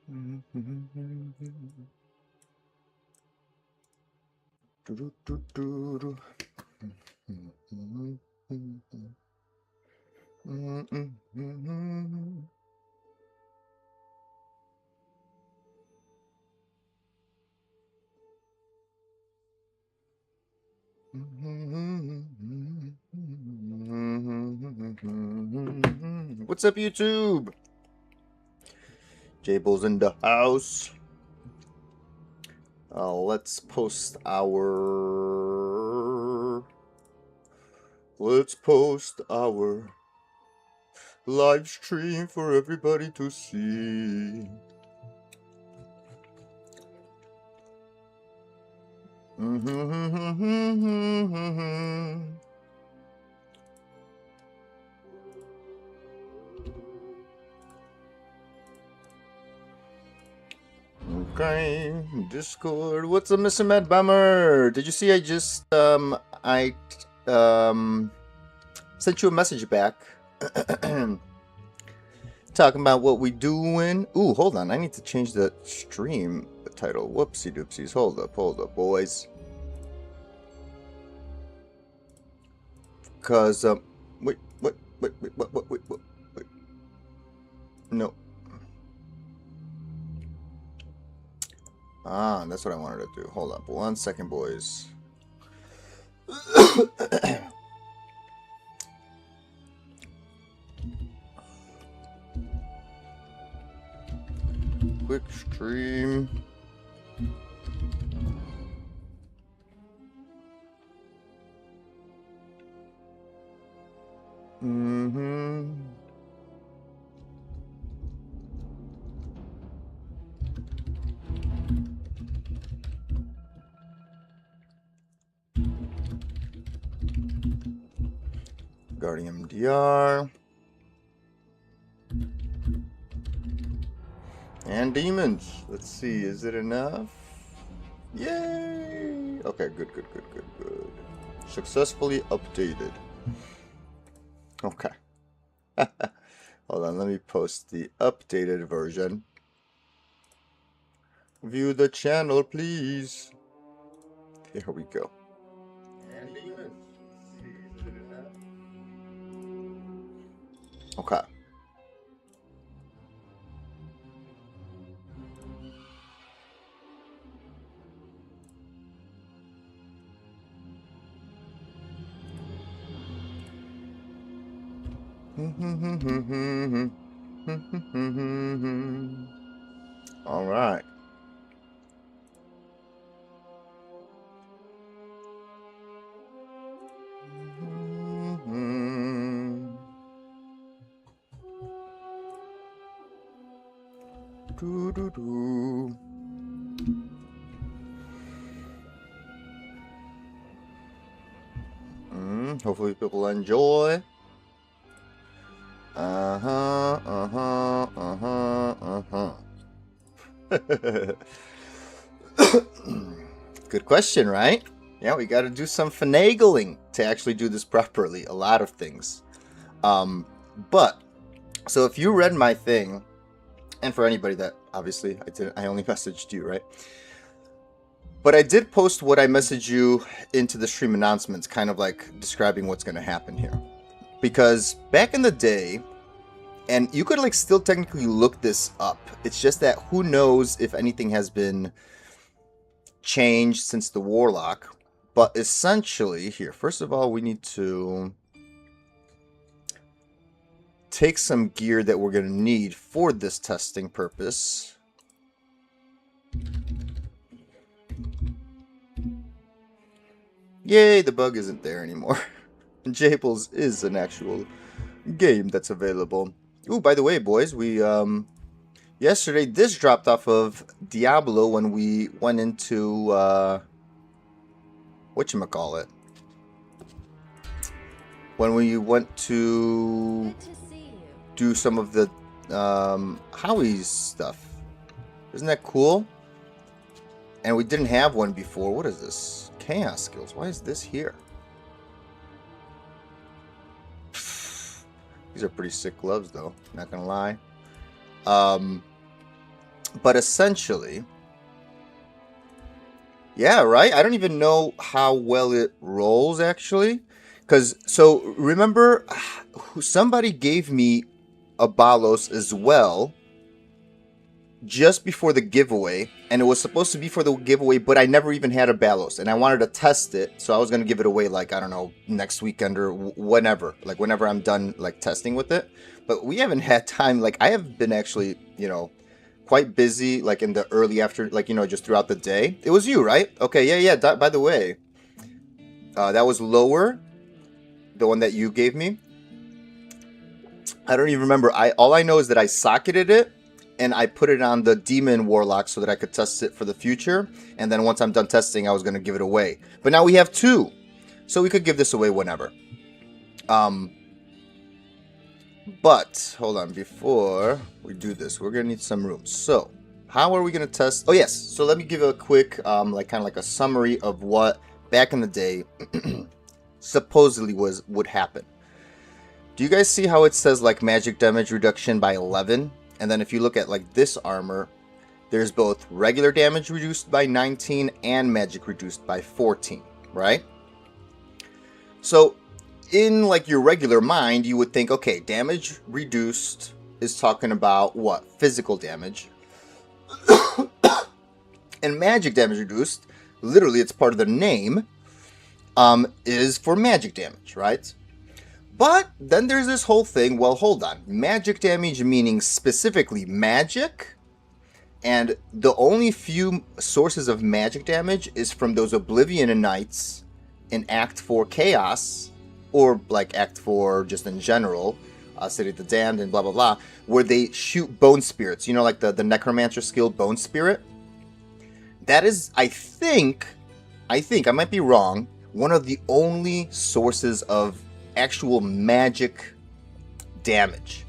What's up, YouTube? Jable's in the house. Let's post our live stream for everybody to see. Okay, Discord. What's up, Mr. Mad Bummer? Did you see I just sent you a message back talking about what we doing? Ooh, hold on. I need to change the stream title. Whoopsie doopsies. Hold up, boys. Cause wait. No. Ah, that's what I wanted to do. Hold up 1 second, boys. Quick stream. Guardian MDR. And demons. Let's see, is it enough? Yay! Okay, good. Successfully updated. Okay. Hold on, let me post the updated version. View the channel, please. Here we go. And demons. Let's see, is it enough? Okay. All right. Hopefully people enjoy. Good question, right? Yeah, we got to do some finagling to actually do this properly. A lot of things. But so if you read my thing, and for anybody that obviously I only messaged you, right? But I did post what I messaged you into the stream announcements, kind of like describing what's going to happen here. Because back in the day, and you could like still technically look this up. It's just that who knows if anything has been changed since the Warlock. But essentially, here, first of all, we need to take some gear that we're going to need for this testing purpose. Yay, the bug isn't there anymore. Jables is an actual game that's available. Ooh, by the way, boys, we yesterday this dropped off of Diablo when we went into whatchamacallit. When we went to do some of the Howie's stuff. Isn't that cool? And we didn't have one before. What is this? Chaos skills. Why is this here? These are pretty sick gloves, though. Not gonna lie. But essentially, yeah, right? I don't even know how well it rolls, actually. Because, so, remember, somebody gave me a Balos as well just before the giveaway, and it was supposed to be for the giveaway, but I never even had a Balos, and I wanted to test it, so I was going to give it away, like, I don't know, next weekend or whenever, like, whenever I'm done, like, testing with it. But we haven't had time. Like, I have been actually, you know, quite busy, like, in the early after, like, you know, just throughout the day. It was you, right? Okay, yeah. By the way, that was lower, the one that you gave me. I don't even remember. All I know is that I socketed it, and I put it on the Demon Warlock so that I could test it for the future. And then once I'm done testing, I was going to give it away. But now we have 2, so we could give this away whenever. But, hold on, before we do this, we're going to need some room. So, how are we going to test? Oh, yes. So, let me give a quick, like, kind of like a summary of what, back in the day, supposedly would happen. Do you guys see how it says, like, magic damage reduction by 11? And then if you look at, like, this armor, there's both regular damage reduced by 19 and magic reduced by 14, right? So, in, like, your regular mind, you would think, okay, damage reduced is talking about what? Physical damage. And magic damage reduced, literally it's part of the name, is for magic damage, right? But then there's this whole thing, well, hold on. Magic damage meaning specifically magic, and the only few sources of magic damage is from those Oblivion Knights in Act 4 Chaos, or like Act 4 just in general, City of the Damned and blah blah blah, where they shoot bone spirits, you know, like the necromancer skill bone spirit. That is, I think, I might be wrong, one of the only sources of actual magic damage.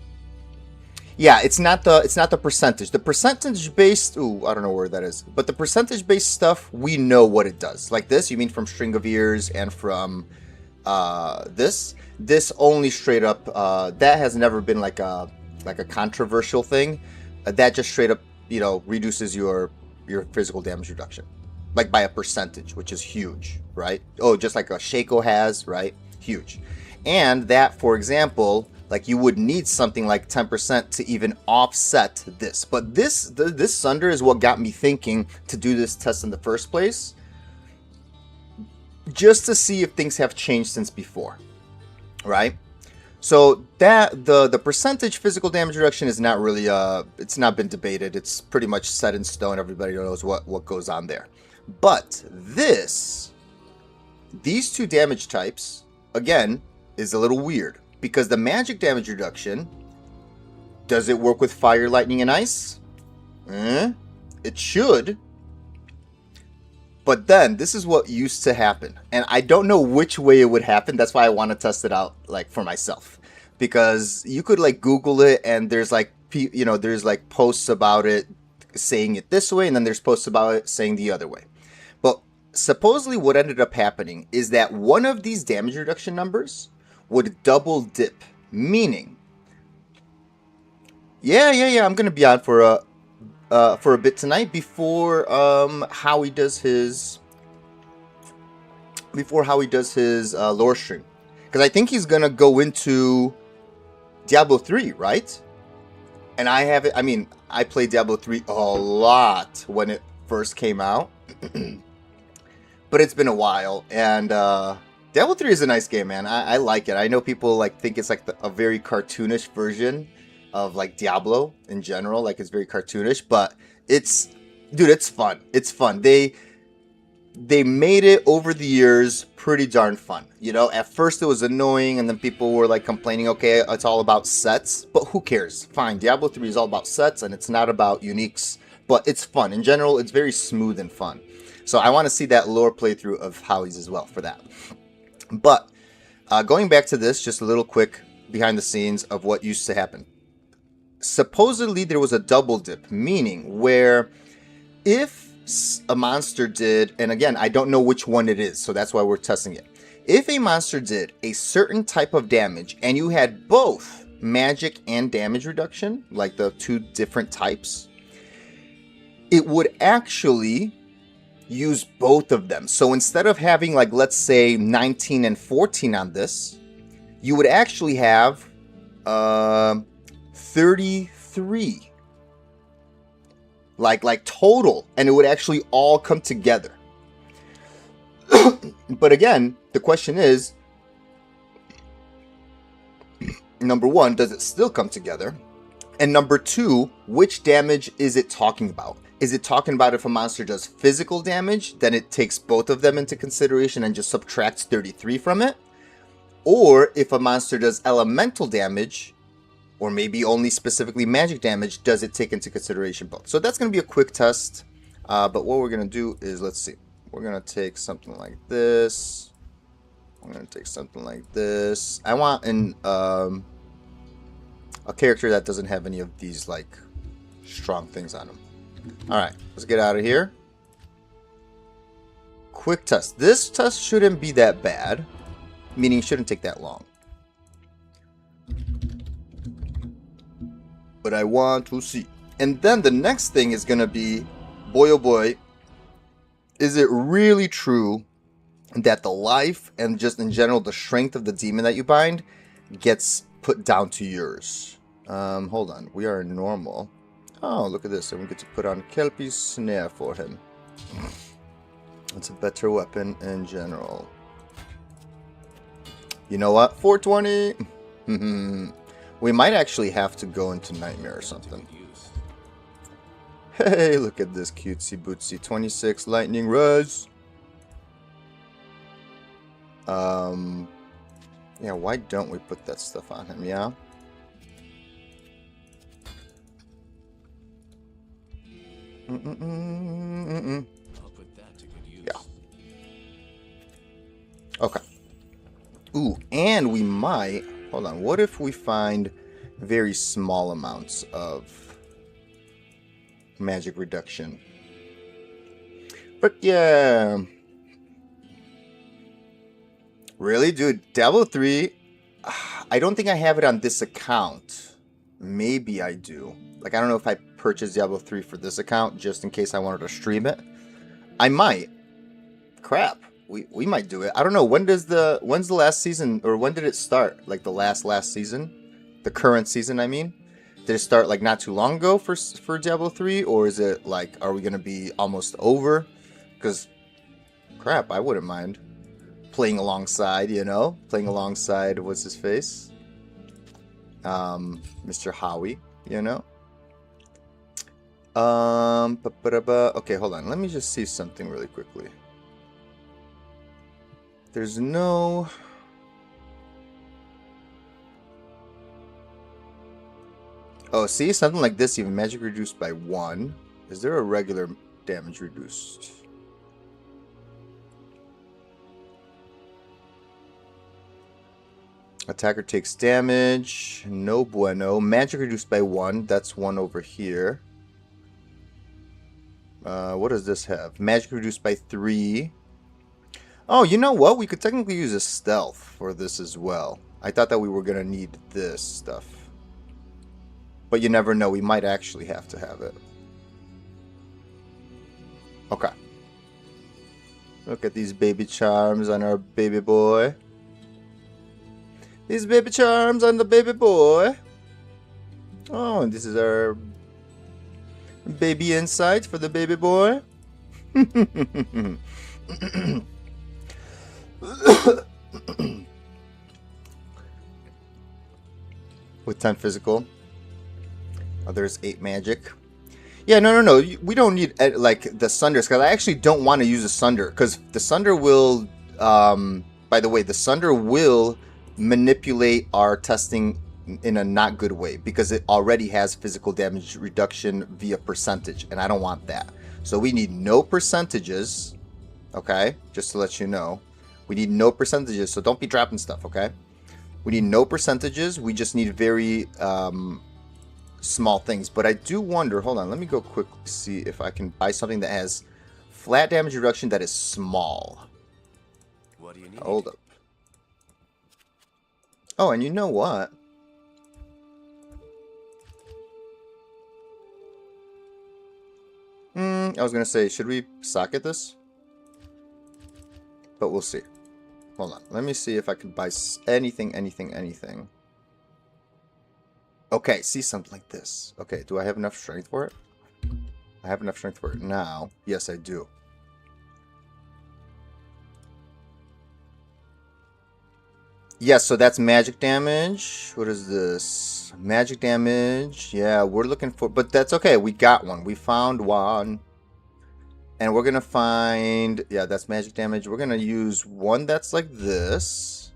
Yeah, it's not the percentage. The percentage based, ooh, I don't know where that is. But the percentage based stuff, we know what it does. Like this, you mean from String of Ears and from this only straight up, that has never been like a controversial thing. That just straight up, you know, reduces your physical damage reduction, like by a percentage, which is huge, right? Oh, just like a Shaco has, right? Huge. And that, for example, like you would need something like 10% to even offset this. But this Sunder is what got me thinking to do this test in the first place, just to see if things have changed since before, right? So that the percentage physical damage reduction is not really it's not been debated. It's pretty much set in stone. Everybody knows what goes on there. But these two damage types, again, is a little weird, because the magic damage reduction, does it work with fire, lightning, and ice? It should. But then, this is what used to happen. And I don't know which way it would happen. That's why I want to test it out, like, for myself. Because you could, like, Google it, and there's, like, you know, there's, like, posts about it saying it this way, and then there's posts about it saying the other way. But supposedly what ended up happening is that one of these damage reduction numbers would double dip. Meaning, yeah, I'm going to be on for a bit tonight before Howie does his lore stream, because I think he's gonna go into Diablo 3, right? And I have it. I mean, I played Diablo 3 a lot when it first came out, but it's been a while. And Diablo 3 is a nice game, man. I like it. I know people like think it's like a very cartoonish version of like Diablo in general, like it's very cartoonish, but it's fun. It's fun. They made it over the years pretty darn fun. You know, at first it was annoying, and then people were like complaining, okay, it's all about sets, but who cares? Fine, Diablo 3 is all about sets, and it's not about uniques, but it's fun. In general, it's very smooth and fun. So I want to see that lore playthrough of Howie's as well for that. But going back to this, just a little quick behind the scenes of what used to happen. Supposedly there was a double dip, meaning where if a monster did, and again, I don't know which one it is, so that's why we're testing it. If a monster did a certain type of damage and you had both magic and damage reduction, like the two different types, it would actually use both of them. So instead of having, like, let's say 19 and 14 on this, you would actually have 33 like total, and it would actually all come together. But again, the question is, number one, does it still come together? And number two, which damage is it talking about? Is it talking about if a monster does physical damage, then it takes both of them into consideration and just subtracts 33 from it? Or if a monster does elemental damage, or maybe only specifically magic damage, does it take into consideration both? So that's going to be a quick test. But what we're going to do is, let's see. We're going to take something like this. I'm going to take something like this. I want a character that doesn't have any of these, like, strong things on him. Alright, let's get out of here. Quick test. This test shouldn't be that bad. Meaning it shouldn't take that long. But I want to see. And then the next thing is going to be, boy oh boy, is it really true that the life and just in general the strength of the demon that you bind gets put down to yours? Hold on. We are normal. Oh, look at this. And we get to put on Kelpie's Snare for him. It's a better weapon in general. You know what? 420! We might actually have to go into Nightmare or something. Hey, look at this cutesy bootsy 26 lightning res. Yeah, why don't we put that stuff on him, yeah? I'll put that to good use. Yeah. Okay. Ooh, and we might... Hold on. What if we find very small amounts of magic reduction? But yeah. Really? Dude, Diablo 3... I don't think I have it on this account. Maybe I do. Like, I don't know if I purchased Diablo 3 for this account just in case I wanted to stream it. I might. Crap. We might do it. I don't know. When's the last season, or when did it start? Like the last season? The current season, I mean? Did it start like not too long ago for Diablo 3? Or is it like, are we going to be almost over? Because, crap, I wouldn't mind playing alongside, you know? Playing alongside, what's his face? Mr. Howie, you know? Okay, hold on. Let me just see something really quickly. There's no... Oh, see? Something like this, even magic reduced by 1. Is there a regular damage reduced? Attacker takes damage. No bueno. Magic reduced by 1. That's 1 over here. What does this have? Magic reduced by 3. Oh, you know what? We could technically use a stealth for this as well. I thought that we were going to need this stuff. But you never know. We might actually have to have it. Okay. Look at these baby charms on our baby boy. These baby charms on the baby boy. Oh, and this is our baby insight for the baby boy. With 10 physical. Oh, there's 8 magic. Yeah, no. We don't need like the Sunders, because I actually don't want to use a Sunder, because the Sunder will, by the way, the Sunder will manipulate our testing in a not good way, because it already has physical damage reduction via percentage, and I don't want that. So we need no percentages, okay? Just to let you know. We need no percentages, so don't be dropping stuff, okay? We need no percentages. We just need very small things. But I do wonder, hold on, let me go quickly see if I can buy something that has flat damage reduction that is small. What do you need? Hold up. Oh, and you know what? I was going to say, should we socket this? But we'll see. Hold on. Let me see if I can buy anything. Okay, see something like this. Okay, do I have enough strength for it? I have enough strength for it now. Yes, I do. Yes, so that's magic damage. What is this? Magic damage. Yeah, we're looking for... But that's okay. We got one. We found one. And we're going to find... Yeah, that's magic damage. We're going to use one that's like this.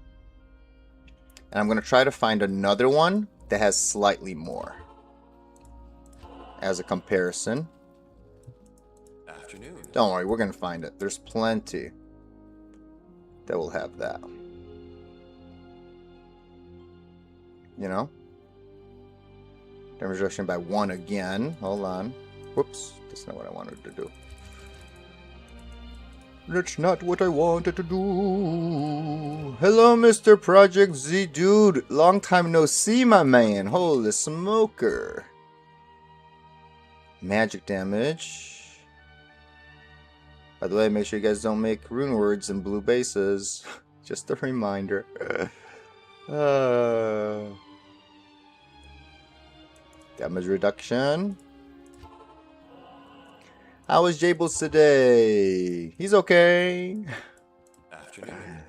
And I'm going to try to find another one that has slightly more. As a comparison. Afternoon. Don't worry, we're going to find it. There's plenty that will have that. You know? Damage reduction by 1 again. Hold on. Whoops. That's not what I wanted to do. That's not what I wanted to do. Hello, Mr. Project Z Dude. Long time no see, my man. Holy smoker. Magic damage. By the way, make sure you guys don't make rune words and blue bases. Just a reminder. Damage reduction. How is Jables today? He's okay. Afternoon.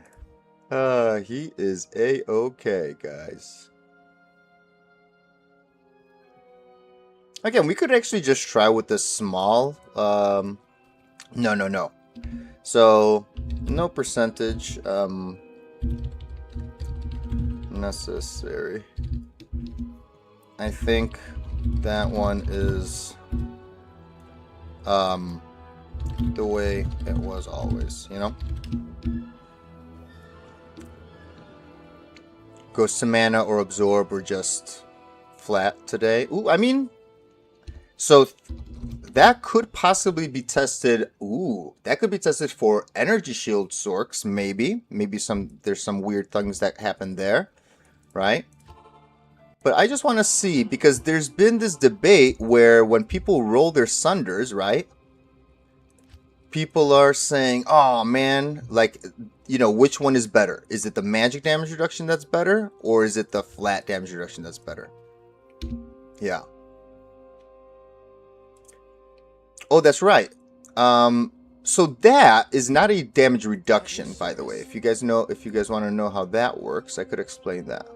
He is a-okay, guys. Again, we could actually just try with the small. No. So, no percentage. Necessary. I think that one is the way it was always, you know? Ghost to mana or absorb or just flat today. Ooh, I mean, so that could possibly be tested. Ooh, that could be tested for energy shield sorks, maybe. Maybe there's some weird things that happen there, right? But I just want to see, because there's been this debate where when people roll their Sunders, right? People are saying, oh man, like, you know, which one is better? Is it the magic damage reduction that's better? Or is it the flat damage reduction that's better? Yeah. Oh, that's right. So that is not a damage reduction, by the way. If you guys want to know how that works, I could explain that.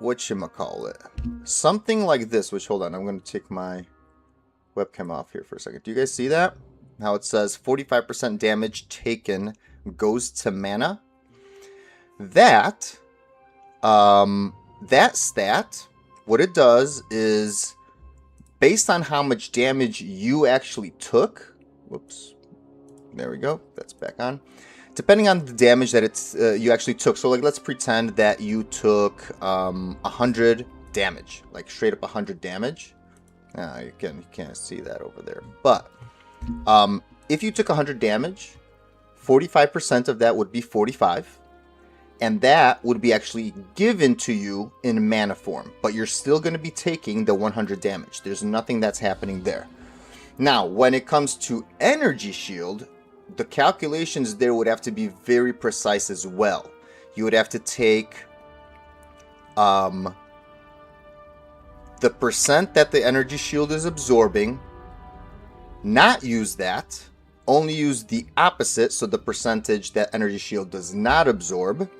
Whatchamacallit? Something like this, which, hold on, I'm going to take my webcam off here for a second. Do you guys see that? How it says 45% damage taken goes to mana? That stat, what it does is, based on how much damage you actually took, whoops, there we go, that's back on. Depending on the damage that you actually took, so like let's pretend that you took 100 damage, like straight up 100 damage. You can't see that over there, but if you took 100 damage, 45% of that would be 45. And that would be actually given to you in mana form. But you're still going to be taking the 100 damage. There's nothing that's happening there. Now, when it comes to energy shield, the calculations there would have to be very precise as well. You would have to take the percent that the energy shield is absorbing, not use that, only use the opposite, so the percentage that energy shield does not absorb.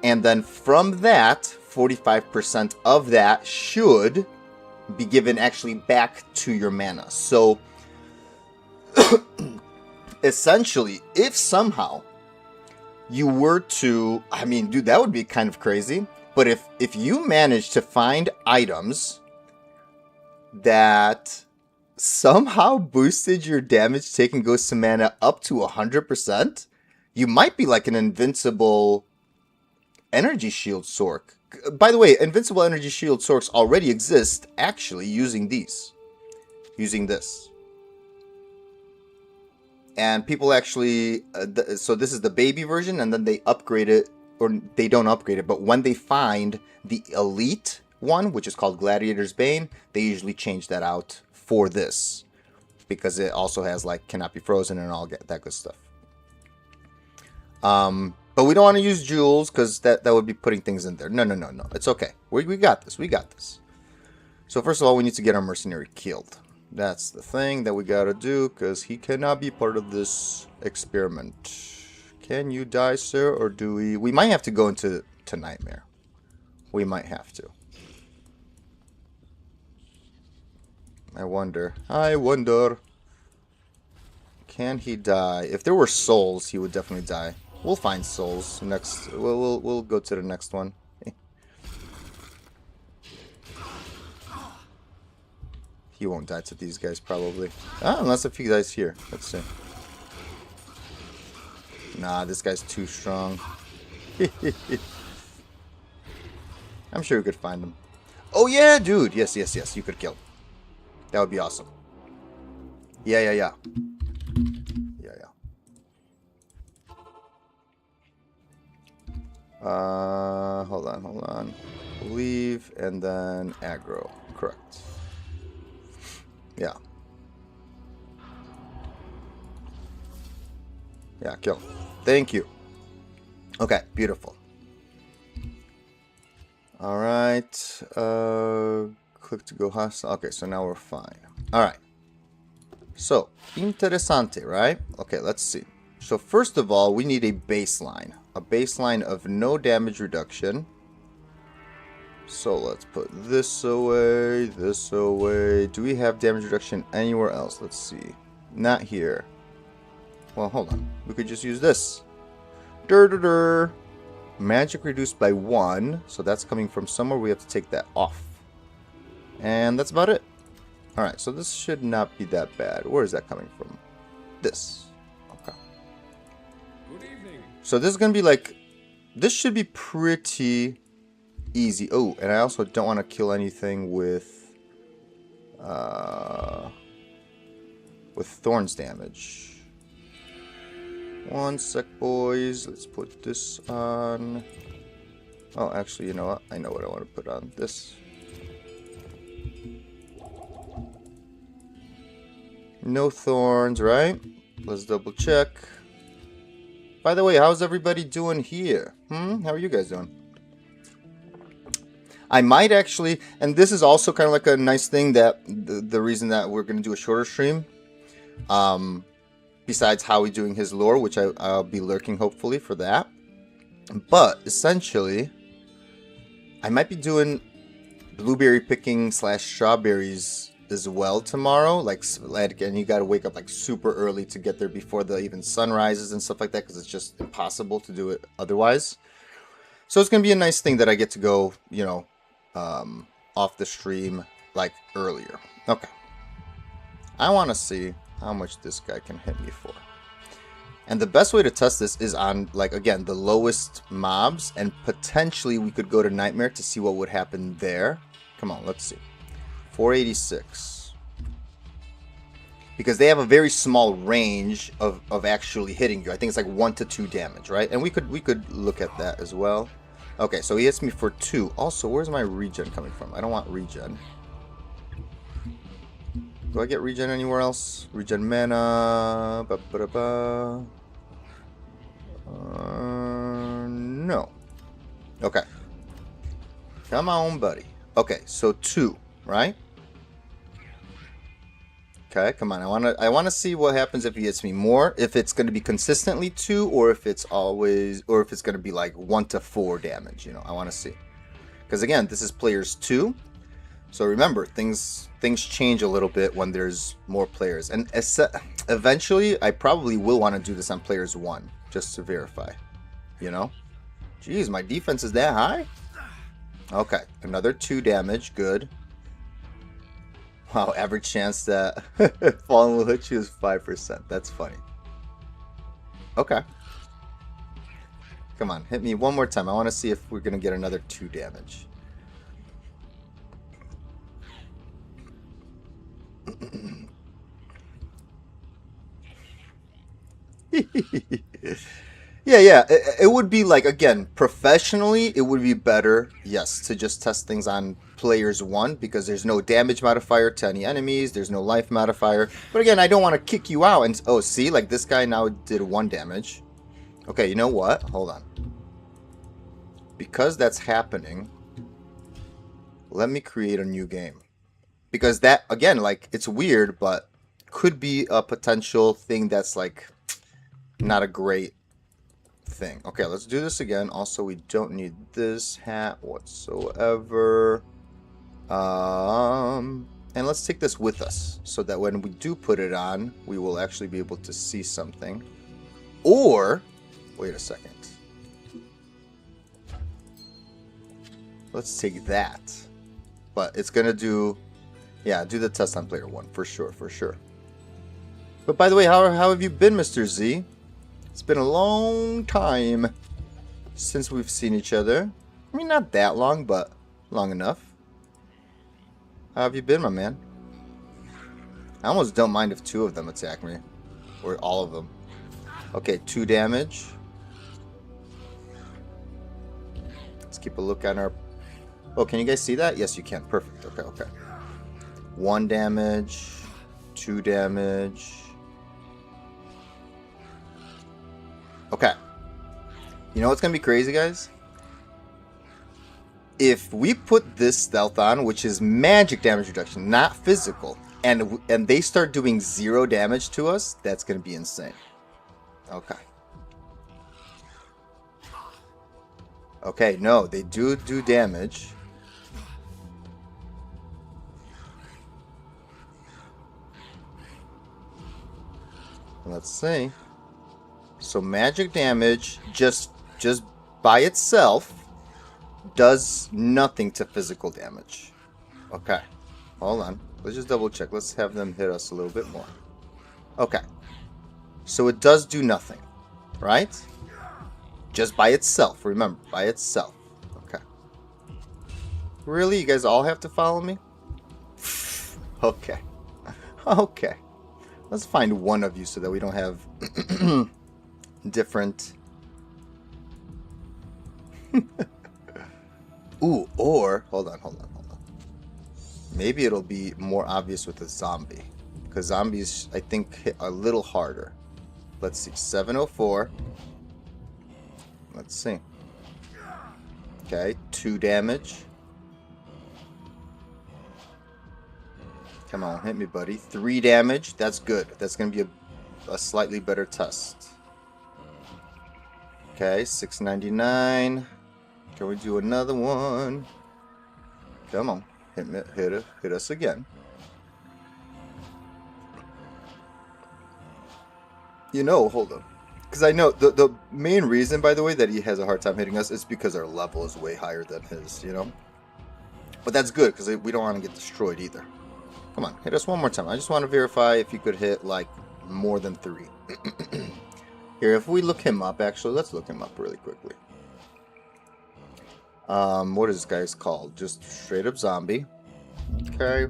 And then from that, 45% of that should be given actually back to your mana. So, essentially, if somehow you were to... I mean, dude, that would be kind of crazy. But if you manage to find items that somehow boosted your damage taken Ghost to mana up to 100%, you might be like an invincible energy shield sork. By the way, invincible energy shield sorks already exist actually using this. And people actually, so this is the baby version, and then they upgrade it, or they don't upgrade it, but when they find the elite one, which is called Gladiator's Bane. They usually change that out for this because it also has like cannot be frozen and all that good stuff. But we don't want to use jewels because that would be putting things in there. No. It's okay. We got this. We got this. So first of all, we need to get our mercenary killed. That's the thing that we gotta do because he cannot be part of this experiment. Can you die, sir, or do we? We might have to go into Nightmare. We might have to. I wonder. Can he die? If there were souls, he would definitely die. We'll find souls next. We'll go to the next one. He won't die to these guys probably. Unless if he dies here. Let's see. Nah, this guy's too strong. I'm sure we could find him. Oh yeah, dude. Yes. You could kill him. That would be awesome. Yeah. Hold on. Leave and then aggro. Correct. Yeah. Yeah, kill. Thank you. Okay, beautiful. Alright. Click to go hostile. Okay, so now we're fine. Alright. So, interessante, right? Okay, let's see. So first of all, we need a baseline. A baseline of no damage reduction. So let's put this away, this away. Do we have damage reduction anywhere else? Let's see. Not here. Well, hold on. We could just use this. Magic reduced by 1. So that's coming from somewhere. We have to take that off. And that's about it. Alright, so this should not be that bad. Where is that coming from? This. Okay. Good evening. So this is going to be like... This should be pretty easy. Oh, and I also don't want to kill anything with thorns damage. One sec, boys. Let's put this on. Oh, actually, you know what? I know what I want to put on. This. No thorns, right? Let's double check. By the way, how's everybody doing here? How are you guys doing? I might actually, and this is also kind of like a nice thing that the reason that we're going to do a shorter stream. Besides Howie doing his lore, which I'll be lurking hopefully for that. But essentially, I might be doing blueberry picking / strawberries as well tomorrow. Like, and you got to wake up like super early to get there before the even sun rises and stuff like that, because it's just impossible to do it otherwise. So it's gonna be a nice thing that I get to go, you know, off the stream like earlier. Okay. I want to see how much this guy can hit me for. And the best way to test this is on, like, again, the lowest mobs, and potentially we could go to Nightmare to see what would happen there. Come on, let's see. 486. Because they have a very small range of actually hitting you. I think it's like 1 to 2 damage, right? And we could look at that as well. Okay, so he hits me for 2. Also, where's my regen coming from? I don't want regen. Do I get regen anywhere else? Regen mana. No. Okay. Come on, buddy. Okay, so 2, right? Okay, come on. I want to see what happens if he hits me more. If it's going to be consistently 2, or if it's always, or if it's going to be like 1 to 4 damage. You know, I want to see. Because again, this is players 2. So remember, things change a little bit when there's more players. And eventually, I probably will want to do this on players 1, just to verify. You know? Jeez, my defense is that high? Okay, another 2 damage. Good. Wow, average chance that Fallen will hit you is 5%. That's funny. Okay. Come on, hit me one more time. I want to see if we're going to get another 2 damage. Yeah. It would be like, again, professionally, it would be better, yes, to just test things on players want because there's no damage modifier to any enemies. There's no life modifier. But again, I don't want to kick you out. And oh, see, like this guy now did 1 damage. Okay, you know what? Hold on. Because that's happening, let me create a new game. Because that, again, like, it's weird, but could be a potential thing that's, like, not a great thing. Okay, let's do this again. Also, we don't need this hat whatsoever. And let's take this with us so that when we do put it on, we will actually be able to see something. Or, wait a second. Let's take that. But it's going to do, yeah, do the test on player 1 for sure, for sure. But by the way, how have you been, Mr. Z? It's been a long time since we've seen each other. I mean, not that long, but long enough. How have you been, my man? I almost don't mind if 2 of them attack me. Or all of them. Okay, 2 damage. Let's keep a look on our... Oh, can you guys see that? Yes, you can. Perfect. Okay, okay. 1 damage. 2 damage. Okay. You know what's going to be crazy, guys? If we put this stealth on, which is magic damage reduction, not physical, and they start doing 0 damage to us, that's going to be insane. Okay. Okay, no, they do damage. Let's see. So magic damage just by itself does nothing to physical damage. Okay. Hold on. Let's just double check. Let's have them hit us a little bit more. Okay. So it does do nothing, right? Just by itself. Remember, by itself. Okay. Really? You guys all have to follow me? Okay. Okay. Let's find one of you so that we don't have different... Ooh, or... Hold on. Maybe it'll be more obvious with a zombie. Because zombies, I think, hit a little harder. Let's see. 704. Let's see. Okay, 2 damage. Come on, hit me, buddy. 3 damage. That's good. That's going to be a slightly better test. Okay, 699. Can we do another one? Come on. Hit us again. You know, hold on. Because I know the main reason, by the way, that he has a hard time hitting us is because our level is way higher than his, you know? But that's good, because we don't want to get destroyed either. Come on, hit us one more time. I just want to verify if you could hit, like, more than 3. Here, if we look him up, actually, let's look him up really quickly. What is this guy's called? Just straight up zombie. Okay.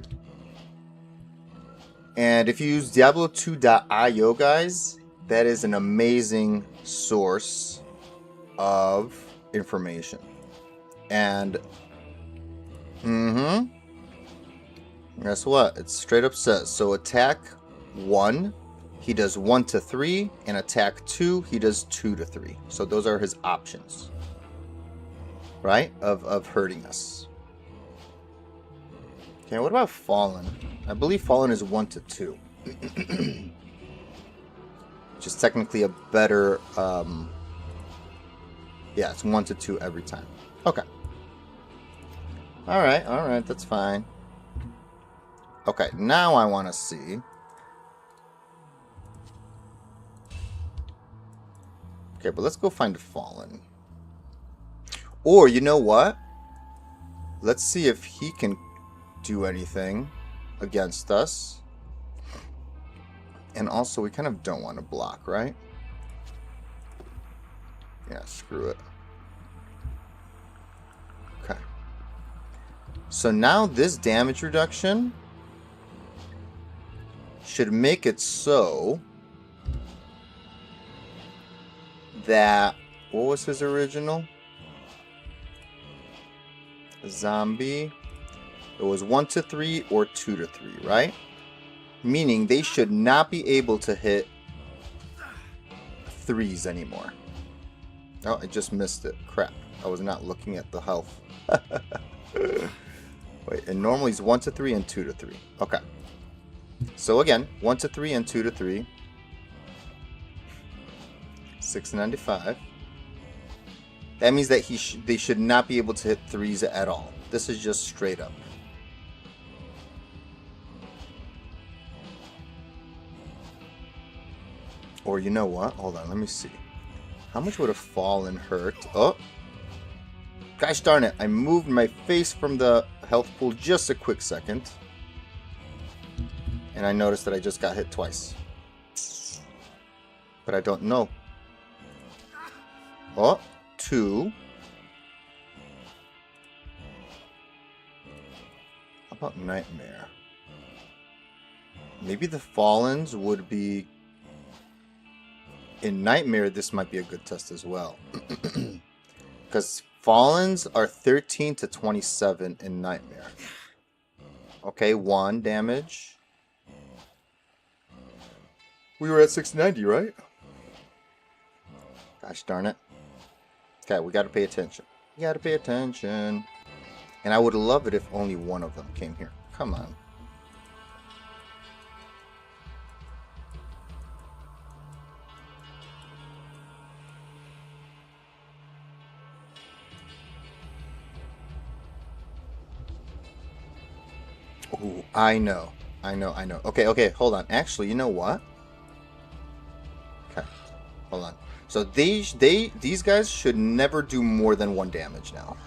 And if you use Diablo2.io, guys, that is an amazing source of information. And, guess what? It straight up says, so attack 1, he does 1 to 3, and attack 2, he does 2 to 3. So those are his options, right? Of hurting us. Okay, what about Fallen? I believe Fallen is 1 to 2. Which is technically a better, yeah, it's 1 to 2 every time. Okay. Alright, that's fine. Okay, now I want to see. Okay, but let's go find Fallen. Or, you know what? Let's see if he can do anything against us. And also, we kind of don't want to block, right? Yeah, screw it. Okay. So now this damage reduction should make it so that... What was his original? Zombie. It was 1 to 3 or 2 to 3, right? Meaning they should not be able to hit 3s anymore. Oh, I just missed it. Crap. I was not looking at the health. Wait, and normally it's 1 to 3 and 2 to 3. Okay. So again, 1 to 3 and 2 to 3. 695. That means that they should not be able to hit 3s at all. This is just straight up. Or you know what? Hold on, let me see. How much would a fallen hurt? Oh! Gosh darn it, I moved my face from the health pool just a quick second. And I noticed that I just got hit twice. But I don't know. Oh, 2. How about Nightmare? Maybe the Fallens would be... In Nightmare, this might be a good test as well. Because Fallens are 13 to 27 in Nightmare. Okay, 1 damage. We were at 690, right? Gosh darn it. Okay, we gotta pay attention. You gotta pay attention. And I would love it if only one of them came here. Come on. Ooh, I know. Okay, hold on. Actually, you know what? Okay, hold on. So these guys should never do more than 1 damage now.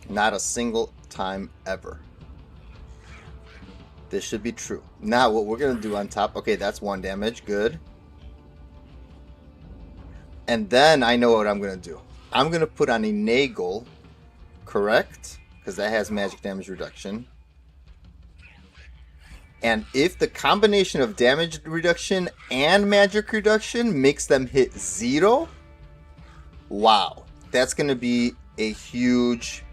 Not a single time ever. This should be true. Now what we're gonna do on top, okay, that's 1 damage, good. And then I know what I'm gonna do. I'm gonna put on a Nagel, correct? Because that has magic damage reduction. And if the combination of damage reduction and magic reduction makes them hit 0, wow, that's going to be a huge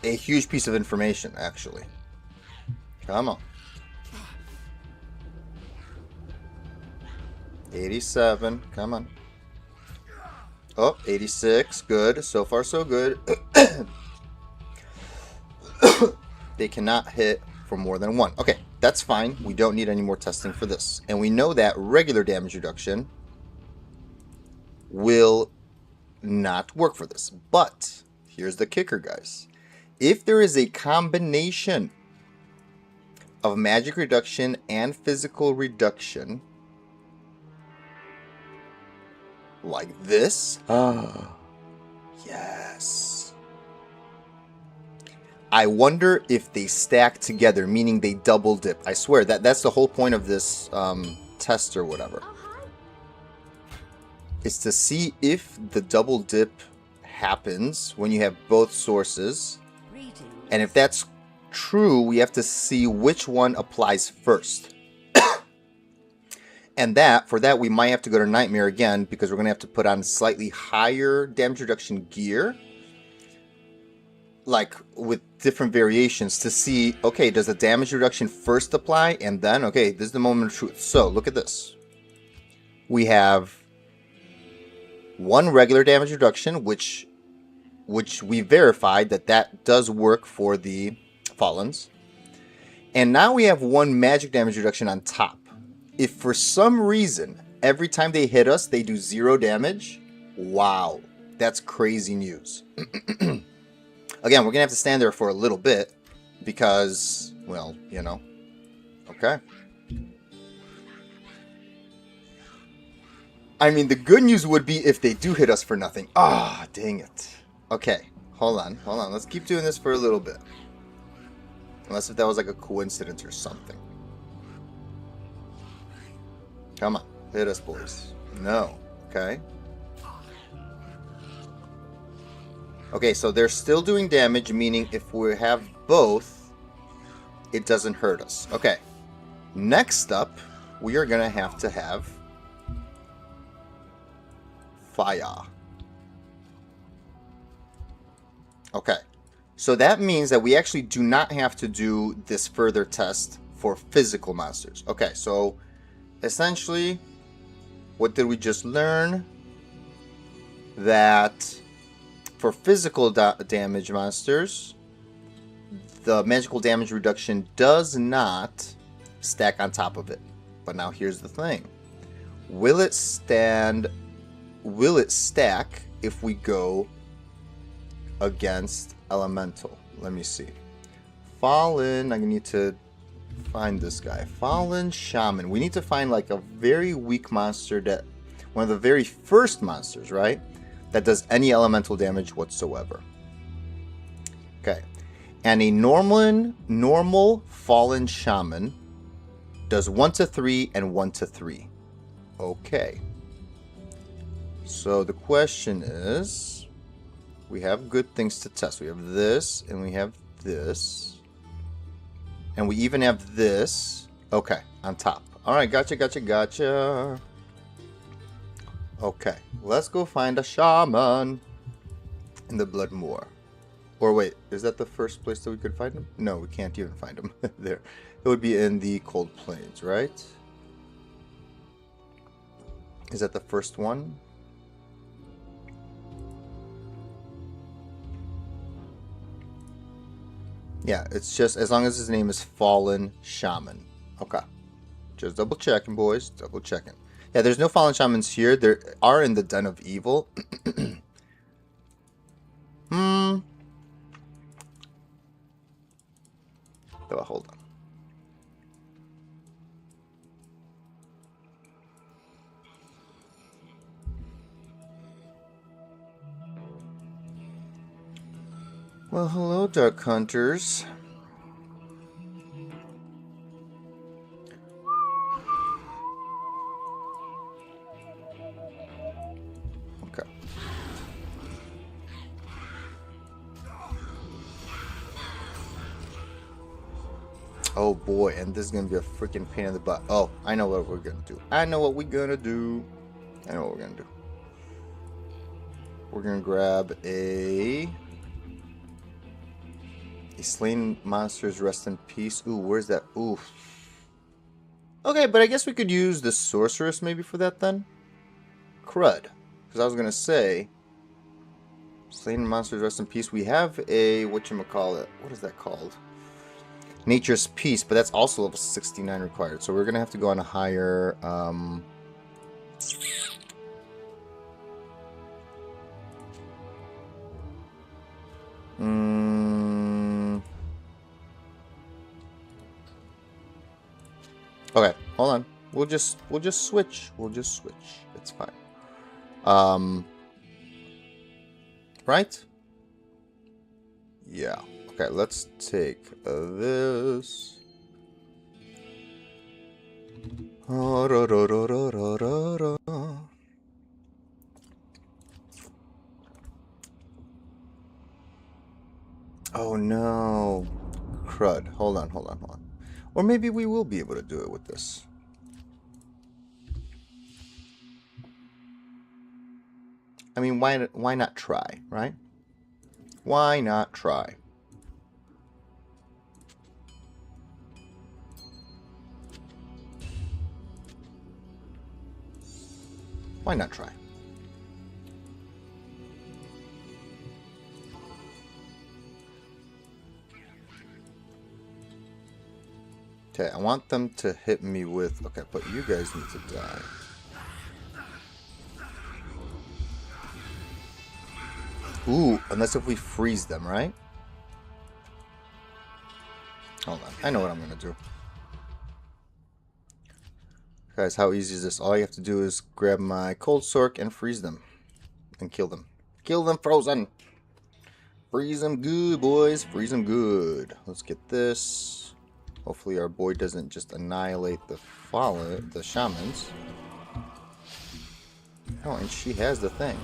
piece of information, actually. Come on. 87, come on. Oh, 86, good. So far, so good. They cannot hit for more than 1. Okay, that's fine. We don't need any more testing for this. And we know that regular damage reduction will not work for this. But here's the kicker, guys. If there is a combination of magic reduction and physical reduction, like this, yes. I wonder if they stack together, meaning they double dip. I swear that's the whole point of this test or whatever. Is to see if the double dip happens when you have both sources. And if that's true, we have to see which one applies first. And for that, we might have to go to Nightmare again, because we're going to have to put on slightly higher damage reduction gear. Like, with different variations to see, okay, does the damage reduction first apply? And then, okay, this is the moment of truth. So, look at this. We have 1 regular damage reduction, which we verified that does work for the Fallens. And now we have 1 magic damage reduction on top. If for some reason, every time they hit us, they do 0 damage, wow, that's crazy news. Again, we're going to have to stand there for a little bit because, well, you know. Okay. I mean, the good news would be if they do hit us for nothing. Ah, dang it. Okay, hold on. Let's keep doing this for a little bit. Unless if that was like a coincidence or something. Come on, hit us, boys. No. Okay. Okay, so they're still doing damage, meaning if we have both, it doesn't hurt us. Okay. Next up, we are going to have fire. Okay. So that means that we actually do not have to do this further test for physical monsters. Okay, so essentially, what did we just learn? That for physical damage monsters, the magical damage reduction does not stack on top of it. But now here's the thing. Will it stack if we go against elemental? Let me see. Fallen, I need to find this guy. Fallen Shaman. We need to find like a very weak monster, that one of the very first monsters, right? That does any elemental damage whatsoever. Okay. And a normal Fallen Shaman does 1 to 3 and 1 to 3. Okay. So the question is, we have good things to test. We have this, and we have this. And we even have this. Okay, on top. Alright, gotcha. Okay, let's go find a shaman in the Blood Moor. Or wait, is that the first place that we could find him? No, we can't even find him there. It would be in the Cold Plains, right? Is that the first one? Yeah, it's just as long as his name is Fallen Shaman. Okay. Just double checking, boys. Double checking. Yeah, there's no Fallen Shamans here. There are in the Den of Evil. Oh, hold on. Well, hello, Dark Hunters. Okay. Oh boy, and this is gonna be a freaking pain in the butt. Oh, I know what we're gonna do. I know what we're gonna do. We're gonna grab a slain monsters rest in peace. Ooh, where's that? Ooh. Okay, but I guess we could use the sorceress maybe for that then. Crud. Because I was gonna say, slain monsters rest in peace. We have a whatchamacallit. What is that called? Nature's Peace, but that's also level 69 required. So we're gonna have to go on a higher Okay, hold on. We'll just switch. It's fine. Right? Yeah. Okay, let's take this. Oh no. Crud. Hold on. Or maybe we will be able to do it with this. I mean, why not try, right? Why not try? Why not try? Okay, I want them to hit me with... Okay, but you guys need to die. Ooh, unless if we freeze them, right? Hold on, I know what I'm gonna do. Guys, how easy is this? All you have to do is grab my cold sork and freeze them. And kill them. Kill them frozen! Freeze them good, boys. Freeze them good. Let's get this. Hopefully our boy doesn't just annihilate the shamans. Oh, and she has the thing.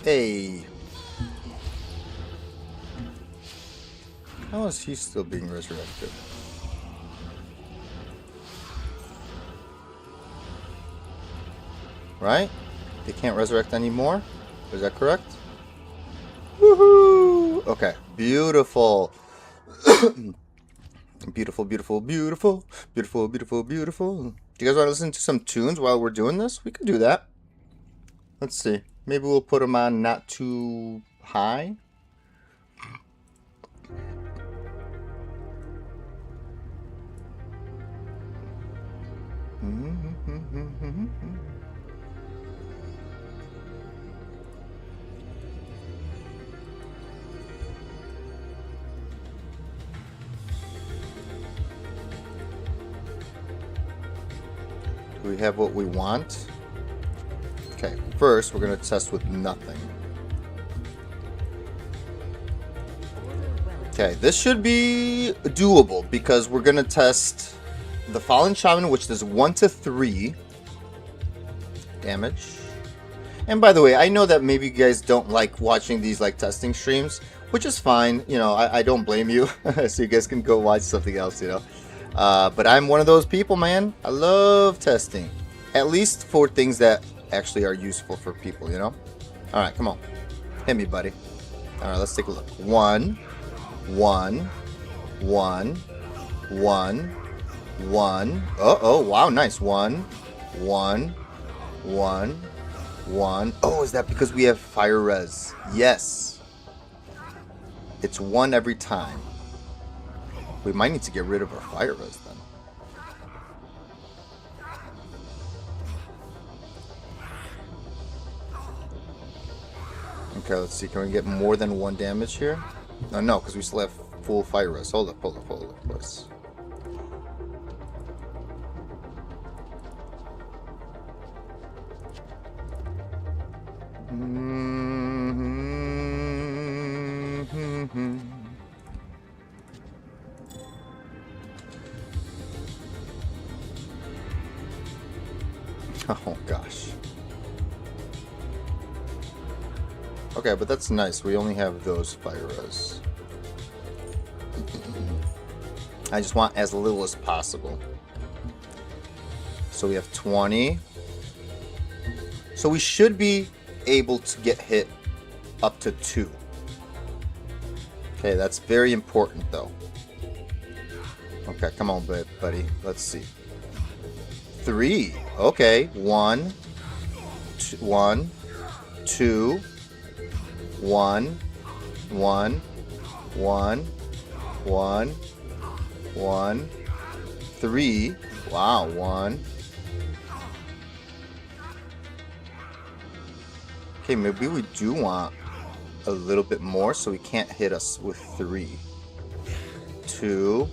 Hey. How is he still being resurrected? Right? They can't resurrect anymore? Is that correct? Woohoo! Okay, beautiful. Beautiful, beautiful, beautiful. Beautiful, beautiful, beautiful. Do you guys want to listen to some tunes while we're doing this? We can do that. Let's see. Maybe we'll put them on not too high. Do we have what we want? Okay, first we're going to test with nothing. Okay, this should be doable because we're going to test the Fallen Shaman, which does 1 to 3 damage. And by the way, I know that maybe you guys don't like watching these like testing streams, which is fine. You know, I don't blame you. So you guys can go watch something else, you know. But I'm one of those people, man. I love testing. At least for things that actually are useful for people, you know? Alright, come on. Hit me, buddy. Alright, let's take a look. 1, 1, 1, 1, 1. Oh, wow, nice. 1, 1, 1, 1. Oh, is that because we have fire res? Yes. It's 1 every time. We might need to get rid of our fire res then. Okay, let's see. Can we get more than 1 damage here? No, because we still have full fire res. Hold up, boys. Oh gosh. Okay, but that's nice. We only have those fire res. I just want as little as possible. So we have 20. So we should be able to get hit up to 2. Okay, that's very important though. Okay, come on, buddy. Let's see. 3. Okay, 1, 2, 1, 2, 1, 1, 1, 1, 1, 3. Wow, 1. Okay, maybe we do want a little bit more so he can't hit us with 3. 2,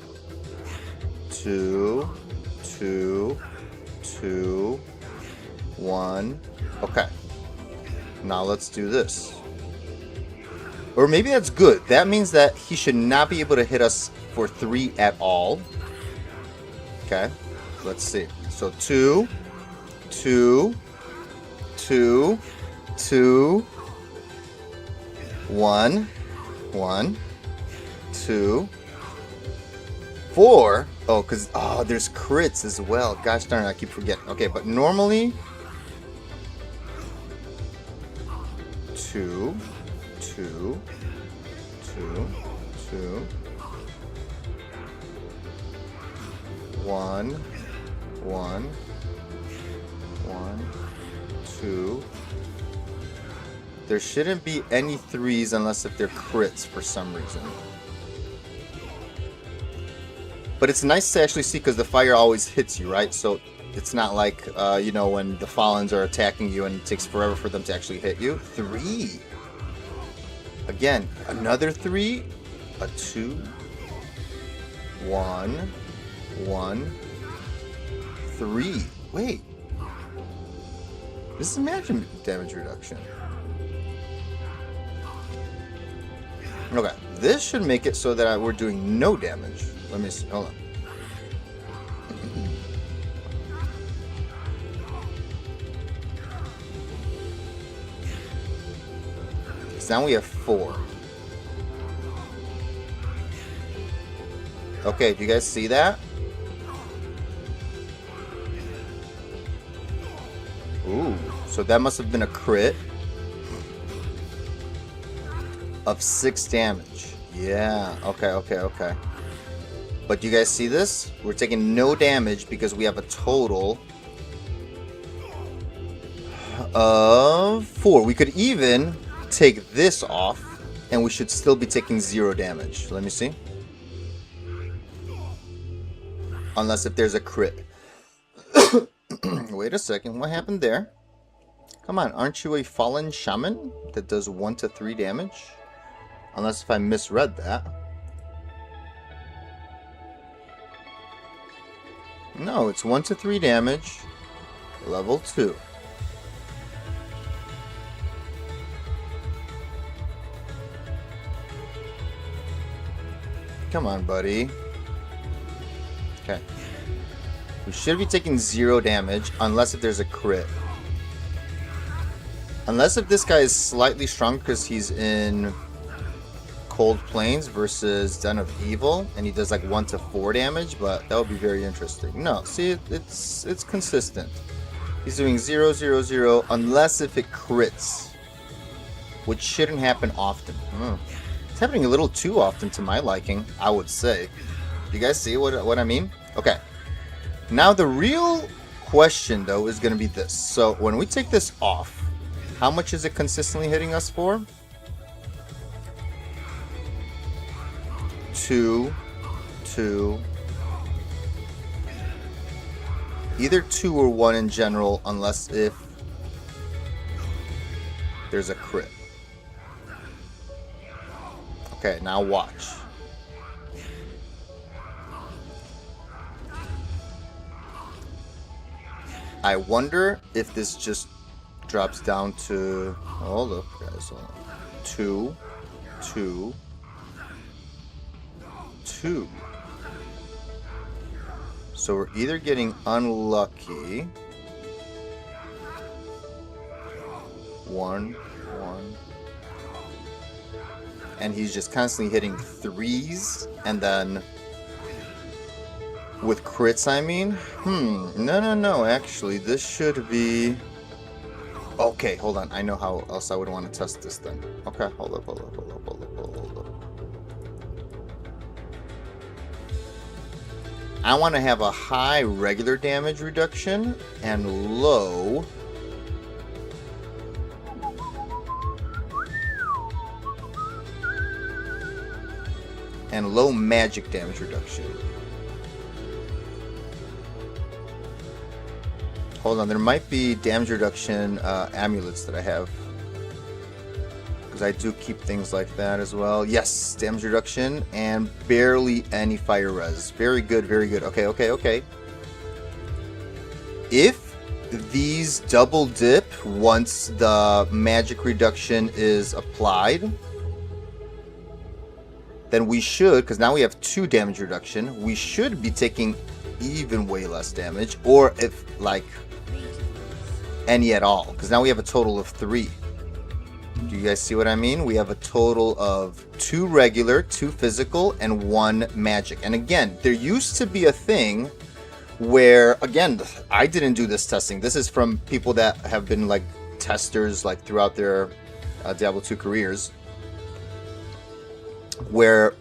2, 2, 2, 1. Okay. Now let's do this. Or maybe that's good. That means that he should not be able to hit us for 3 at all. Okay. Let's see. So 2, 2, 2, 2, 1, 1, 2, 4. Oh, because there's crits as well. Gosh darn it, I keep forgetting. Okay, but normally 2, 2, 2, 2, 1, 1, 1, 2. There shouldn't be any 3s unless if they're crits for some reason. But it's nice to actually see because the fire always hits you, right? So it's not like, you know, when the Fallens are attacking you and it takes forever for them to actually hit you. 3. Again, another 3. A 2. 1. 1. 3. Wait. This is magic damage reduction. Okay, this should make it so that we're doing no damage. Let me see. Hold on. Because now we have 4. Okay, do you guys see that? Ooh, so that must have been a crit of 6 damage. Yeah, okay. But do you guys see this? We're taking no damage because we have a total of 4. We could even take this off and we should still be taking 0 damage. Let me see. Unless if there's a crit. Wait a second, what happened there? Come on, aren't you a fallen shaman that does 1 to 3 damage? Unless if I misread that. No, it's 1 to 3 damage. Level 2. Come on, buddy. Okay. We should be taking 0 damage, unless if there's a crit. Unless if this guy is slightly stronger because he's in Cold Plains versus Den of Evil, and he does like 1 to 4 damage, but that would be very interesting. No, see, it's consistent. He's doing 0, 0, 0, unless if it crits, which shouldn't happen often. It's happening a little too often to my liking, I would say. Do you guys see what I mean? Okay. Now the real question though is going to be this. So when we take this off, how much is it consistently hitting us for? 2, 2. Either 2 or 1 in general, unless if there's a crit. Okay, now watch. I wonder if this just drops down to... Oh, look, guys. Hold on. 2, 2, 2. So we're either getting unlucky. 1, 1. And he's just constantly hitting 3s. And then... with crits, I mean? No. Actually, this should be... Okay, hold on. I know how else I would want to test this then. Okay, hold up. I want to have a high regular damage reduction and low... magic damage reduction. Hold on, there might be damage reduction amulets that I have. Because I do keep things like that as well. Yes, damage reduction and barely any fire res. Very good, very good. Okay. If these double dip once the magic reduction is applied, then we should, because now we have 2 damage reduction, we should be taking even way less damage. Or if, like... any at all, because now we have a total of 3. Do you guys see what I mean? We have a total of 2 regular, 2 physical, and 1 magic. And again, there used to be a thing where, again, I didn't do this testing. This is from people that have been like testers like throughout their Diablo 2 careers, where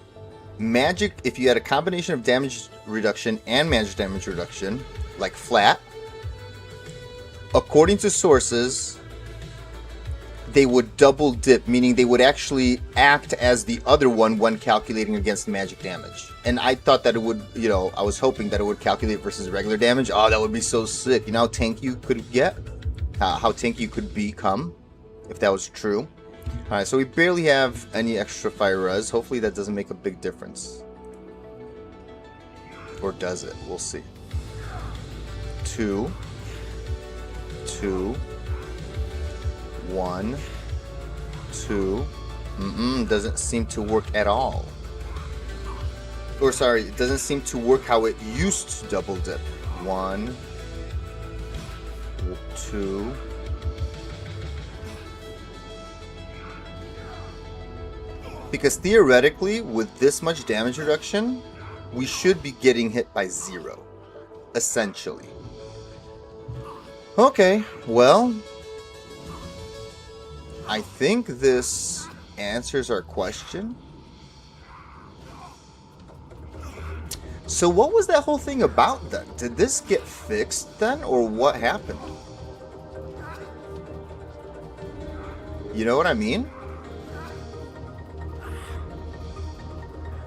magic, if you had a combination of damage reduction and magic damage reduction, like flat, according to sources, they would double dip, meaning they would actually act as the other one when calculating against magic damage. And I thought that it would, I was hoping that it would calculate versus regular damage. Oh, that would be so sick. You know how tanky you could get? How tanky you could become if that was true. Alright, so we barely have any extra fire res. Hopefully that doesn't make a big difference. Or does it? We'll see. 2, 2, 1, 2. Doesn't seem to work at all. Or sorry, it doesn't seem to work how it used to double dip. 1, 2. Because theoretically, with this much damage reduction, we should be getting hit by 0. Essentially. Okay, well, I think this answers our question. So what was that whole thing about then? Did this get fixed then, or what happened? You know what I mean?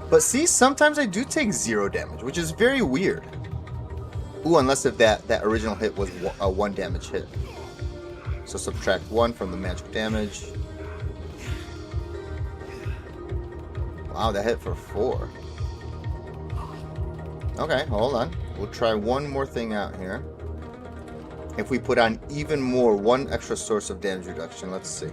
But see, sometimes I do take 0 damage, which is very weird. Ooh, unless if that original hit was a 1 damage hit. So subtract 1 from the magic damage. Wow, that hit for 4. Okay, hold on. We'll try one more thing out here. If we put on even more, 1 extra source of damage reduction, let's see.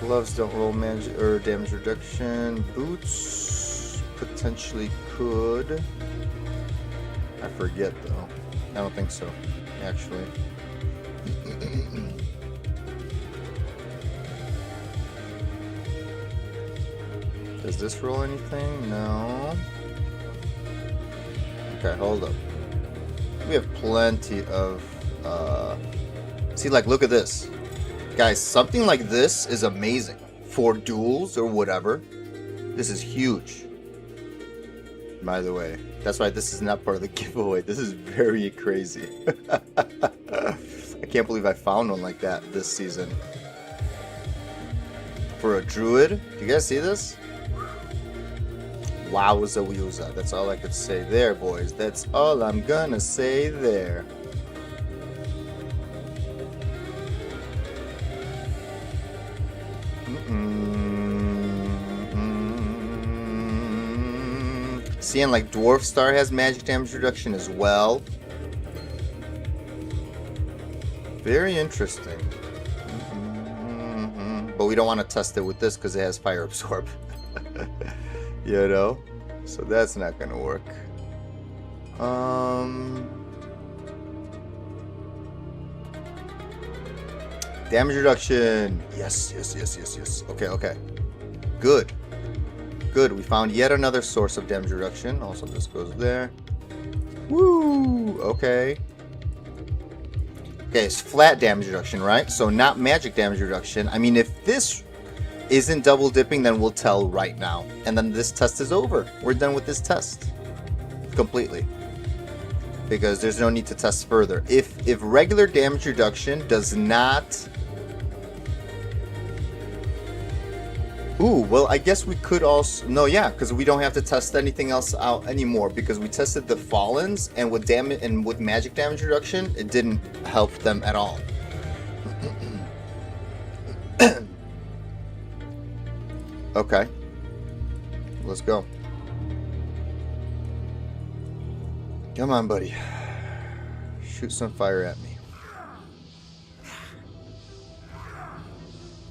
Gloves don't roll damage reduction. Boots potentially could. I forget though. I don't think so, actually. Does this roll anything? No. Okay, hold up. We have plenty of see, like, look at this. Guys, something like this is amazing for duels or whatever. This is huge, by the way. That's why this is not part of the giveaway. This is very crazy. I can't believe I found one like that this season. For a druid, do you guys see this? Wowza wowza. That's all I could say there, boys. That's all I'm gonna say there. Seeing like Dwarf Star has magic damage reduction as well. Very interesting. But we don't want to test it with this because it has fire absorb. You know? So that's not gonna work. Damage reduction. Yes. Okay. Good. We found yet another source of damage reduction. Also, this goes there. Woo! Okay, it's flat damage reduction, right? So not magic damage reduction. I mean, if this isn't double dipping, then we'll tell right now. And then this test is over. We're done with this test. Completely. Because there's no need to test further. If regular damage reduction does not... Ooh, well, I guess we could also... No, yeah, because we don't have to test anything else out anymore, because we tested the Fallens, and with damage and with magic damage reduction, it didn't help them at all. Okay. Let's go. Come on, buddy. Shoot some fire at me.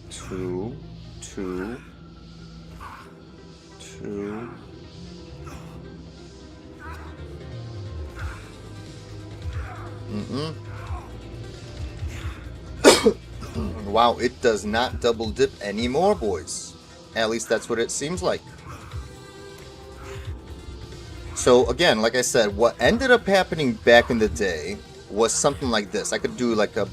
2, 2, 2. Wow, it does not double dip anymore, boys. At least that's what it seems like. So again, like I said, what ended up happening back in the day was something like this. I could do like a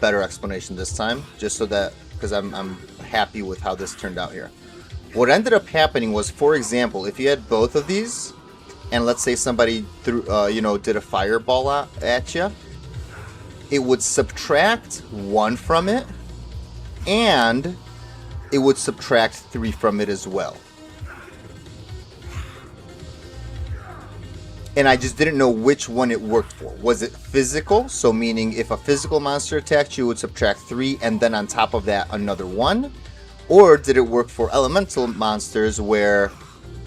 better explanation this time, just so that, because I'm happy with how this turned out here. What ended up happening was, for example, if you had both of these, and let's say somebody threw, did a fireball at you, it would subtract 1 from it, and it would subtract 3 from it as well. And I just didn't know which one it worked for. Was it physical? So meaning if a physical monster attacked you, it would subtract 3, and then on top of that, another 1. Or did it work for elemental monsters where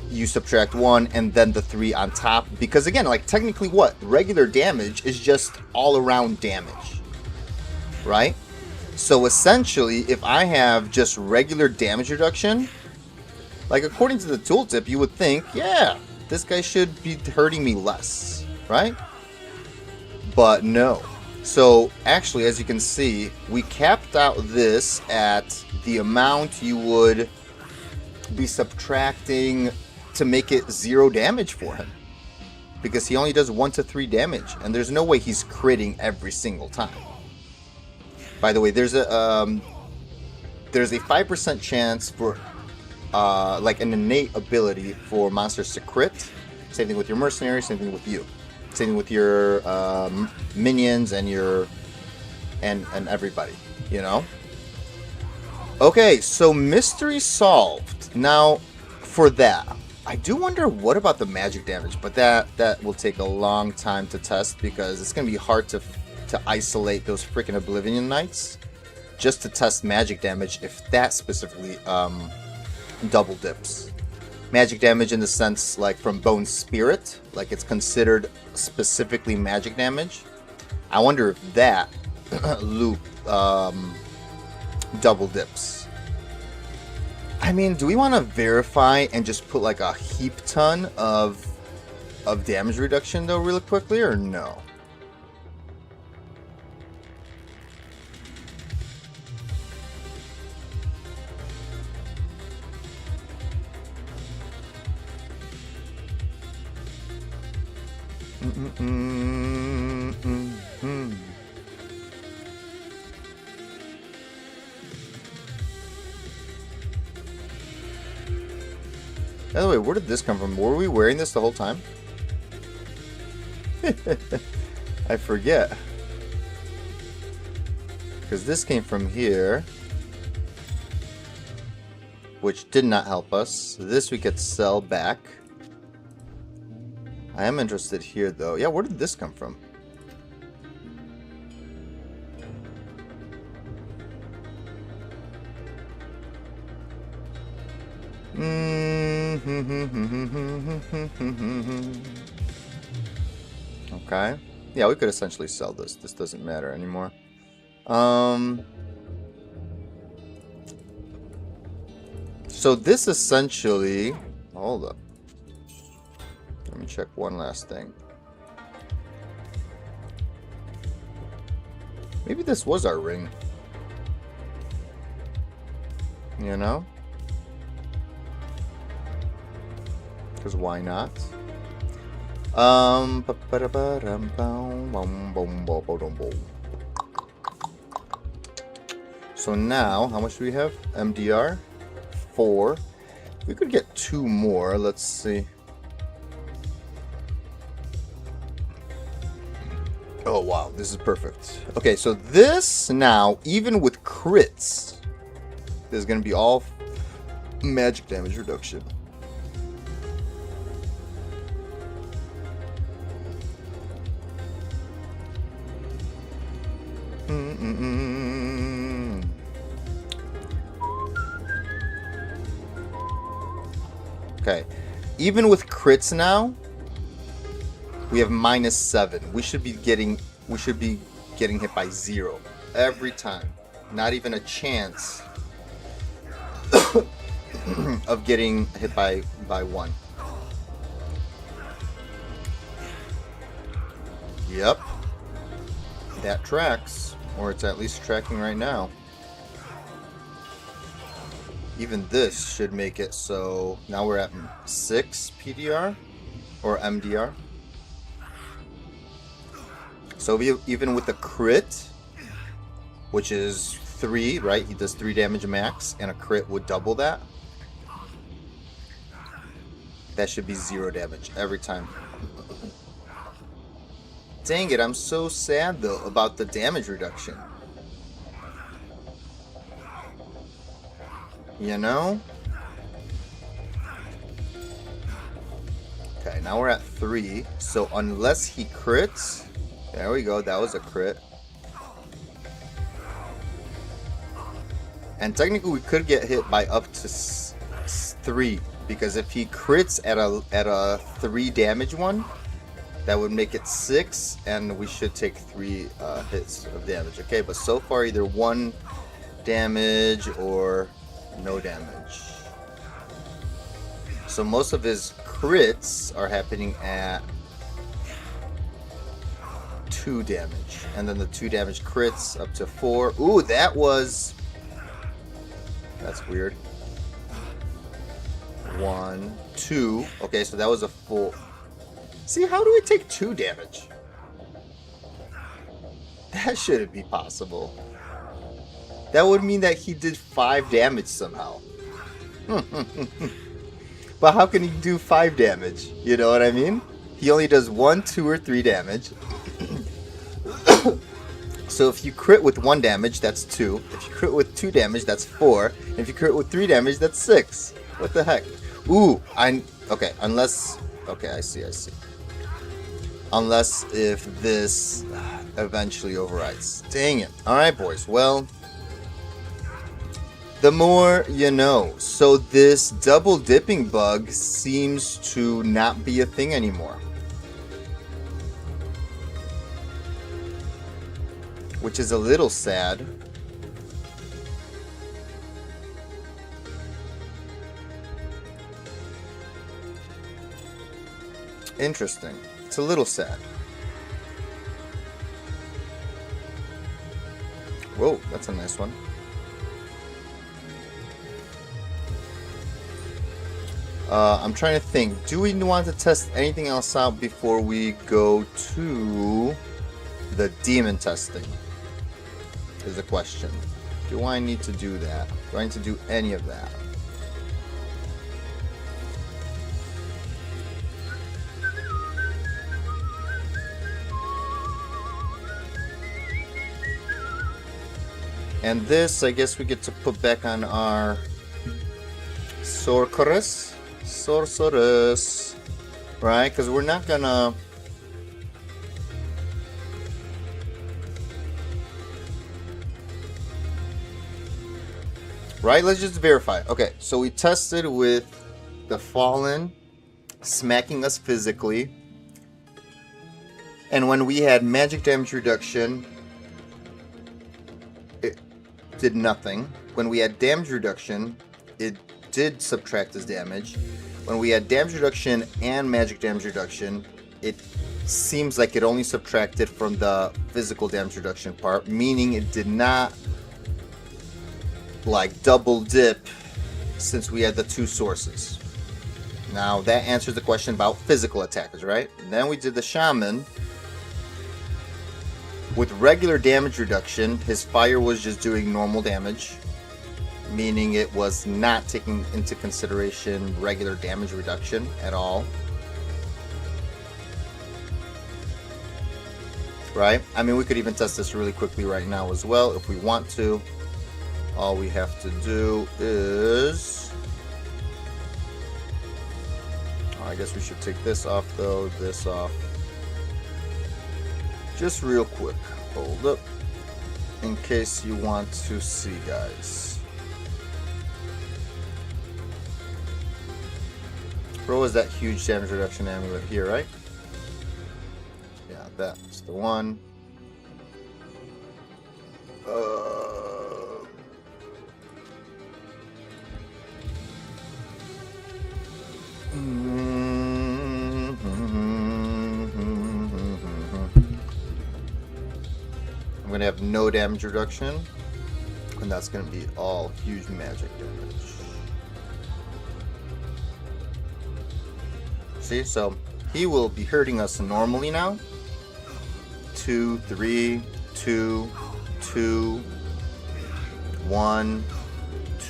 you subtract 1 and then the 3 on top? Because again, like technically what? Regular damage is just all around damage, right? So essentially, if I have just regular damage reduction, like according to the tooltip, you would think, yeah, this guy should be hurting me less, right? But no. So actually, as you can see, we capped out this at the amount you would be subtracting to make it 0 damage for him. Because he only does 1 to 3 damage, and there's no way he's critting every single time. By the way, there's a 5% chance for like an innate ability for monsters to crit. Same thing with your mercenary, same thing with you. Same thing with your minions and your and everybody, you know? Okay, so mystery solved. Now, for that, I do wonder what about the magic damage, but that will take a long time to test because it's going to be hard to isolate those freaking Oblivion Knights just to test magic damage if that specifically double dips. Magic damage in the sense like from Bone Spirit, like it's considered specifically magic damage. I wonder if that loop double dips. I mean, do we want to verify and just put like a heap ton of damage reduction though really quickly, or no? By the way, where did this come from? Were we wearing this the whole time? I forget. Because this came from here, which did not help us. This we could sell back. I am interested here, though. Yeah, where did this come from? Okay. Yeah, we could essentially sell this. This doesn't matter anymore. So this essentially... Hold up. Let me check one last thing. Maybe this was our ring. You know? Because why not? So now, how much do we have? MDR? 4. We could get 2 more. Let's see. Oh wow, this is perfect. Okay, so this now, even with crits, is going to be all magic damage reduction. Okay, even with crits now, we have -7. We should be getting hit by 0 every time. Not even a chance of getting hit by 1. Yep. That tracks, or it's at least tracking right now. Even this should make it so now we're at 6 PDR or MDR. So even with a crit, which is 3, right? He does 3 damage max, and a crit would double that. That should be 0 damage every time. Dang it, I'm so sad though about the damage reduction. You know? Okay, now we're at 3. So unless he crits... There we go, that was a crit. And technically we could get hit by up to 3, because if he crits at a 3 damage one, that would make it 6, and we should take 3 hits of damage. Okay, but so far either 1 damage or no damage. So most of his crits are happening at 2 damage, and then the 2 damage crits up to 4. Ooh, that's weird. 1, 2. Okay, so that was a full. See, how do we take 2 damage? That shouldn't be possible. That would mean that he did 5 damage somehow. But how can he do 5 damage? You know what I mean? He only does 1, 2, or 3 damage. So if you crit with 1 damage, that's 2. If you crit with 2 damage, that's 4. And if you crit with 3 damage, that's 6. What the heck? Ooh, okay, unless... Okay, I see. Unless if this eventually overrides. Dang it. Alright, boys. Well, the more you know. So this double dipping bug seems to not be a thing anymore. Which is a little sad. Interesting. It's a little sad. Whoa, that's a nice one. I'm trying to think. Do we want to test anything else out before we go to the demon testing? Is the question. Do I need to do that? Do I need to do any of that? And this, I guess we get to put back on our sorceress, right? Because we're not gonna. Right, let's just verify. Okay, so we tested with the Fallen smacking us physically. And when we had magic damage reduction, it did nothing. When we had damage reduction, it did subtract his damage. When we had damage reduction and magic damage reduction, it seems like it only subtracted from the physical damage reduction part, meaning it did not like double dip since we had the 2 sources. Now that answers the question about physical attackers, right? And then we did the shaman with regular damage reduction. His fire was just doing normal damage, meaning it was not taking into consideration regular damage reduction at all. Right? I mean, we could even test this really quickly right now as well if we want to. All we have to do is... Oh, I guess we should take this off though, this off. Just real quick. Hold up. In case you want to see, guys. Bro, is that huge damage reduction amulet here, right? Yeah, that's the one. I'm gonna have no damage reduction, and that's gonna be all huge magic damage. See, so he will be hurting us normally now. 2, 3, 2, 2, 1,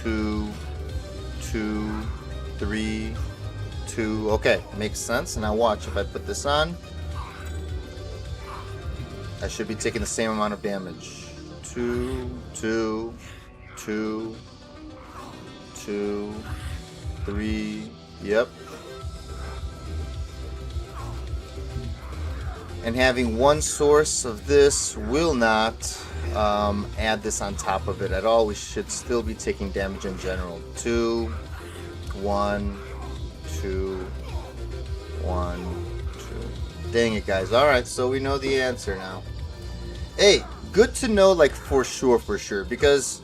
2, 2, 3, 2. Okay, makes sense. Now watch, if I put this on, I should be taking the same amount of damage. 2, 2, 2, 2, 3. Yep. And having one source of this will not add this on top of it at all, we should still be taking damage in general. 2, 1, 2, 1, 2. Dang it, guys. Alright, so we know the answer now. Hey, good to know, like, for sure, because,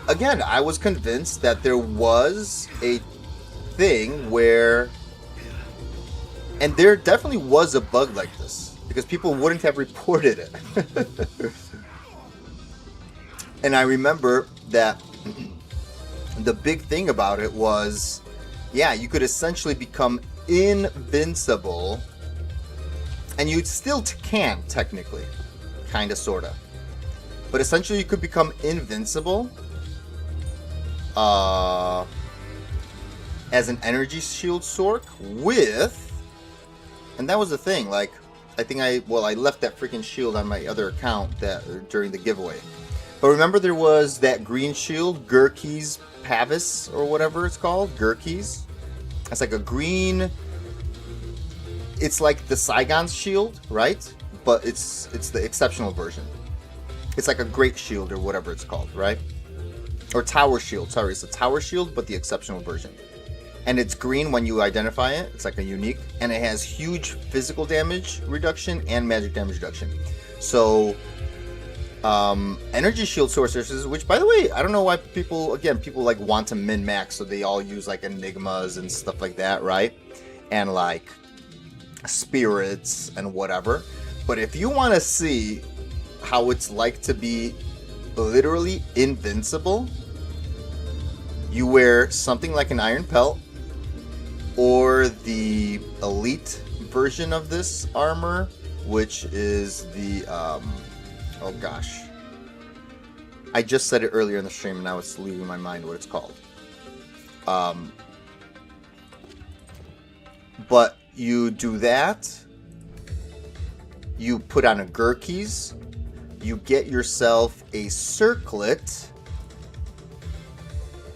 again, I was convinced that there was a thing where, and there definitely was a bug like this, because people wouldn't have reported it. And I remember that the big thing about it was, yeah, you could essentially become invincible, and you still can, technically. Kinda, sorta. But essentially you could become invincible as an energy shield sork with, and that was the thing, like, I think I left that freaking shield on my other account that during the giveaway. But remember there was that green shield, Gurkey's Pavis, or whatever it's called, Gurkey's. It's like a green, it's like the Saigon's shield, right? But it's the exceptional version. It's like a great shield or whatever it's called, right? Or tower shield, sorry, it's a tower shield, but the exceptional version. And it's green when you identify it, it's like a unique, and it has huge physical damage reduction and magic damage reduction. So, energy shield sorceresses, which by the way, I don't know why people like want to min-max, so they all use like enigmas and stuff like that, right? And like spirits and whatever. But if you want to see how it's like to be literally invincible, you wear something like an iron pelt or the elite version of this armor, which is the oh gosh, I just said it earlier in the stream and now it's leaving my mind what it's called. But you do that, you put on a Gurkey's, you get yourself a circlet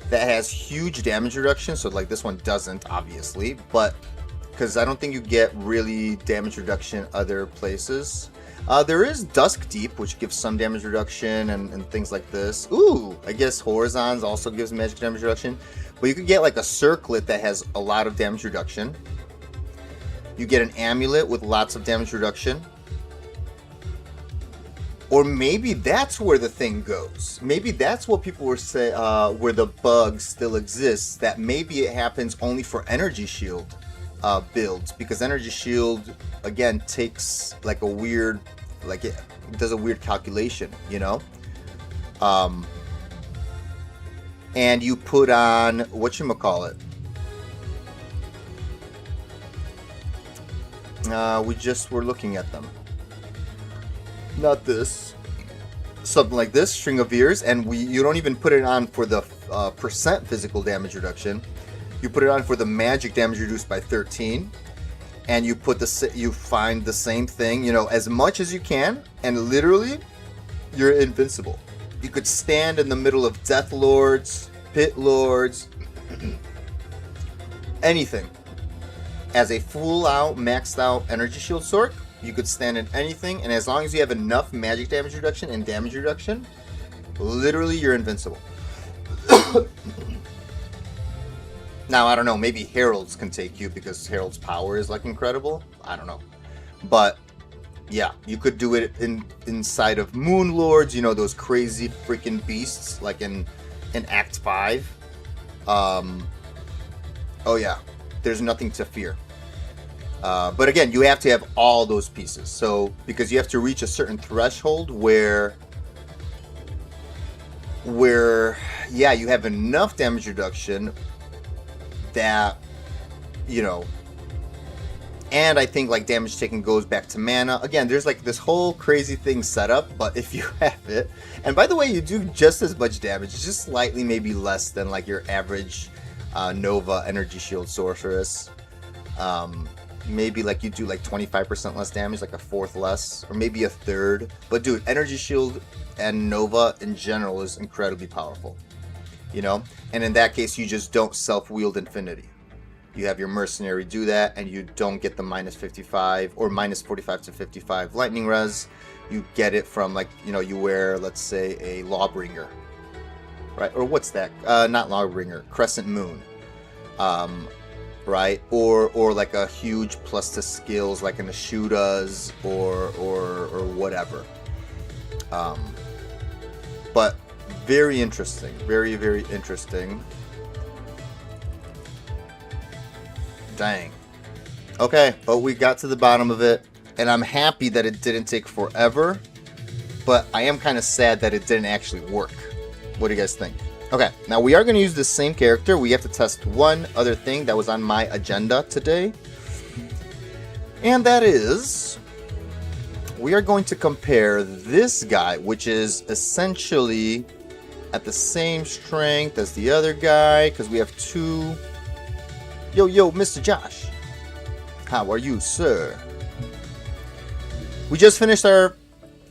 that has huge damage reduction, so like this one doesn't, obviously, but because I don't think you get really damage reduction other places. There is Dusk Deep, which gives some damage reduction and things like this. Ooh, I guess Horizons also gives magic damage reduction. But you could get like a circlet that has a lot of damage reduction. You get an amulet with lots of damage reduction. Or maybe that's where the thing goes. Maybe that's what people were saying, where the bug still exists, that maybe it happens only for Energy Shield builds, because Energy Shield, again, takes like a weird, like it does a weird calculation, you know? And you put on, whatchamacallit? We just were looking at them. Not this. Something like this, String of Ears, and you don't even put it on for the percent physical damage reduction. You put it on for the magic damage reduced by 13, and you find the same thing, you know, as much as you can, and literally, you're invincible. You could stand in the middle of Death Lords, Pit Lords, anything. As a full-out, maxed-out Energy Shield Sork, you could stand in anything, and as long as you have enough magic damage reduction and damage reduction, literally you're invincible. Now, I don't know, maybe Heralds can take you because Herald's power is like incredible. I don't know. But yeah, you could do it inside of Moon Lords, you know, those crazy freaking beasts like in Act 5. Oh yeah, there's nothing to fear. But again, you have to have all those pieces. So, because you have to reach a certain threshold where yeah, you have enough damage reduction that, you know, and I think like damage taken goes back to mana. Again, there's like this whole crazy thing set up, but if you have it, and by the way, you do just as much damage, just slightly maybe less than like your average Nova Energy Shield Sorceress. Maybe like you do like 25% less damage, like a fourth less, or maybe a third. But dude, Energy Shield and Nova in general is incredibly powerful, you know? And in that case, you just don't self-wield infinity. you have your mercenary do that, and you don't get the minus 55 or minus 45 to 55 lightning res. You get it from, like, you know, you wear, let's say, a Lawbringer, right? Or what's that? Not Lawbringer, Crescent Moon, right? Or like a huge plus to skills like an Ashu does, or whatever. But very interesting, very, very interesting. Dang. Okay, but we got to the bottom of it, and I'm happy that it didn't take forever, but I am kind of sad that it didn't actually work. What do you guys think? Okay, now we are going to use the same character. We have to test one other thing that was on my agenda today, and that is, we are going to compare this guy, which is essentially at the same strength as the other guy, because we have two. Yo, Mr. Josh. How are you, sir? We just finished our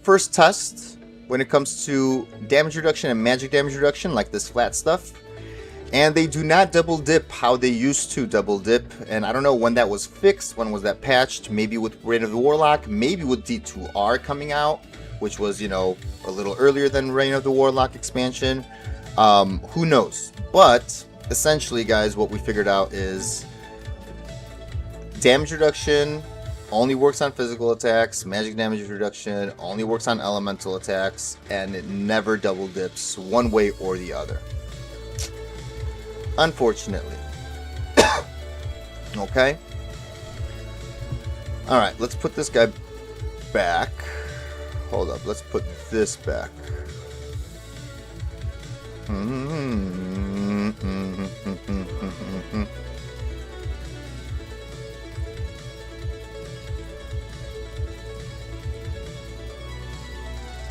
first test when it comes to damage reduction and magic damage reduction, like this flat stuff. And they do not double dip how they used to double dip. And I don't know when that was fixed, when was that patched. Maybe with Reign of the Warlock, maybe with D2R coming out, which was, you know, a little earlier than Reign of the Warlock expansion. Who knows? But essentially, guys, what we figured out is damage reduction only works on physical attacks, magic damage reduction only works on elemental attacks, and it never double dips one way or the other. Unfortunately. Okay. Alright, let's put this guy back. Hold up, let's put this back.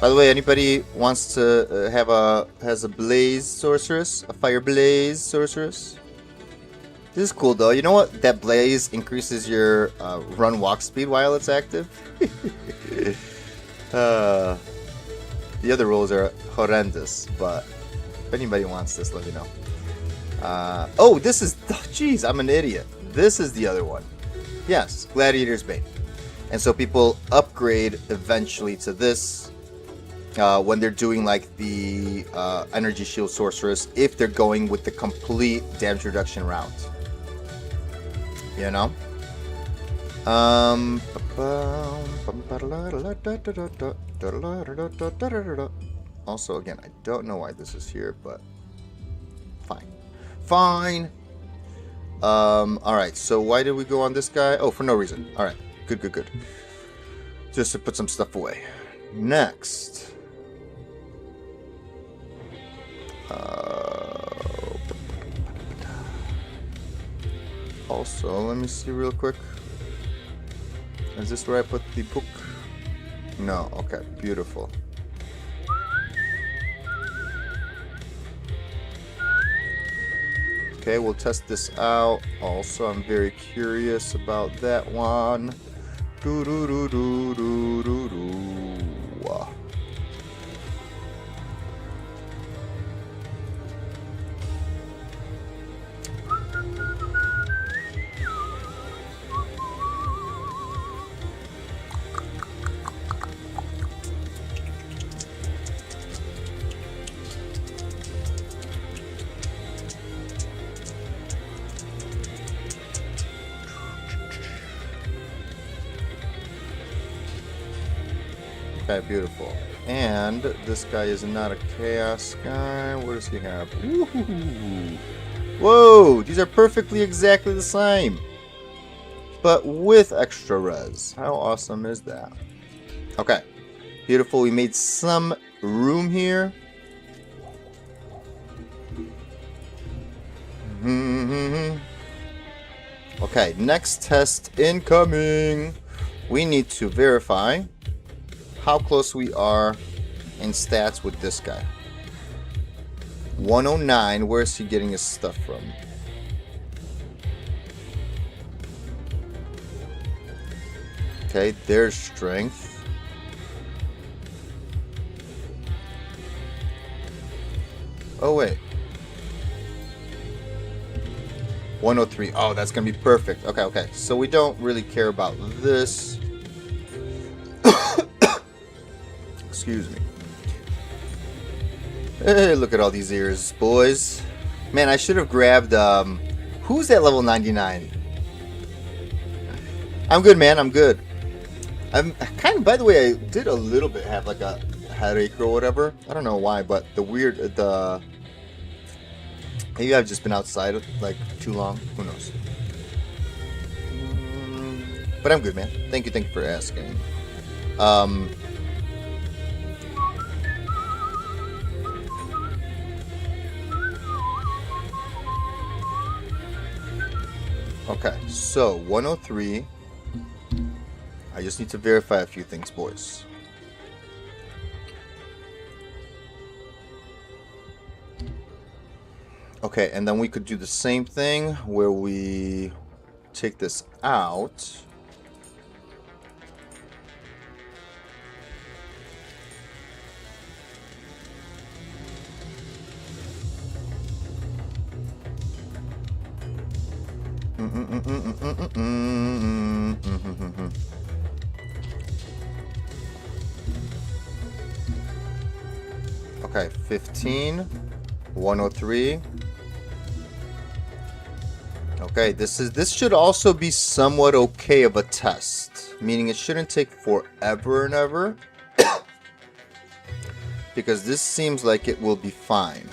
By the way, anybody wants to has a blaze sorceress, a fire blaze sorceress? This is cool though. You know what? That blaze increases your run walk speed while it's active. The other rules are horrendous, but if anybody wants this, let me know. Oh, this is... Jeez, I'm an idiot. This is the other one. Yes, Gladiator's Bane. And so people upgrade eventually to this when they're doing like the Energy Shield Sorceress, if they're going with the complete damage reduction route. You know? Also, again, I don't know why this is here, but fine. Alright, so why did we go on this guy? Oh, for no reason. Alright, good. Just to put some stuff away. Next. Also, let me see real quick. Is this where I put the book? No, okay, beautiful. Okay, we'll test this out. Also, I'm very curious about that one. Okay, beautiful. And this guy is not a chaos guy. What does he have? Woohoo! Whoa! These are perfectly exactly the same, but with extra res. How awesome is that? Okay, beautiful. We made some room here. Okay, next test incoming. We need to verify how close we are in stats with this guy. 109. Where is he getting his stuff from? Okay, there's strength. Oh wait. 103. Oh, that's going to be perfect. Okay, okay. So we don't really care about this. Excuse me. Hey, look at all these ears, boys. Man, I should have grabbed, who's at level 99? I'm good, man. I'm good. I'm kind of, by the way, I did a little bit have like a headache or whatever. I don't know why, but maybe I've just been outside like too long. Who knows? But I'm good, man. Thank you for asking. Okay, so 103. I just need to verify a few things, boys. Okay, and then we could do the same thing where we take this out. Okay, 15, 103. Okay, this should also be somewhat okay of a test, meaning it shouldn't take forever and ever, because this seems like it will be fine.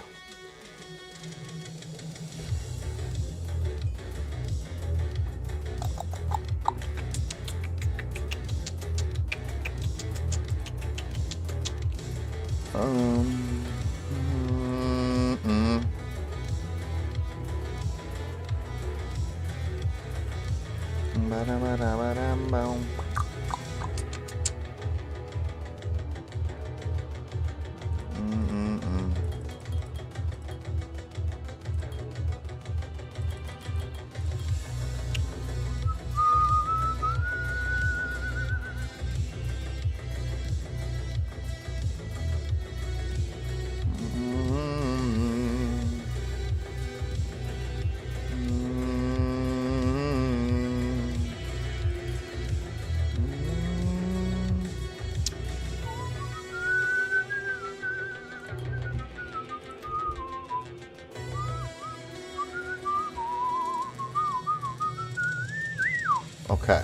Okay.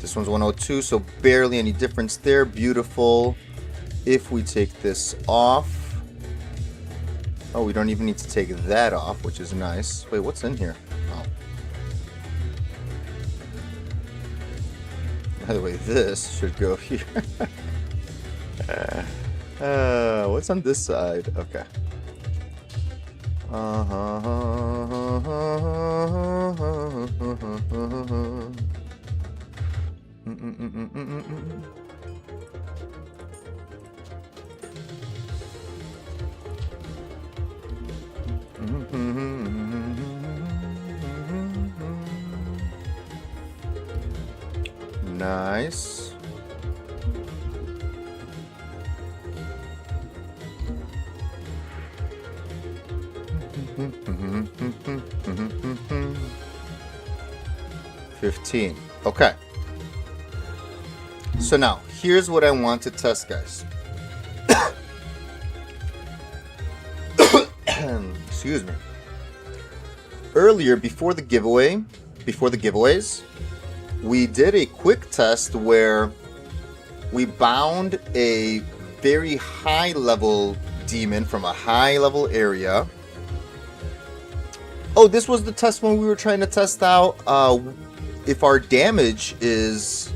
This one's 102, so barely any difference there. Beautiful. If we take this off... Oh, we don't even need to take that off, which is nice. Wait, what's in here? Oh. By the way, this should go here. What's on this side? Okay. Nice. $15. Okay. So now, here's what I want to test, guys. Excuse me. Earlier, before the giveaways, we did a quick test where we bound a very high level demon from a high level area. Oh, this was the test when we were trying to test out if our damage is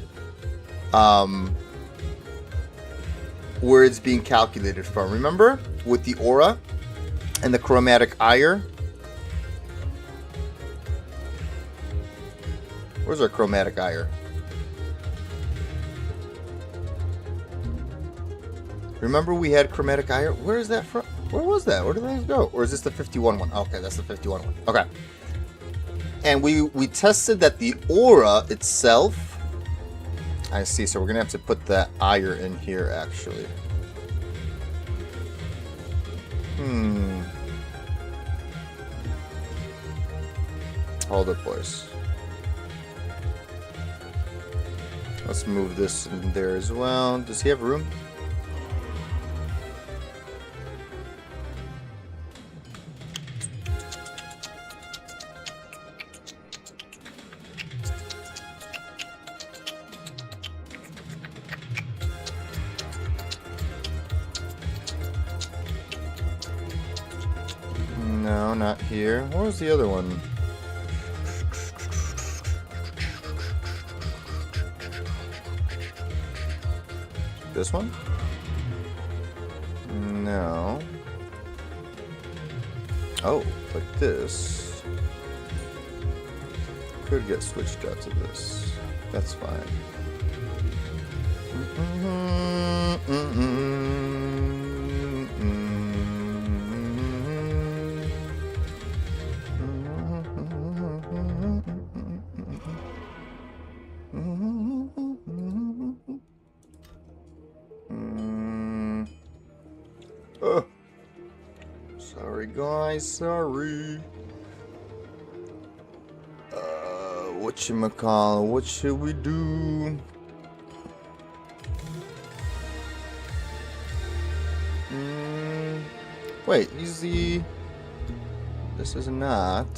where it's being calculated from. Remember? With the aura and the chromatic ire. Where's our chromatic ire? Remember we had chromatic ire? Where is that from? Where was that? Where did those go? Or is this the 51 one? Okay, that's the 51 one. Okay. And we tested that the aura itself... I see, so we're going to have to put that ire in here, actually. hold up, boys. Let's move this in there as well. Does he have room? No, not here. Where was the other one? This one? No. Oh, like this. Could get switched out to this. That's fine. Oh, sorry guys, sorry. Whatchamacallit, what should we do? Wait, he's the... This is not...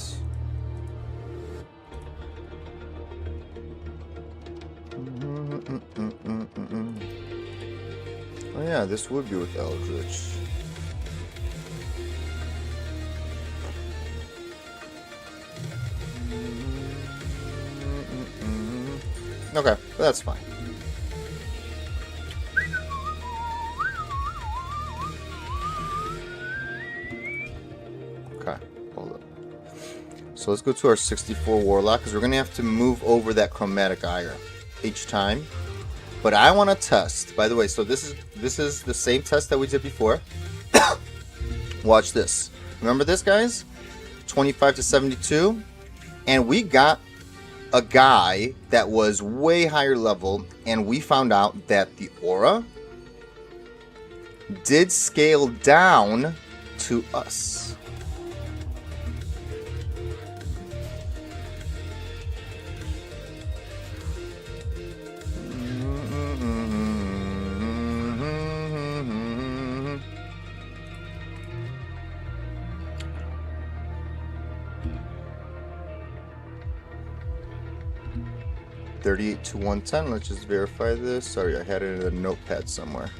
Oh yeah, this would be with Eldritch. Okay, that's fine. Okay, hold up. So let's go to our 64 Warlock, because we're going to have to move over that Chromatic Ire each time. But I want to test, by the way, so this is the same test that we did before. Watch this. Remember this, guys? 25 to 72. And we got a guy that was way higher level, and we found out that the aura did scale down to us. $38 to $110. Let's just verify this. Sorry, I had it in a notepad somewhere.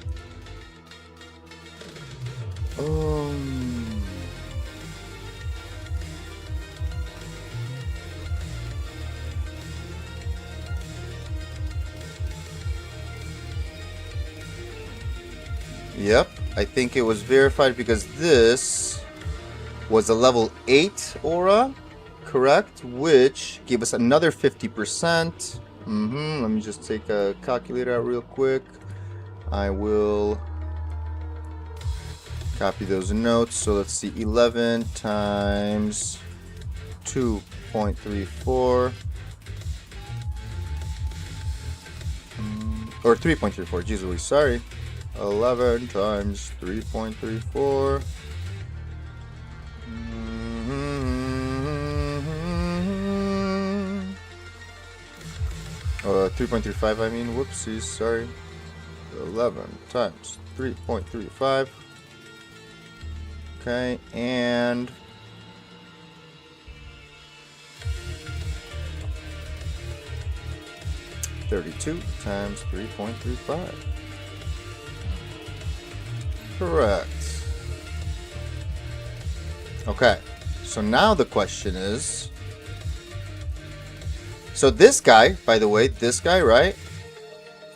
Yep, I think it was verified because this was a level 8 aura, correct? Which gave us another 50%. Let me just take a calculator out real quick. I will copy those notes. So let's see, 11 times 2.34 or 3.34. Jesus, sorry. 11 times 3.34. 3.35, I mean, whoopsies, sorry. 11 times 3.35. Okay, and 32 times 3.35. Correct. Okay, so now the question is, so this guy, by the way, this guy, right?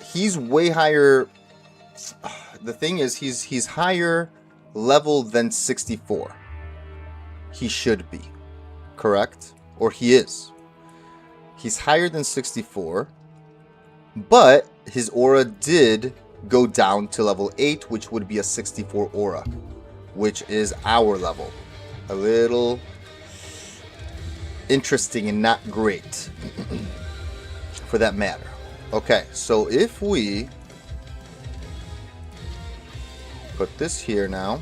He's way higher. The thing is, he's higher level than 64. He should be, correct? Or he is. He's higher than 64, but his aura did go down to level 8, which would be a 64 aura, which is our level. A little interesting and not great for that matter. Okay, so if we put this here now,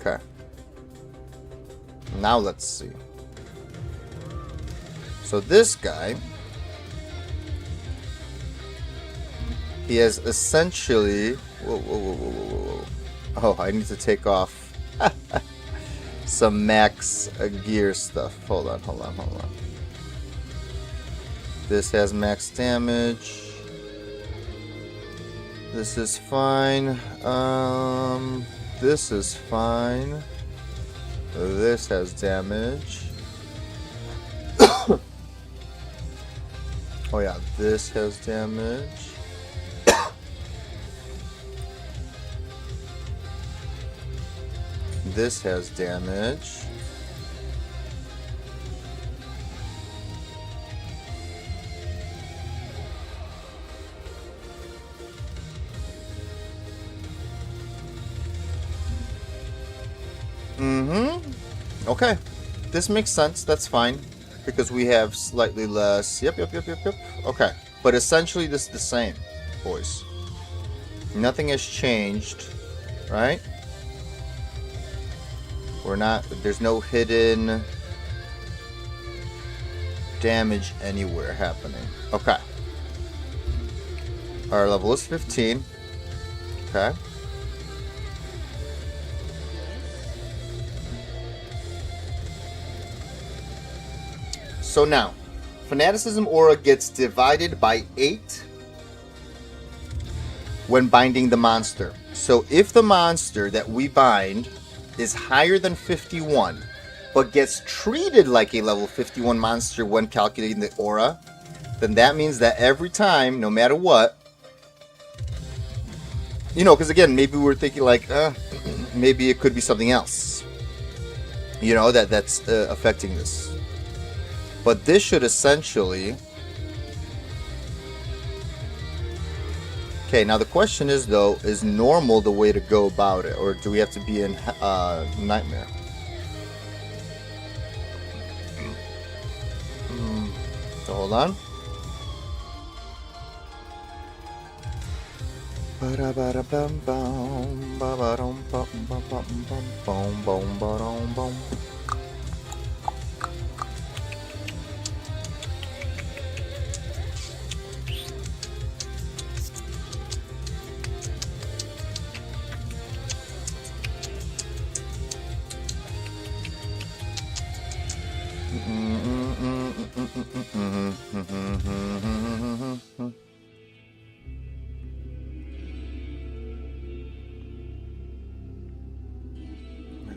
Okay. Now let's see. So this guy, he has essentially... Whoa, whoa, whoa, whoa, whoa, whoa. Oh, I need to take off some max gear stuff. Hold on. This has max damage. This is fine. This is fine. This has damage. Oh yeah, this has damage. This has damage. Okay. This makes sense. That's fine. Because we have slightly less... Yep. Okay. But essentially this is the same, boys. Nothing has changed. Right? We're not... There's no hidden damage anywhere happening. Okay. Our level is 15. Okay. So now, Fanaticism Aura gets divided by 8 when binding the monster. So if the monster that we bind is higher than 51, but gets treated like a level 51 monster when calculating the aura, then that means that every time, no matter what, you know, because again, maybe we're thinking like, maybe it could be something else, you know, that's affecting this. But this should essentially... Okay, now the question is, though, is normal the way to go about it? Or do we have to be in Nightmare? So hold on.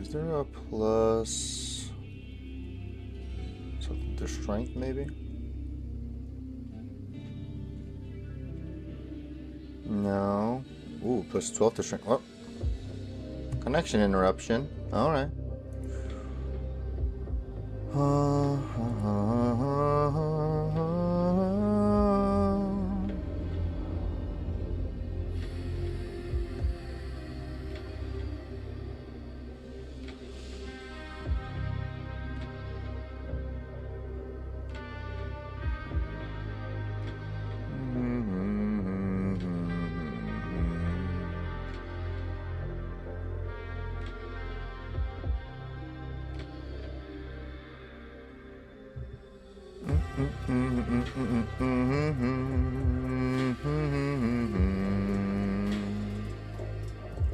Is there a plus something to strength maybe? No. Ooh, plus 12 to strength. Oh. Connection interruption. Alright.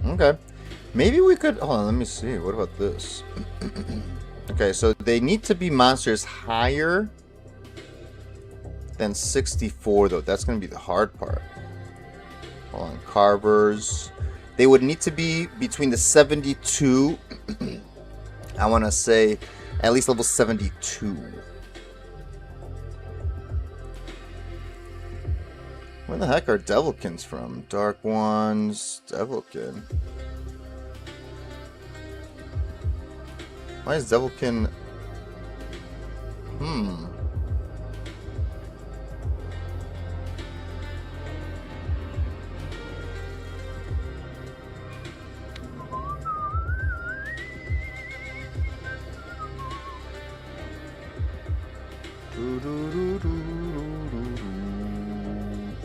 Okay. Maybe we could... Hold on, let me see. What about this? Okay, so they need to be monsters higher than 64, though. That's going to be the hard part. Hold on. Carvers. They would need to be between the 72... I want to say at least level 72. Where the heck are Devilkins from? Dark Ones, Devilkin. Why is Devilkin...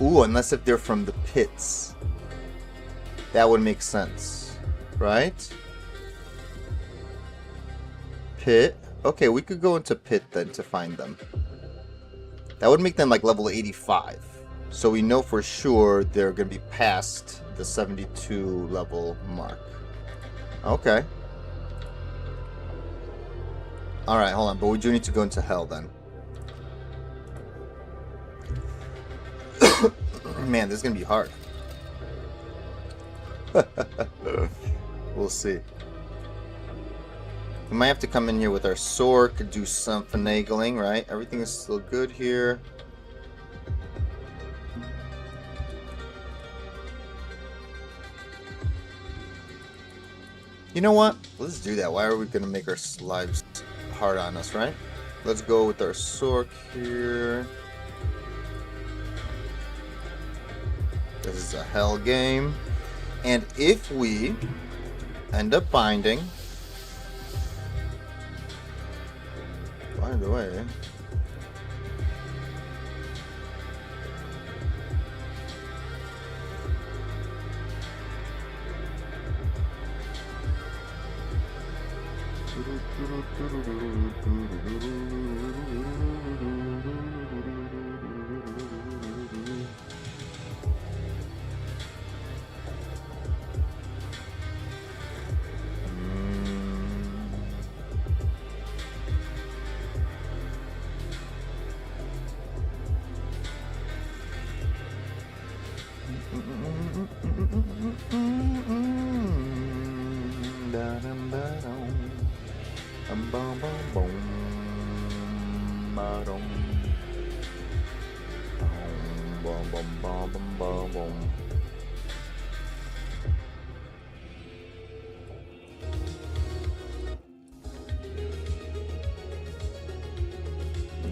Ooh, unless if they're from the pits. That would make sense. Right? Pit. Okay, we could go into pit then to find them. That would make them like level 85. So we know for sure they're going to be past the 72 level mark. Okay. Alright, hold on. But we do need to go into hell then. Man, this is going to be hard. We'll see. We might have to come in here with our sword, could do some finagling, right? Everything is still good here. You know what? Let's do that. Why are we going to make our lives hard on us, right? Let's go with our sword here. This is a hell game. And if we end up binding... By the way...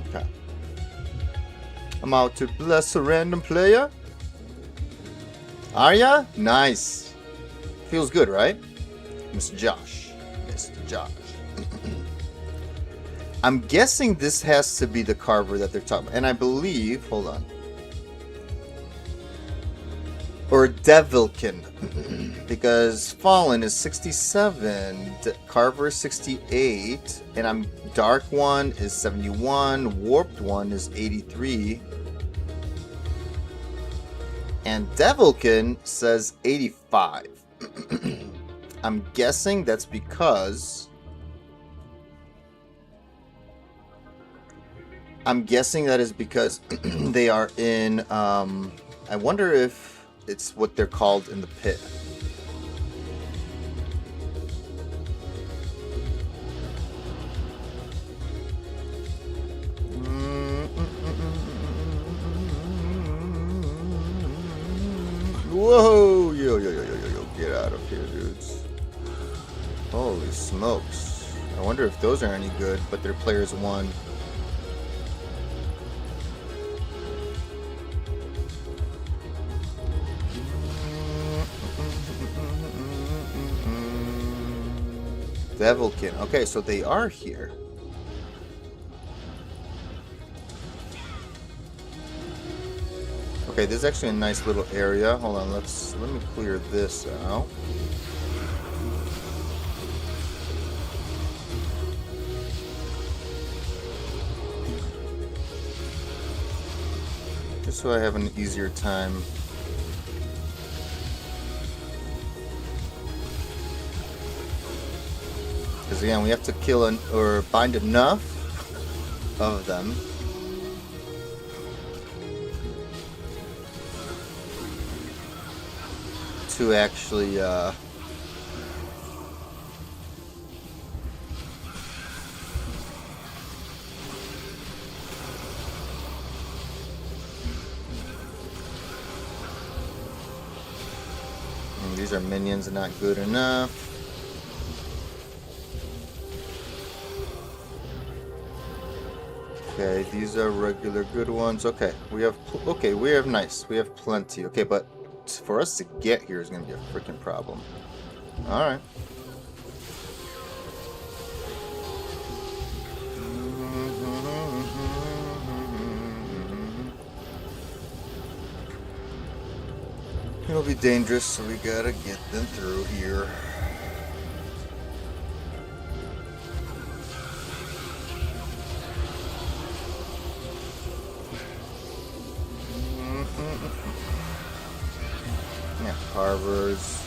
Okay. I'm out to bless a random player. Are ya? Nice. Feels good, right? Mr. Josh. Mr. Josh. I'm guessing this has to be the carver that they're talking about. And I believe... Hold on. Or Devilkin. Because Fallen is 67. Carver is 68. And Dark one is 71. Warped one is 83. And Devilkin says 85. I'm guessing that's because... I'm guessing that is because they are in... I wonder if it's what they're called in the pit. Whoa! Yo, get out of here, dudes. Holy smokes. I wonder if those are any good, but they're players 1. Devilkin. Okay, so they are here. Okay, this is actually a nice little area. Hold on, let me clear this out. Just so I have an easier time. Because again, we have to kill or bind enough of them. To actually these are minions, not good enough. Okay, these are regular good ones. Okay, we have nice. We have plenty. Okay, but for us to get here is going to be a freaking problem. All right. It'll be dangerous, so we gotta get them through here. Yeah, carvers.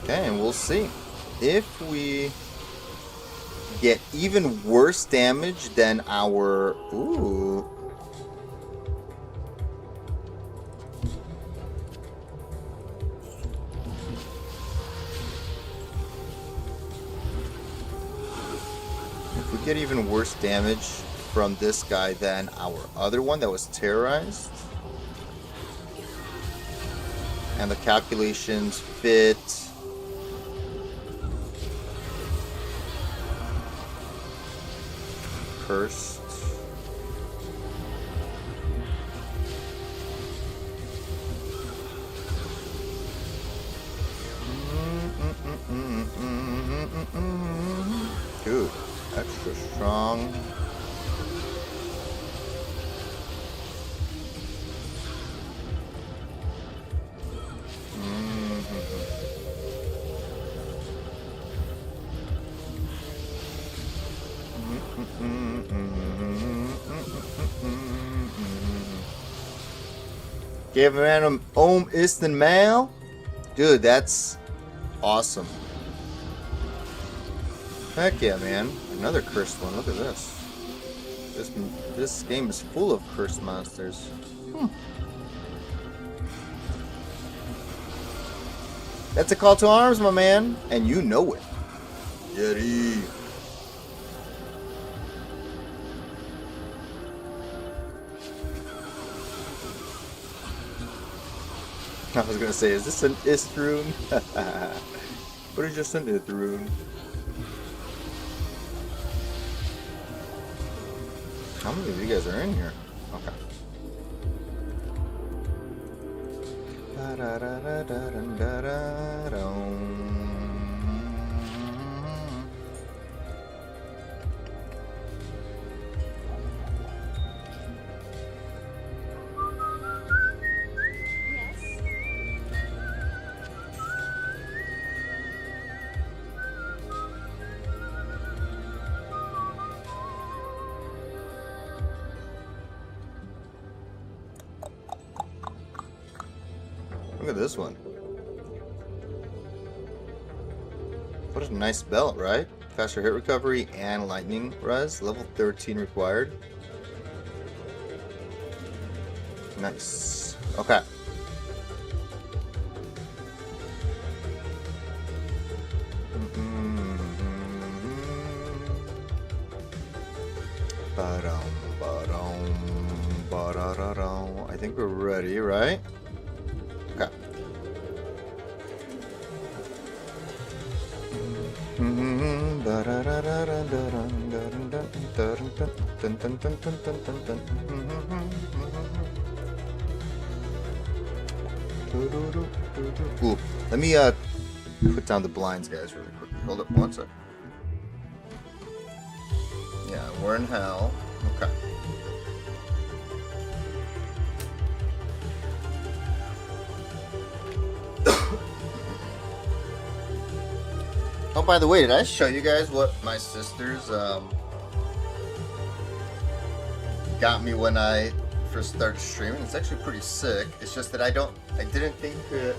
Okay, and we'll see if we get even worse damage than our... Ooh. If we get even worse damage from this guy than our other one that was terrorized, and the calculations fit... Cursed. Dude, extra strong. Give a random Ohm Istan Mail? Dude, that's awesome. Heck yeah, man. Another cursed one. Look at this. This game is full of cursed monsters. That's a call to arms, my man. And you know it. Yeti. I was gonna say, is this an Ist rune? What is just an Ith rune? How many of you guys are in here? Okay. Look at this one. What a nice belt, right? Faster hit recovery and lightning res. Level 13 required. Nice. Okay. I think we're ready, right? Okay. Ooh, let me put down the blinds, guys, really quick. Hold up one sec. Yeah, we're in hell. Okay. Oh, by the way, did I show you guys what my sisters got me when I first started streaming? It's actually pretty sick. It's just that I didn't think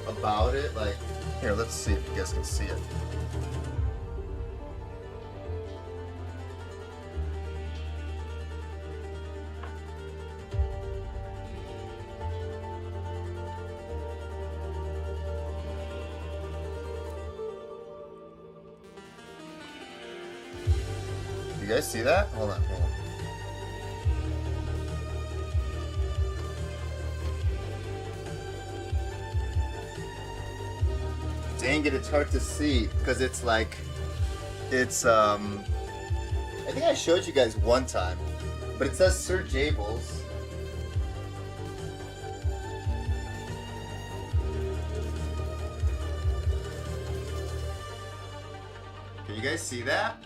about it. Like, here, let's see if you guys can see it. You guys see that? Hold on. Dang it, it's hard to see because it's like, I think I showed you guys one time, but it says Sir Jables. Can you guys see that?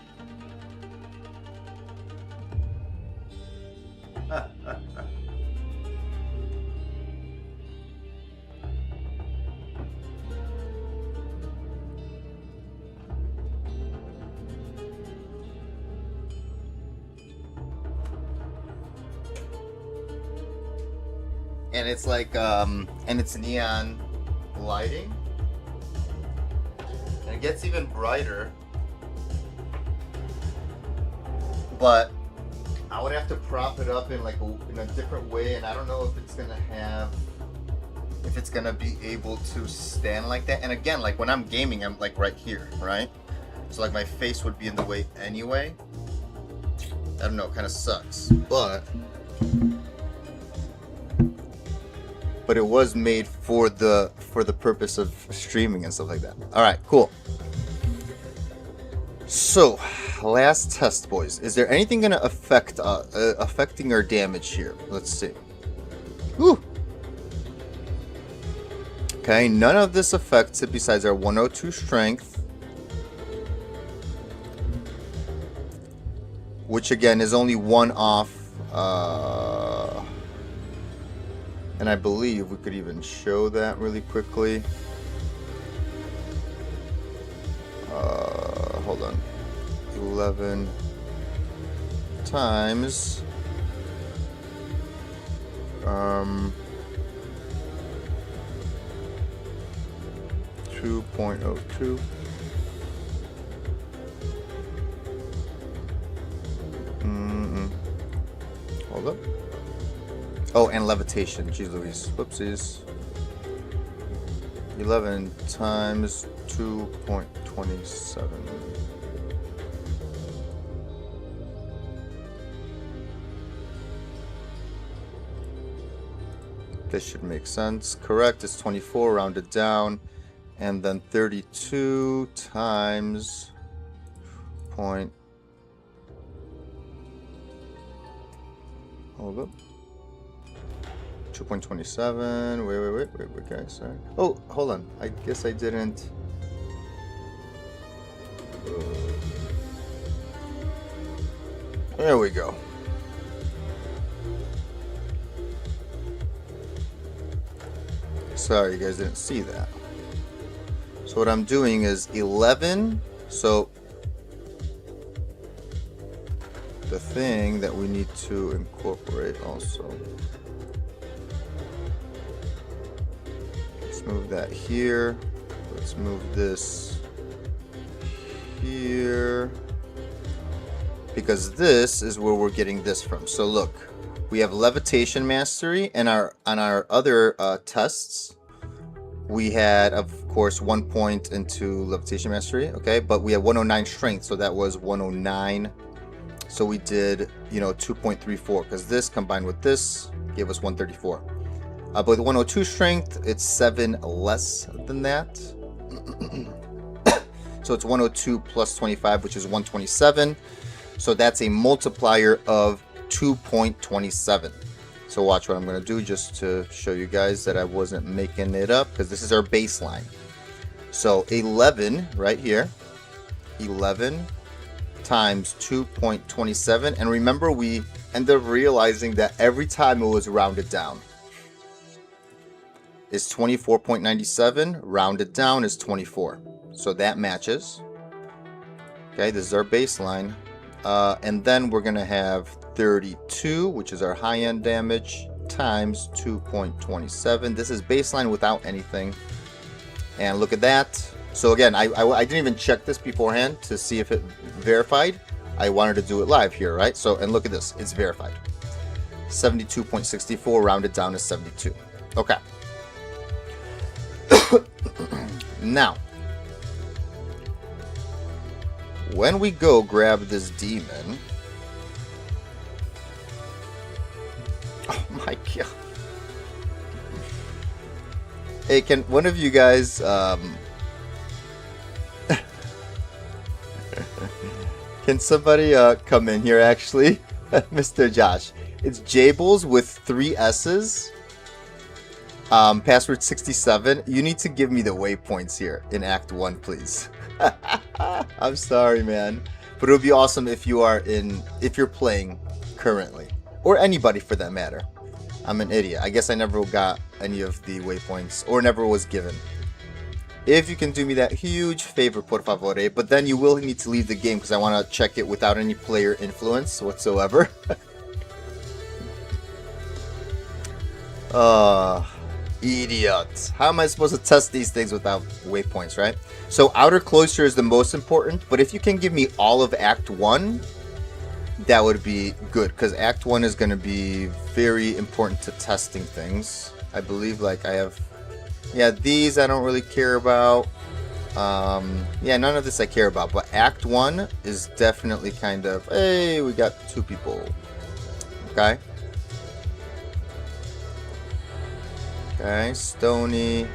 and it's like and it's neon lighting, and it gets even brighter. But I would have to prop it up in like in a different way, and I don't know if it's gonna be able to stand like that. And again, like when I'm gaming, I'm like right here, right? So like my face would be in the way anyway. I don't know, it kind of sucks, but it was made for the purpose of streaming and stuff like that. All right, cool. So, last test, boys. Is there anything gonna affect affecting our damage here? Let's see. Whew. Okay, none of this affects it besides our 102 strength, which again is only one off. And I believe we could even show that really quickly. Hold on. 11 times 2.02. Hold up. Oh, and levitation. Jeez Louise. Whoopsies. 11 times 2.27. This should make sense. Correct. It's 24 rounded down. And then 32 times point. Hold up. 2.27. Wait, guys. Sorry. Oh, hold on. I guess I didn't. There we go. Sorry, you guys didn't see that. So what I'm doing is 11. So the thing that we need to incorporate also. Let's move that here. Let's move this here. Because this is where we're getting this from. So look, we have levitation mastery, and on our other tests, we had, of course, 1 point into levitation mastery, okay? But we had 109 strength, so that was 109. So we did, 2.34, because this combined with this gave us 134. But with 102 strength, it's 7 less than that. So it's 102 plus 25, which is 127. So that's a multiplier of 2.27. So watch what I'm going to do just to show you guys that I wasn't making it up, because this is our baseline. So 11 right here, 11 times 2.27. And remember, we ended up realizing that every time it was rounded down. Is 24.97, rounded down is 24. So that matches. Okay, this is our baseline. And then we're going to have 32, which is our high-end damage, times 2.27. This is baseline without anything. And look at that. So again, I didn't even check this beforehand to see if it verified. I wanted to do it live here, right? So, and look at this. It's verified. 72.64, rounded down to 72. Okay. Now, when we go grab this demon, oh my god! Hey, can one of you guys can somebody come in here actually? Mr. Josh, it's Jables with 3 S's. Password 67. You need to give me the waypoints here in Act 1, please. I'm sorry, man, but it would be awesome if you're playing currently, or anybody for that matter. I'm an idiot. I guess I never got any of the waypoints, or never was given. If you can do me that huge favor, por favore, but then you will need to leave the game because I want to check it without any player influence whatsoever. Idiot. How am I supposed to test these things without waypoints, right? So outer cloister is the most important, but if you can give me all of Act 1, that would be good, because Act 1 is going to be very important to testing things. I believe, like, I have... Yeah, these I don't really care about. Yeah, none of this I care about, but Act 1 is definitely kind of... Hey, we got 2 people. Okay. Okay, Stony.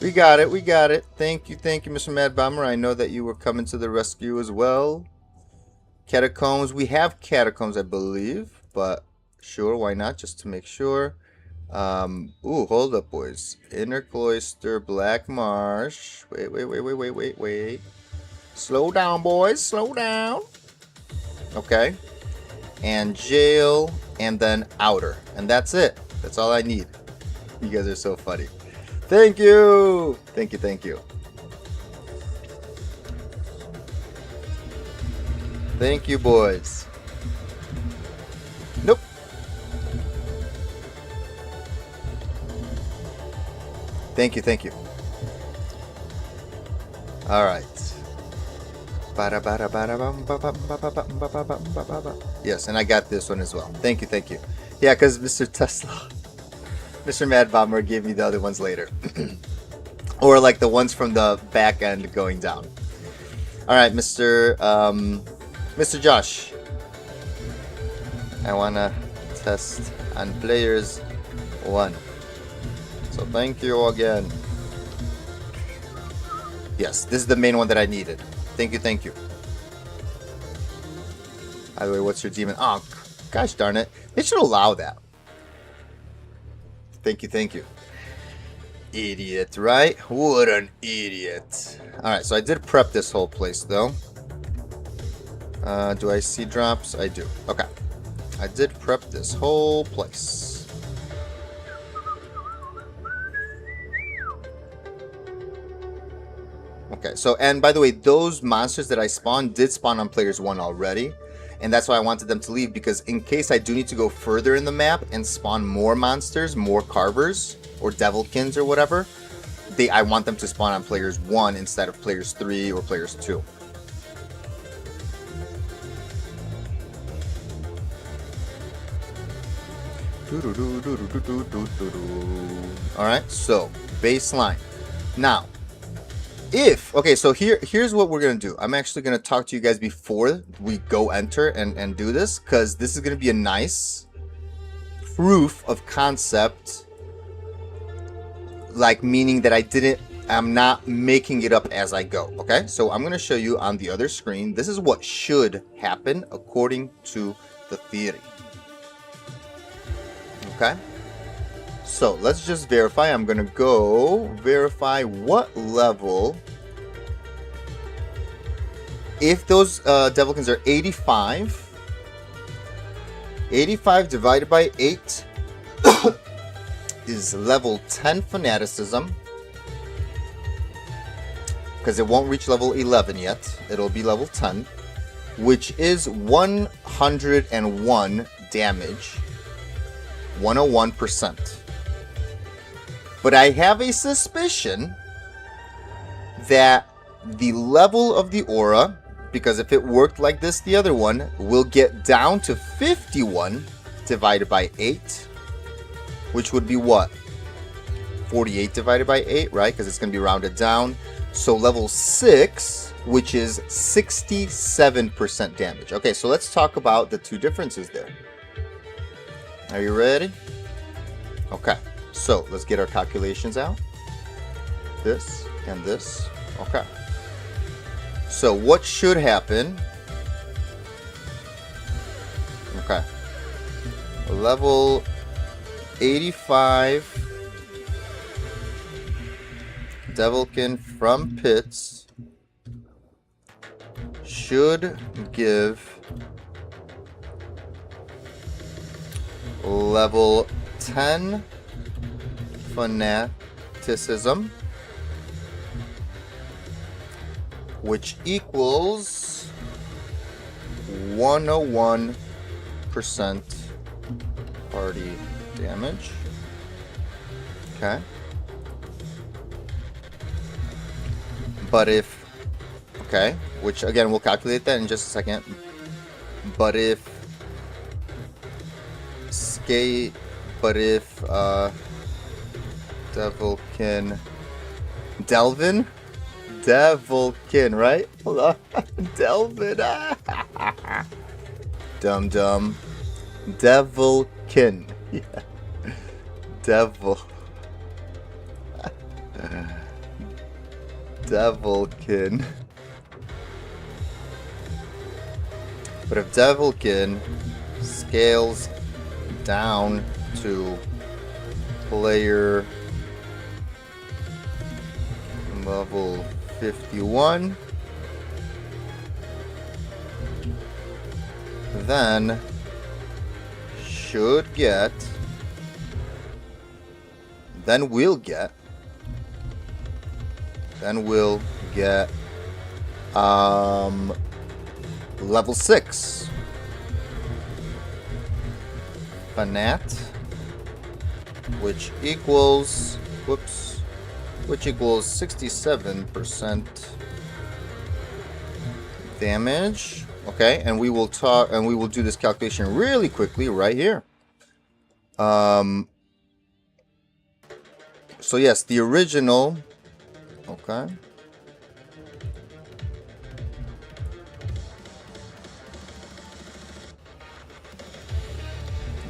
We got it, we got it. Thank you, Mr. Mad Bomber. I know that you were coming to the rescue as well. Catacombs. We have catacombs, I believe, but sure, why not? Just to make sure. Ooh, hold up, boys. Inner Cloister, Black Marsh. Wait. Slow down, boys. Slow down. Okay. And jail, and then outer. And that's it. That's all I need. You guys are so funny. Thank you. Thank you. Thank you, boys. Nope. Thank you. All right. Yes, and I got this one as well. Thank you. Yeah, because Mr. Tesla, Mr. Mad Bomber gave me the other ones later. Or like the ones from the back end going down. All right, Mr. Josh. I want to test on players 1. So thank you again. Yes, this is the main one that I needed. Thank you. By the way, what's your demon? Oh, gosh darn it. They should allow that. Thank you. Idiot, right? What an idiot. Alright, so I did prep this whole place, though. Do I see drops? I do. Okay. I did prep this whole place. Okay, so, and by the way, those monsters that I spawned did spawn on players 1 already. And that's why I wanted them to leave, because in case I do need to go further in the map and spawn more monsters, more carvers, or devilkins or whatever, I want them to spawn on players 1 instead of players 3 or players 2. Alright, so, baseline. Now, okay, so here's what we're going to do. I'm actually going to talk to you guys before we go enter and do this, because this is going to be a nice proof of concept, like meaning that I'm not making it up as I go, okay? So I'm going to show you on the other screen. This is what should happen according to the theory. Okay? So let's just verify. I'm going to go verify what level. If those devilkins are 85 divided by 8 is level 10 fanaticism, because it won't reach level 11 yet. It'll be level 10, which is 101 damage, 101%. But I have a suspicion that the level of the aura, because if it worked like this, the other one will get down to 51 divided by 8, which would be what? 48 divided by 8, right? Because it's going to be rounded down. So level 6, which is 67% damage. Okay, so let's talk about the two differences there. Are you ready? Okay, so let's get our calculations out. This and this. Okay. So what should happen? Okay. Level 85 Devilkin from pits should give level 10 fanaticism, which equals 101% party damage. Okay. But if... Okay, which again, we'll calculate that in just a second. But if... Devilkin... Devilkin, right? Hold on. Delvin. Dum. Devilkin. Yeah. Devil. Devilkin. But if Devilkin scales down to player level 51, then we'll get level 6 Fanat, which equals 67% damage. Okay, and we will do this calculation really quickly right here. So yes, the original. Okay.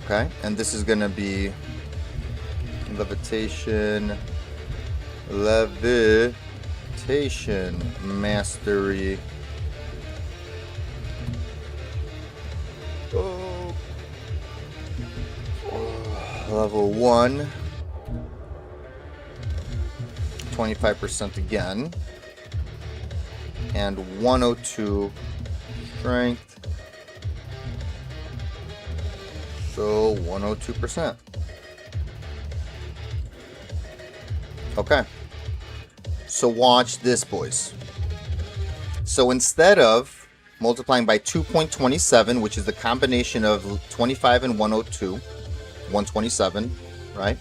Okay, and this is gonna be levitation mastery. Level 1. 25% again. And 102 strength. So 102%. Okay. So watch this, boys. So instead of multiplying by 2.27, which is the combination of 25 and 102, 127, right?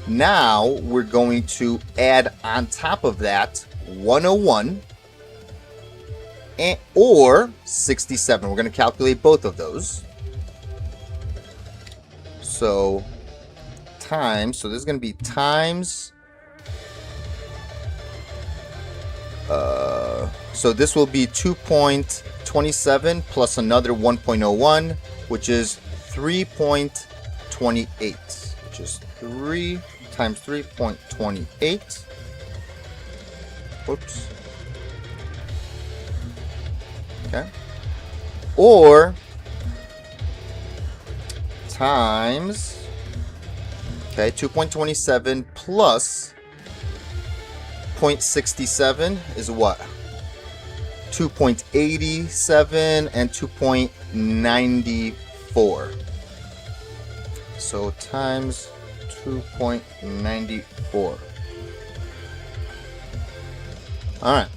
Now we're going to add on top of that 101 or 67. We're going to calculate both of those. So times, so this is going to be times, so this will be 2.27 plus another 1.01, which is 3.28, which is 3 times 3.28. Whoops. Okay. Or times, okay, 2.27 plus 0.67 is what? 2.87 and 2.94. So times 2.94. All right.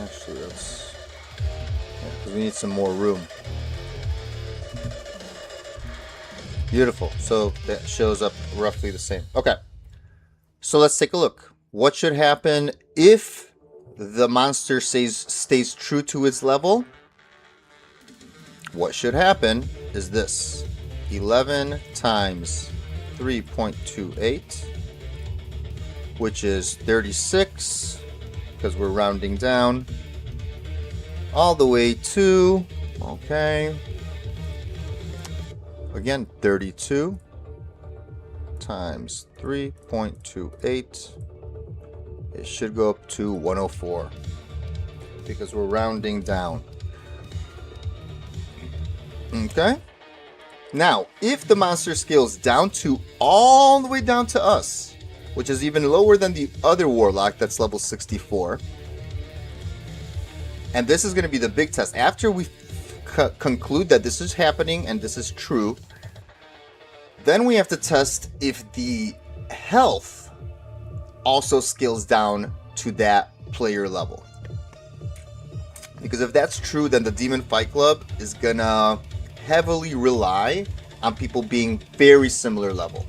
Actually, that's, yeah, 'cause we need some more room. Beautiful. So that shows up roughly the same. Okay. So let's take a look. What should happen if the monster stays true to its level? What should happen is this. 11 times 3.28, which is 36, because we're rounding down, all the way to, okay, again, 32 times 3.28. It should go up to 104 because we're rounding down. Okay. Now, if the monster scales down to all the way down to us, which is even lower than the other warlock that's level 64, And this is going to be the big test. After we conclude that this is happening and this is true, then we have to test if the health also scales down to that player level. Because if that's true, then the Demon Fight Club is going to heavily rely on people being very similar level.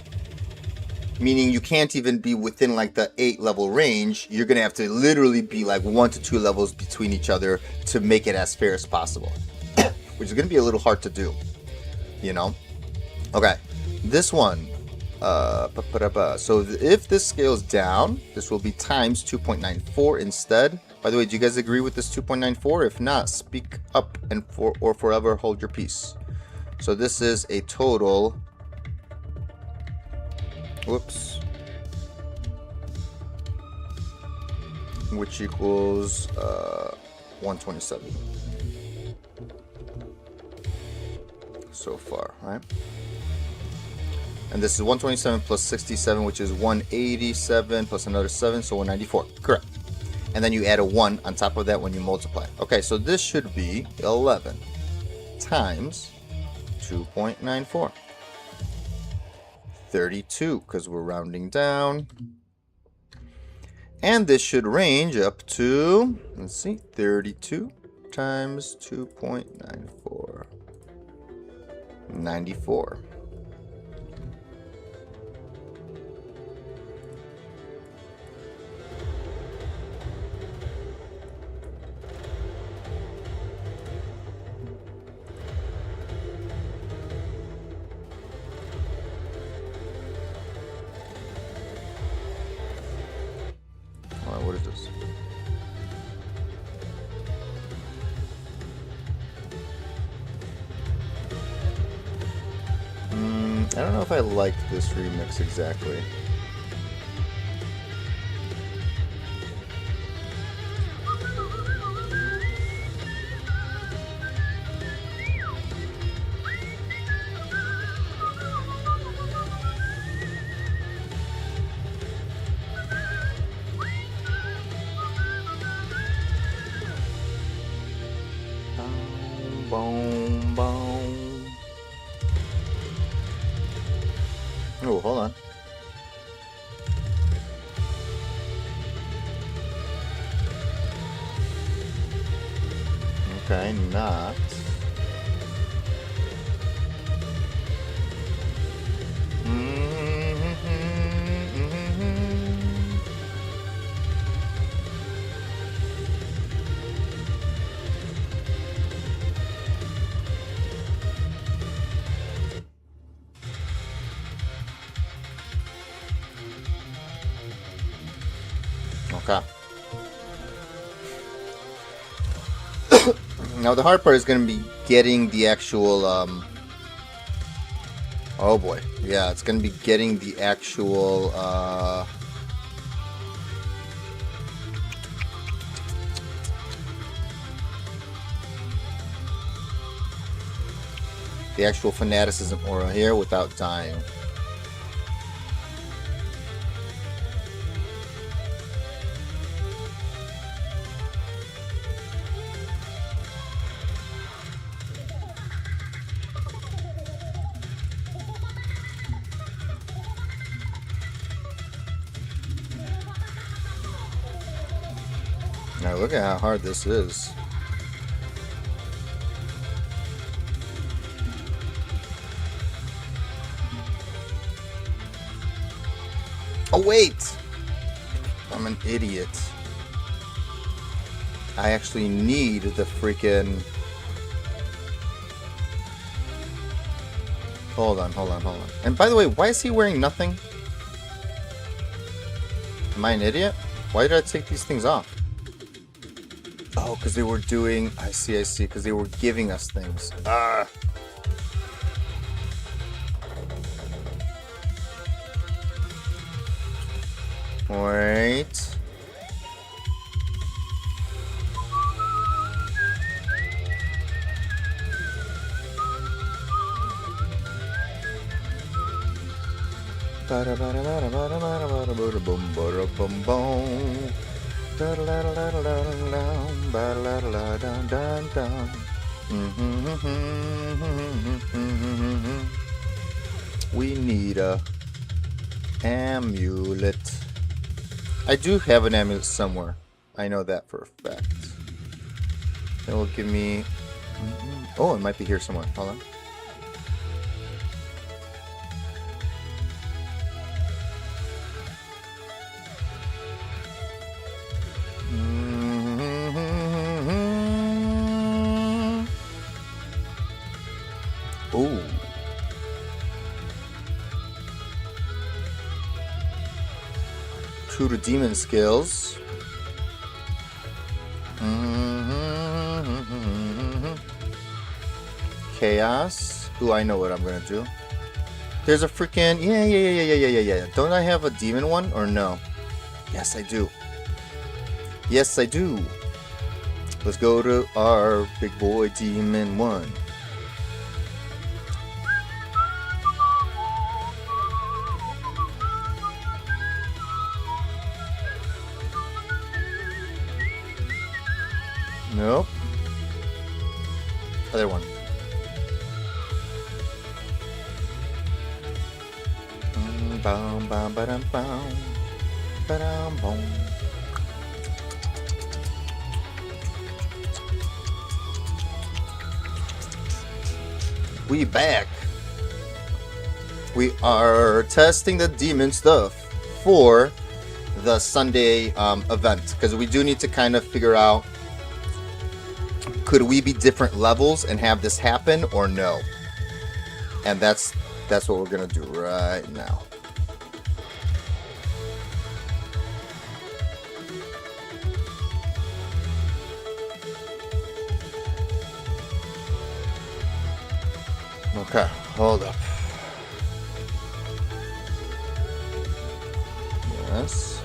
Meaning you can't even be within like the 8 level range. You're going to have to literally be like 1 to 2 levels between each other to make it as fair as possible. Which is going to be a little hard to do. You know? Okay. This one. So if this scales down, this will be times 2.94 instead. By the way, do you guys agree with this 2.94? If not, speak up and or forever hold your peace. So this is a total... Whoops. Which equals 127. So far, right? And this is 127 plus 67, which is 187 plus another 7, so 194. Correct. And then you add a 1 on top of that when you multiply. Okay, so this should be 11 times 2.94. 32, because we're rounding down. And this should range up to, let's see, 32 times 2.94. 94. What is this? I don't know if I like this remix exactly. Boom, boom. Oh, hold on. Okay, not. Okay. Now the hard part is going to be getting the actual, oh boy. Yeah, it's going to be getting the actual, fanaticism aura here without dying. Now look at how hard this is. Oh wait! I'm an idiot. I actually need the freaking... Hold on. And by the way, why is he wearing nothing? Am I an idiot? Why did I take these things off? Oh, because they were doing... I see. Because they were giving us things. Ah. Wait. We need a amulet. I do have an amulet somewhere. I know that for a fact. It will give me... Oh, it might be here somewhere. Hold on. Ooh. True to demon skills. Chaos. Ooh, I know what I'm gonna do. There's a freaking... Yeah. Don't I have a demon one or no? Yes, I do. Yes, I do. Let's go to our big boy demon one. Nope. Other one. Bum, bum, ba-dum, bum. Ba-dum, bum. We back. We are testing the demon stuff for the Sunday event, because we do need to kind of figure out, could we be different levels and have this happen or no? And that's what we're gonna do right now. Okay, hold up. Yes.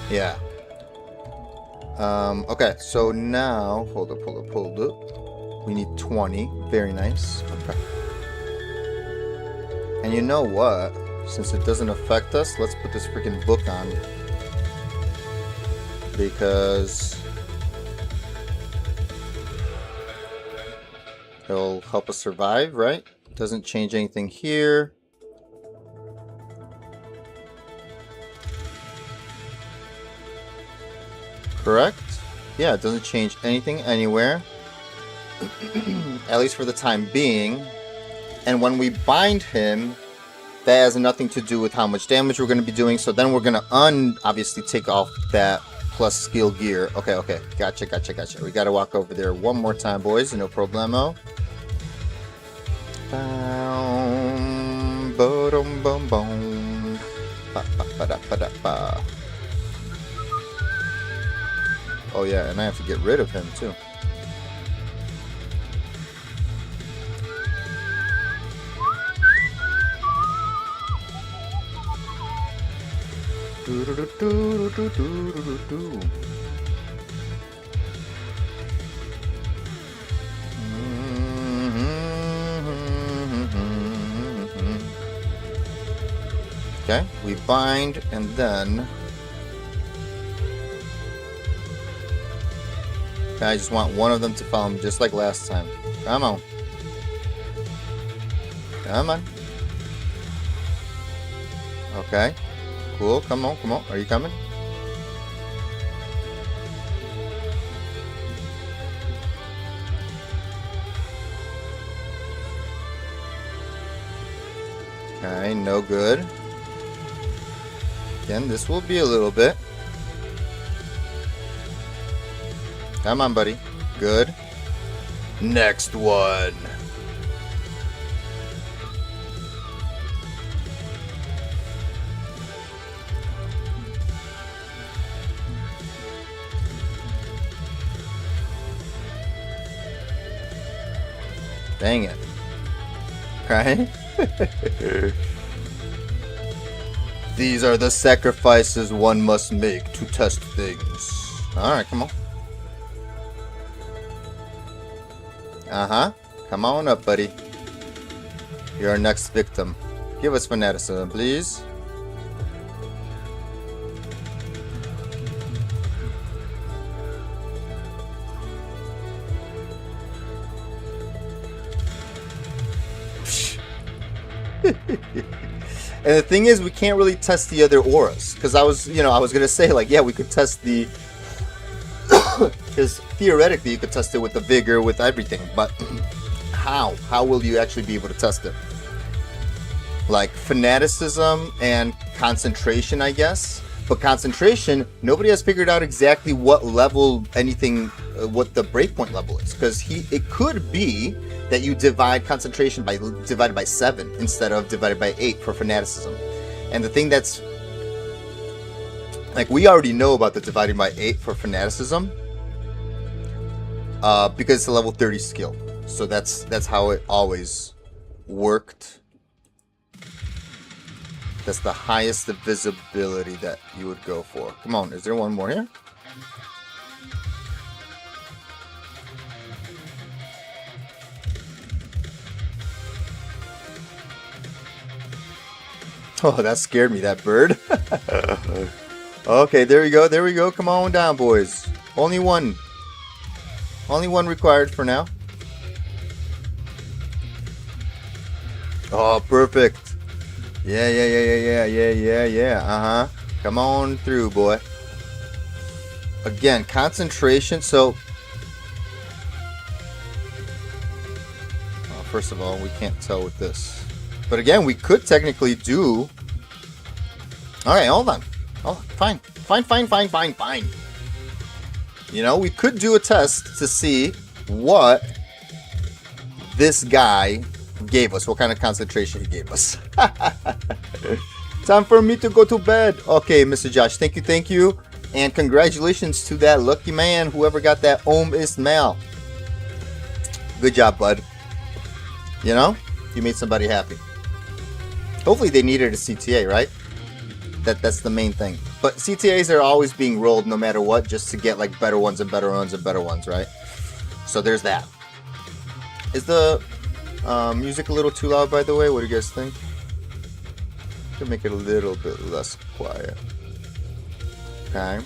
Yeah. Okay, so now, hold up. We need 20. Very nice. Okay. And you know what? Since it doesn't affect us, let's put this freaking book on. Because it'll help us survive, right? Doesn't change anything here. Correct? Yeah, it doesn't change anything anywhere. At least for the time being. And when we bind him, that has nothing to do with how much damage we're going to be doing. So then we're going to obviously take off that plus skill gear. Okay. Gotcha. We got to walk over there one more time, boys. No problemo. Oh yeah, and I have to get rid of him too. Okay, we bind and then I just want one of them to follow me just like last time. Come on. Okay. Cool. Come on. Are you coming? Okay, no good. Again, this will be a little bit. Come on, buddy. Good. Next one. Dang it. Okay. These are the sacrifices one must make to test things. Alright, come on. Uh-huh. Come on up, buddy. You're our next victim. Give us fanaticism, please. And the thing is, we can't really test the other auras. Because I was gonna say, like, yeah, we could test the... Because theoretically, you could test it with the vigor, with everything. But how? How will you actually be able to test it? Like, fanaticism and concentration, I guess. But concentration, nobody has figured out exactly what level what the breakpoint level is. Because it could be that you divide concentration divided by 7 instead of divided by 8 for fanaticism. And the thing that's, like, we already know about the dividing by 8 for fanaticism, because it's a level 30 skill. So that's how it always worked. That's the highest visibility that you would go for. Come on, is there one more here? Oh, that scared me, that bird. Okay, there we go, there we go. Come on down, boys. Only one required for now. Oh, perfect. Yeah. Uh-huh. Come on through, boy. Again, concentration. So, first of all, we can't tell with this. But again, we could technically do... Alright, hold on. Oh, fine. Fine. You know, we could do a test to see what this guy gave us. What kind of concentration he gave us. Time for me to go to bed. Okay, Mr. Josh. Thank you. And congratulations to that lucky man, whoever got that Ismail. Good job, bud. You know, you made somebody happy. Hopefully they needed a CTA, right? That's the main thing. But CTAs are always being rolled no matter what, just to get like better ones and better ones and better ones, right? So there's that. Is the music a little too loud, by the way? What do you guys think? Could make it a little bit less quiet. Okay.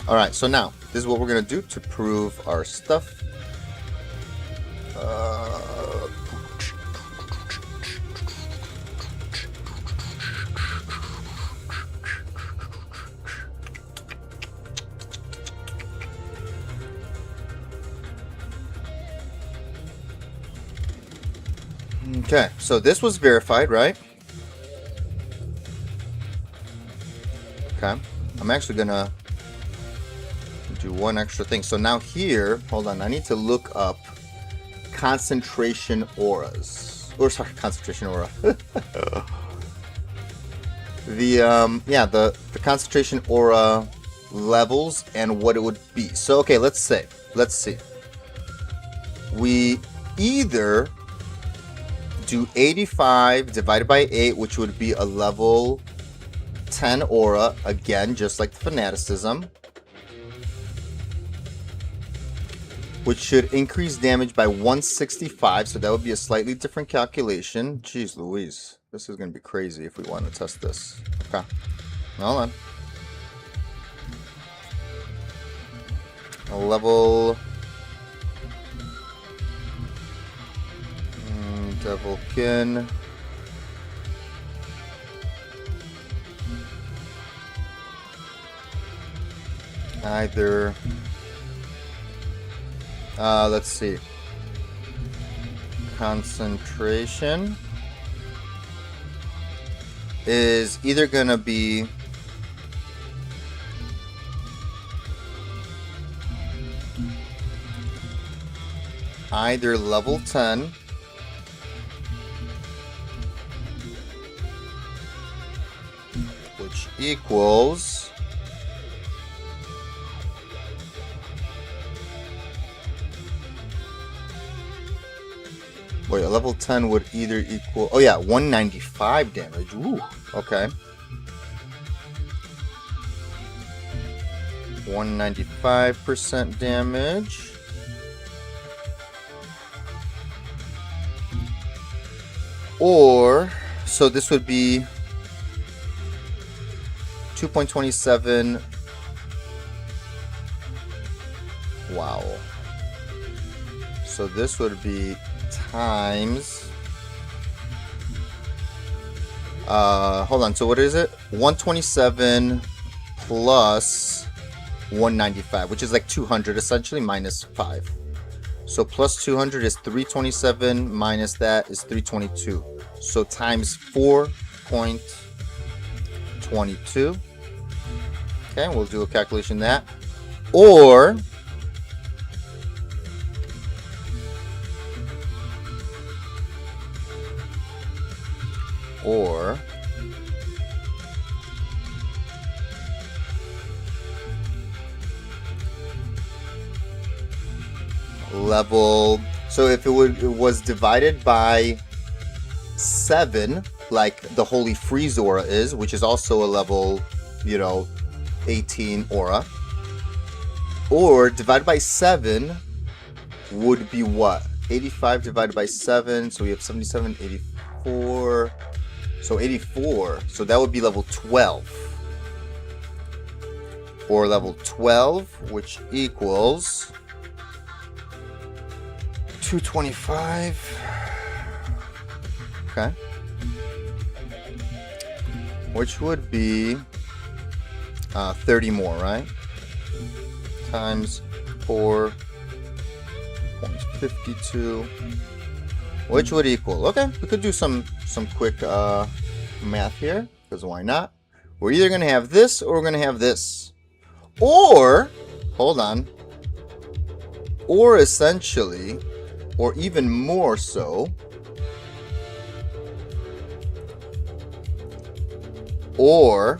Alright, so now, this is what we're going to do to prove our stuff. Okay, so this was verified, right? Okay, I'm actually gonna do one extra thing. So now here, hold on, I need to look up concentration auras. Or sorry, concentration aura. The concentration aura levels and what it would be. So okay, let's see. We either do 85 divided by 8, which would be a level 10 aura, again, just like the fanaticism, which should increase damage by 165, so that would be a slightly different calculation. Jeez Louise, this is going to be crazy if we want to test this. Okay, hold on. A level... Devilkin. Either... let's see. Concentration is either gonna be either level 10 which equals wait, a level 10 would either equal 195 damage. Ooh, okay. 195% damage. Or, so this would be 2.27. Wow. So this would be times. Hold on. So what is it? 127 plus 195, which is like 200, essentially minus 5. So plus 200 is 327, minus that is 322. So times 4.22. Okay, we'll do a calculation that. Or level, so if it was divided by 7, like the Holy Freeze aura is, which is also a level, 18 aura, or divided by 7 would be what? 85 divided by 7, so we have 77, 84, so 84, so that would be level 12, or level 12, which equals 225. Okay. Which would be 30 more, right? Times 4.52, which would equal, okay, we could do some quick math here, because why not? We're either going to have this or we're going to have this. Or, hold on, or essentially, or even more so, or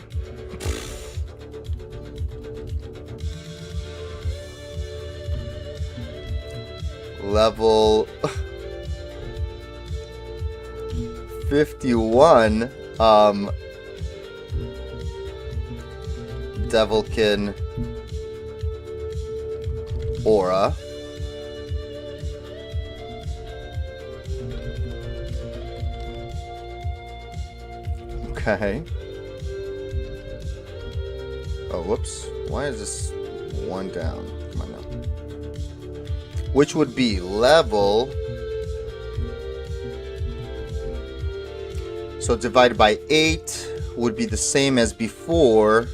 level 51 Devilkin aura. Okay. Oh, whoops. Why is this one down? Come on now. Which would be level. So divided by 8 would be the same as before.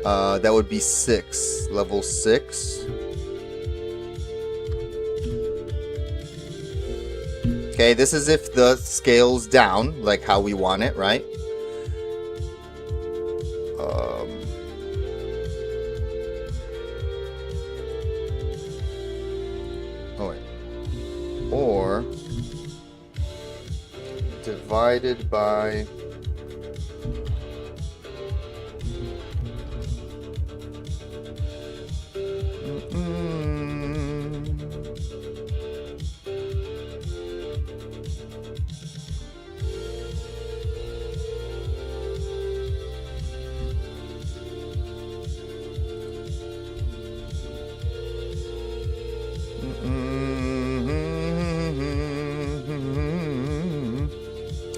That would be 6. Level 6. Okay, this is if the scale's down, like how we want it, right? Or divided by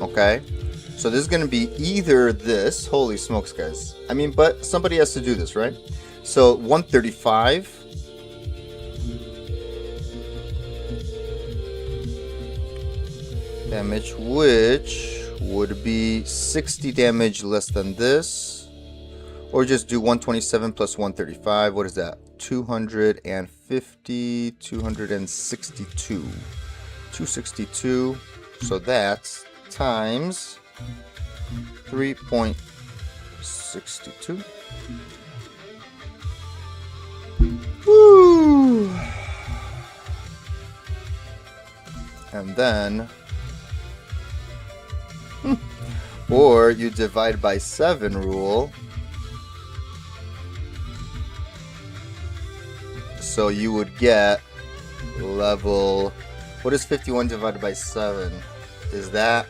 okay, so this is going to be either this, holy smokes guys, I mean, but somebody has to do this, right? So 135 damage, which would be 60 damage less than this, or just do 127 plus 135, what is that? 250, 262, 262, so that's times 3.62. Woo! And then, or you divide by 7 rule. So you would get level, what is 51 divided by 7? Is that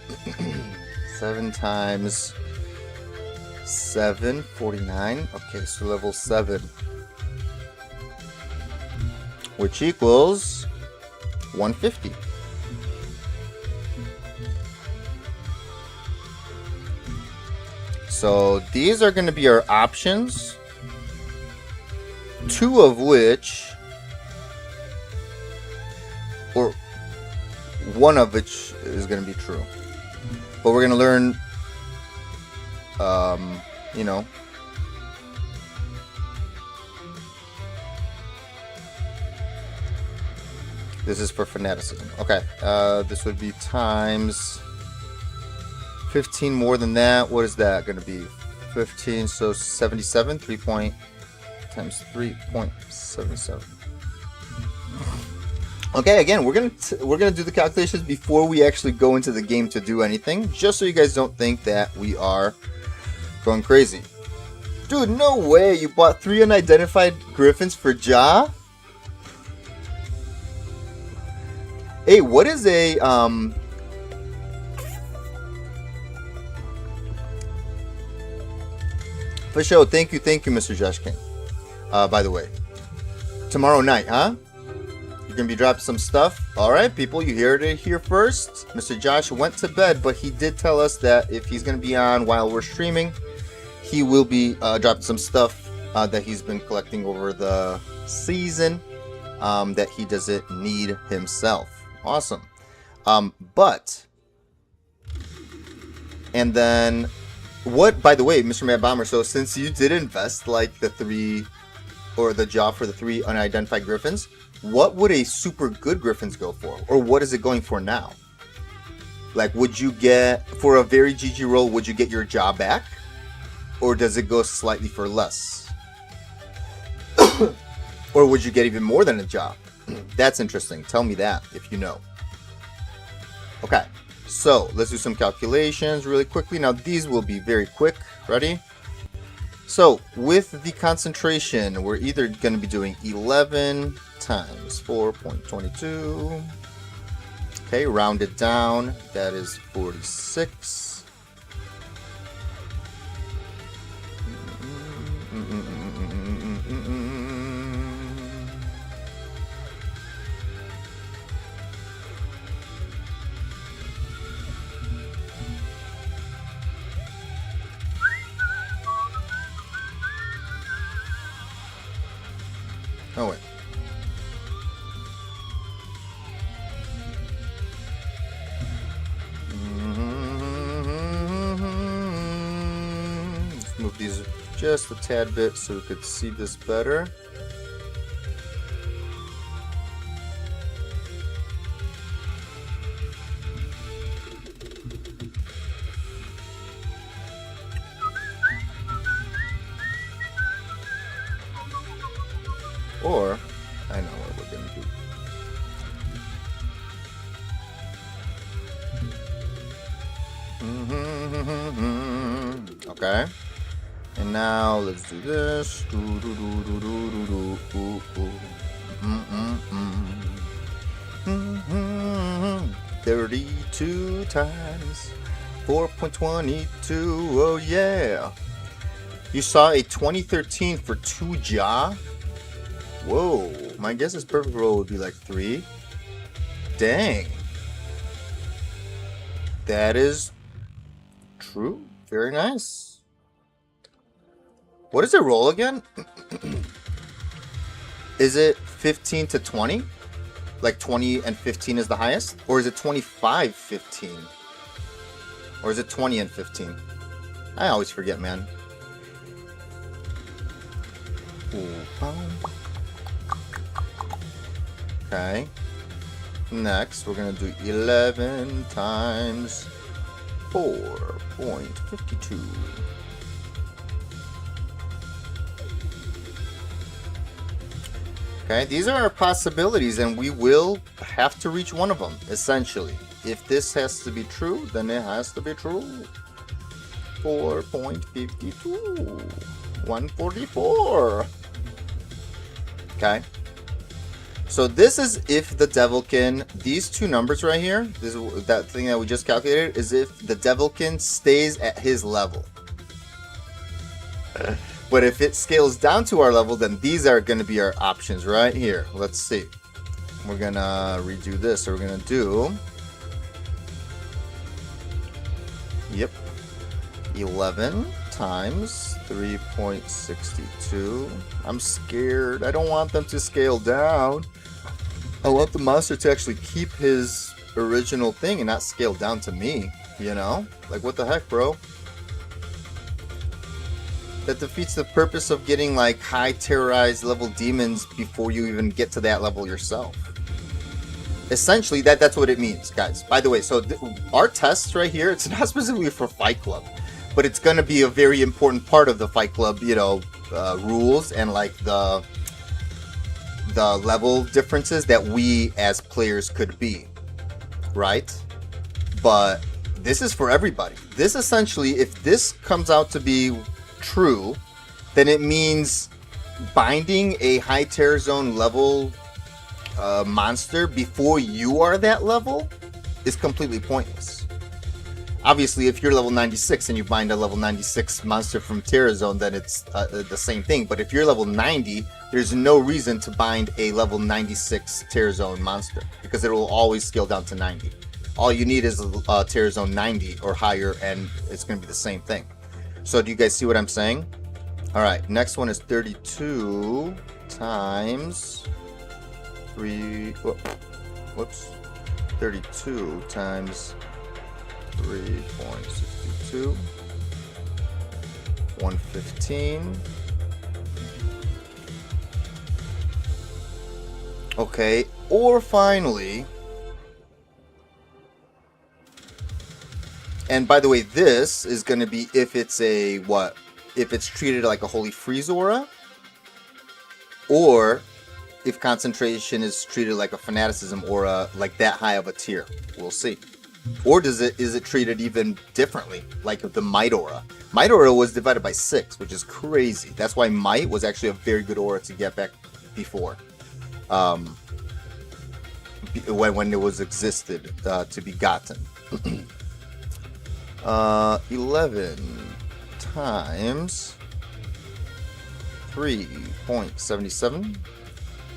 7 times 7, 49? Okay, so level 7 which equals 150. So these are going to be our options, 2 of which, or 1 of which is going to be true. But we're going to learn, you know, this is for fanaticism. Okay, this would be times 15 more than that. What is that going to be? 15, so 77. 3 point times 3.77. Okay, again, we're gonna do the calculations before we actually go into the game to do anything, just so you guys don't think that we are going crazy. Dude, no way! You bought 3 unidentified griffins for Ja? Hey, what is a for sure? Thank you, Mr. Josh King. By the way, tomorrow night, huh? You're gonna be dropping some stuff. All right, people, you heard it here first. Mr. Josh went to bed, but he did tell us that if he's gonna be on while we're streaming, he will be dropping some stuff that he's been collecting over the season that he doesn't need himself. Awesome. But and then what? By the way, Mr. Mad Bomber. So since you did invest like the 3 or the job for the 3 unidentified griffins, what would a super good griffins go for, or what is it going for now? Like, would you get for a very GG roll? Would you get your job back, or does it go slightly for less? Or would you get even more than a job? That's interesting. Tell me that if you know. Okay, so let's do some calculations really quickly. Now these will be very quick. Ready? So with the concentration, we're either going to be doing 11 times 4.22. Okay, round it down. That is 46. Oh wait. Let's move these just a tad bit so we could see this better. Or, I know what we're going to do. Okay. And now let's do this. 32 times 4.22. Oh yeah. You saw a 2013 for 2 Ja? Whoa, my guess is perfect roll would be like 3. Dang. That is true. Very nice. What is it roll again? Is it 15 to 20? Like 20 and 15 is the highest? Or is it 25, 15? Or is it 20 and 15? I always forget, man. Okay. Next, we're going to do 11 times 4.52. Okay, these are our possibilities, and we will have to reach one of them, essentially. If this has to be true, then it has to be true. 4.52. 144. Okay. So this is if the Devilkin, these two numbers right here, this is that thing that we just calculated, is if the Devilkin stays at his level. But if it scales down to our level, then these are going to be our options right here. Let's see. We're going to redo this. So we're going to do... Yep. 11 times 3.62. I'm scared. I don't want them to scale down. I want the monster to actually keep his original thing and not scale down to me. You know? Like, what the heck, bro? That defeats the purpose of getting, like, high terrorized level demons before you even get to that level yourself. Essentially, that's what it means, guys. By the way, so our tests right here, it's not specifically for Fight Club, but it's going to be a very important part of the Fight Club, you know, rules and, like, the level differences that we as players could be, right? But this is for everybody. This essentially, if this comes out to be true, then it means binding a high terror zone level monster before you are that level is completely pointless. Obviously, if you're level 96 and you bind a level 96 monster from Terror Zone, then it's the same thing. But if you're level 90, there's no reason to bind a level 96 Terror Zone monster because it will always scale down to 90. All you need is a Terror Zone 90 or higher, and it's going to be the same thing. So do you guys see what I'm saying? All right, next one is 32 times 3. Whoops. 32 times 3.62. 115. Okay, or finally, and by the way, this is going to be if it's a what? If it's treated like a Holy Freeze aura, or if concentration is treated like a Fanaticism aura, like that high of a tier. We'll see. Or is it treated even differently, like the Might aura? Might aura was divided by 6, which is crazy. That's why Might was actually a very good aura to get back before. When it was existed to be gotten. 11 times 3.77.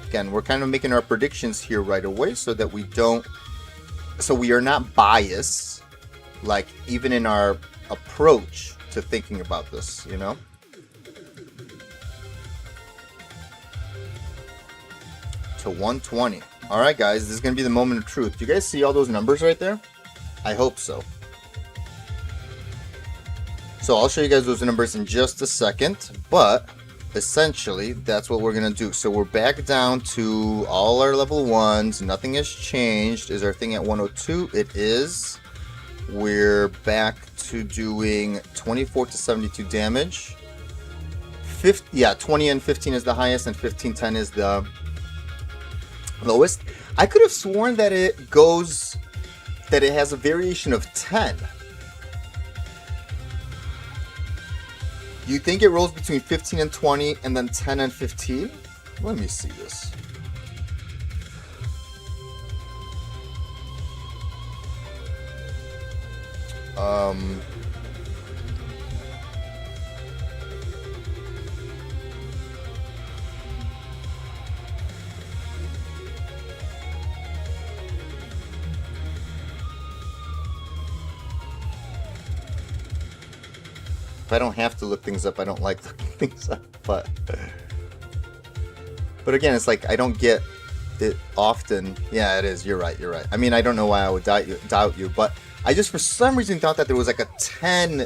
Again, we're kind of making our predictions here right away so that we are not biased, like even in our approach to thinking about this, you know? To 120. All right, guys, this is going to be the moment of truth. Do you guys see all those numbers right there? I hope so. So I'll show you guys those numbers in just a second, but essentially that's what we're going to do. So we're back down to all our level 1s. Nothing has changed. Is our thing at 102? It is. We're back to doing 24 to 72 damage. 20 and 15 is the highest, and 15-10 is the lowest. I could have sworn that it has a variation of 10. You think it rolls between 15 and 20 and then 10 and 15? Let me see this. If I don't have to look things up, I don't like looking things up, but again, it's like I don't get it often. Yeah, it is. You're right. I mean, I don't know why I would doubt you, but I just for some reason thought that there was like a 10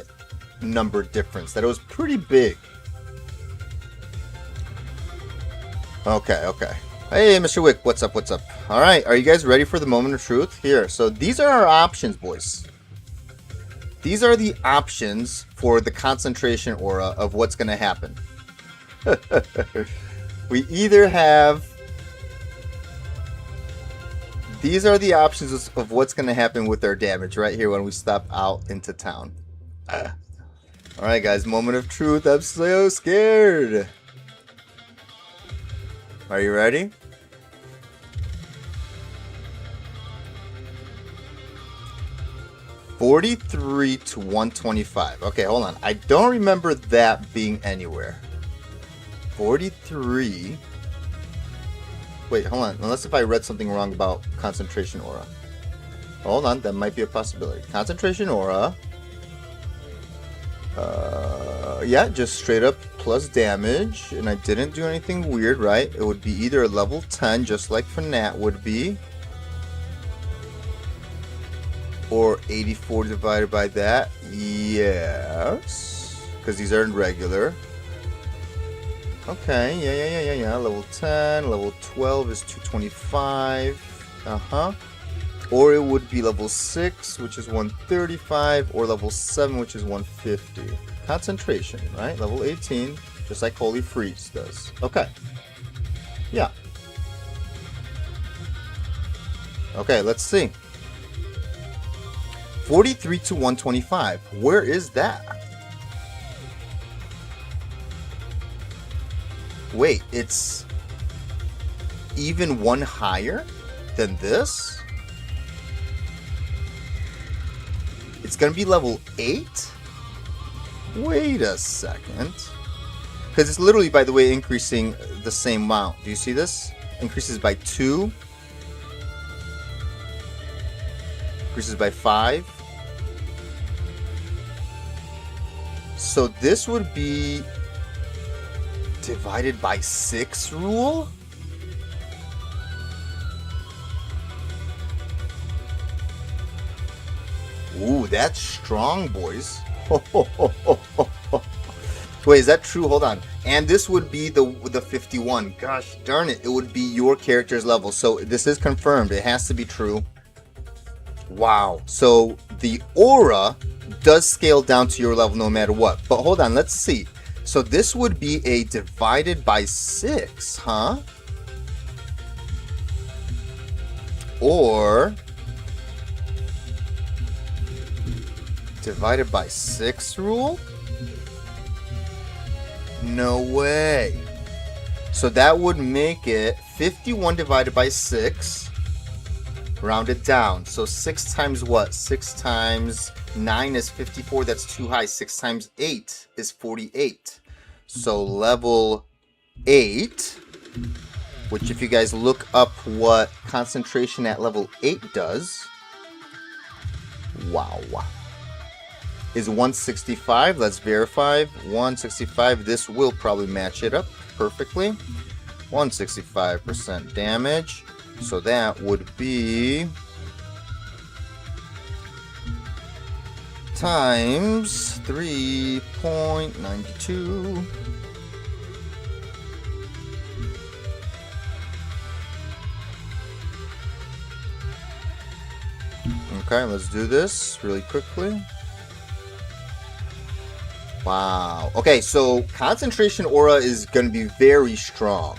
number difference, that it was pretty big. Okay. Hey, Mr. Wick, what's up? All right, are you guys ready for the moment of truth? Here, so these are our options, boys. These are the options for the concentration aura of what's going to happen. We either have... These are the options of what's going to happen with our damage right here when we step out into town. Alright guys, moment of truth. I'm so scared. Are you ready? $43 to $125. Okay, hold on. I don't remember that being anywhere. 43. Wait, hold on. Unless if I read something wrong about concentration aura. Hold on, that might be a possibility. Concentration aura. Yeah, just straight up plus damage. And I didn't do anything weird, right? It would be either a level 10, just like Fnat would be. Or 84 divided by that. Yes. Because these aren't regular. Okay, yeah. Level 10, level 12 is 225. Or it would be level 6, which is 135, or level 7, which is 150. Concentration, right? Level 18, just like Holy Freeze does. Okay. Yeah. Okay, let's see. 43 to 125. Where is that? Wait, it's even one higher than this? It's gonna be level 8? Wait a second. Because it's literally, by the way, increasing the same amount. Do you see this? Increases by 2. Increases by 5. So this would be divided by 6 rule? Ooh, that's strong, boys. Wait, is that true? Hold on. And this would be the 51. Gosh darn it. It would be your character's level. So this is confirmed. It has to be true. Wow. So the aura does scale down to your level no matter what. But hold on. Let's see. So this would be a divided by 6, huh? Or divided by 6 rule? No way. So that would make it 51 divided by 6. Rounded down. So 6 times what? 6 times 9 is 54. That's too high. 6 times 8 is 48. So level 8, which if you guys look up what concentration at level 8 does, wow, is 165. Let's verify. 165. This will probably match it up perfectly. 165% damage. So that would be times 3.92. Okay, let's do this really quickly. Wow. Okay, so concentration aura is going to be very strong,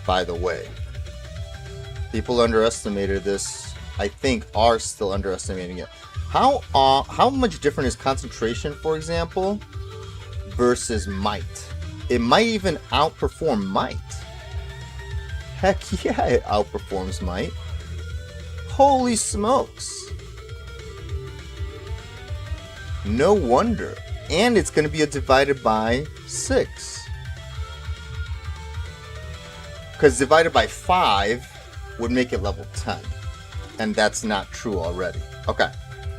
by the way. People underestimated this. I think are still underestimating it. How much different is concentration, for example, versus might? It might even outperform might. Heck yeah, it outperforms might. Holy smokes. No wonder. And it's going to be a divided by 6. Because divided by 5 would make it level 10. And that's not true already. Okay.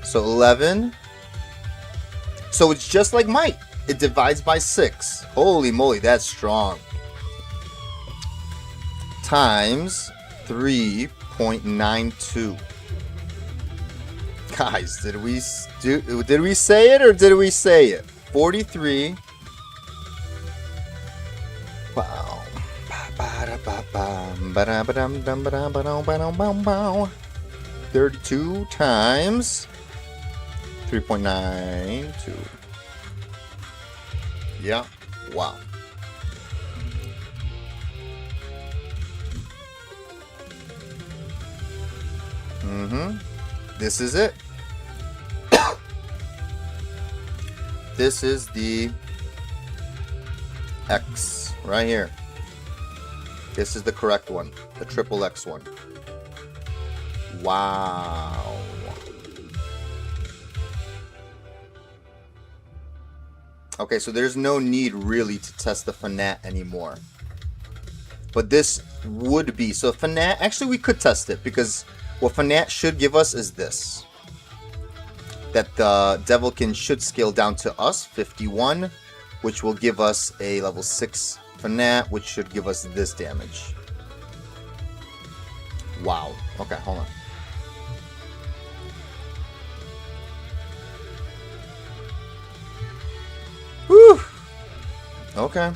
So 11. So it's just like might. It divides by 6. Holy moly, that's strong. Times 3.92. Guys, did we say it or did we say it? 43. Wow. 32 times 3.92. Yeah. Wow. This is it. This is the X right here. This is the correct one, the triple X one. Wow. Okay, so there's no need really to test the Fanat anymore. But this would be... So Fanat... Actually, we could test it, because what Fanat should give us is this. That the Devilkin should scale down to us, 51, which will give us a level 6 Fanat, which should give us this damage. Wow. Okay, hold on. Whew. Okay.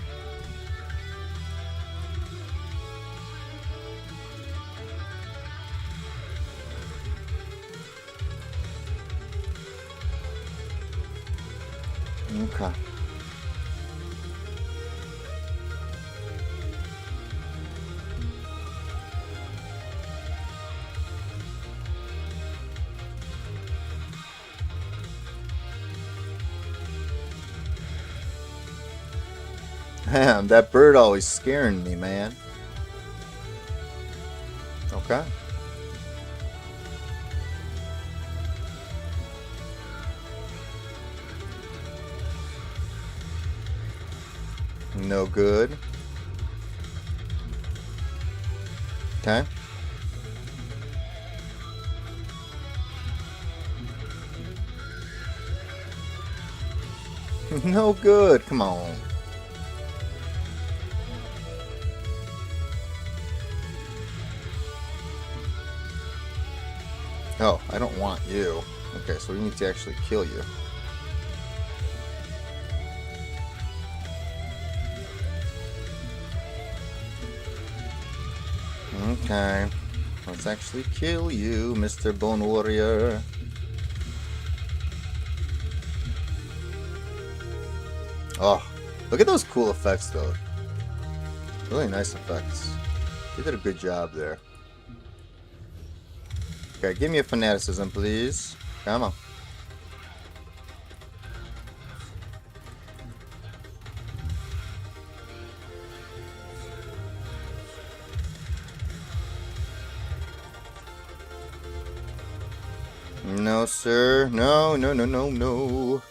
Okay. Damn, that bird always scaring me, man. Okay. No good. Okay. No good. Come on. Oh, I don't want you. Okay, so we need to actually kill you. Okay. Let's actually kill you, Mr. Bone Warrior. Oh, look at those cool effects, though. Really nice effects. You did a good job there. Okay, give me a fanaticism, please. Come on. No, sir. No, no, no, no, no.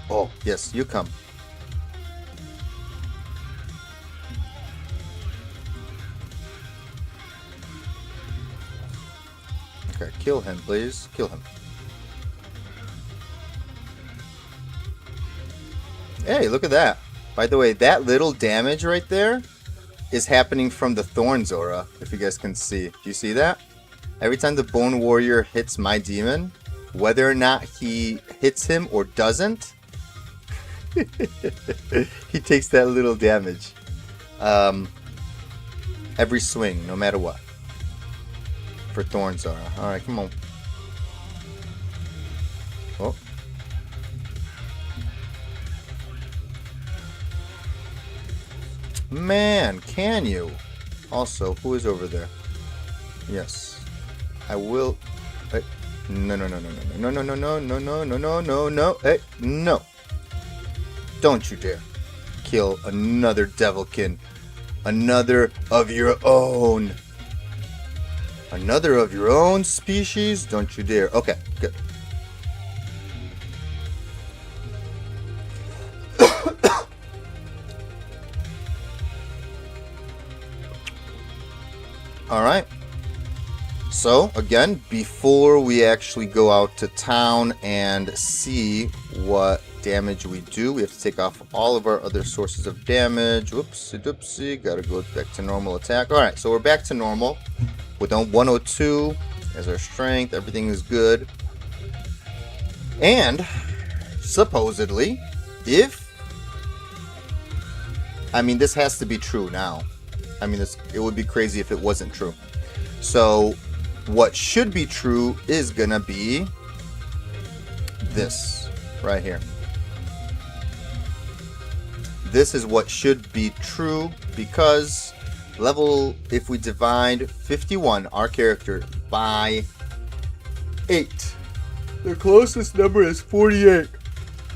Oh, yes, you come. Okay, kill him, please. Kill him. Hey, look at that. By the way, that little damage right there is happening from the Thorns aura, if you guys can see. Do you see that? Every time the Bone Warrior hits my demon, whether or not he hits him or doesn't, he takes that little damage. Every swing, no matter what. For Thorns aura. Alright, come on. Oh. Man, can you? Also, who is over there? Yes. I will... Hey. No, no, no, no, no, no, no, no, no, no, no, no, no, no, hey, no. Don't you dare kill another Devilkin. Another of your own. Another of your own species? Don't you dare. Okay, good. Alright. So, again, before we actually go out to town and see what damage we do, we have to take off all of our other sources of damage. Whoopsie doopsie. Gotta go back to normal attack. Alright, so we're back to normal. With 102 as our strength. Everything is good. And, supposedly, if... I mean, this has to be true now. I mean, it would be crazy if it wasn't true. So, what should be true is gonna be this right here. This is what should be true because if we divide 51, our character, by 8, the closest number is 48,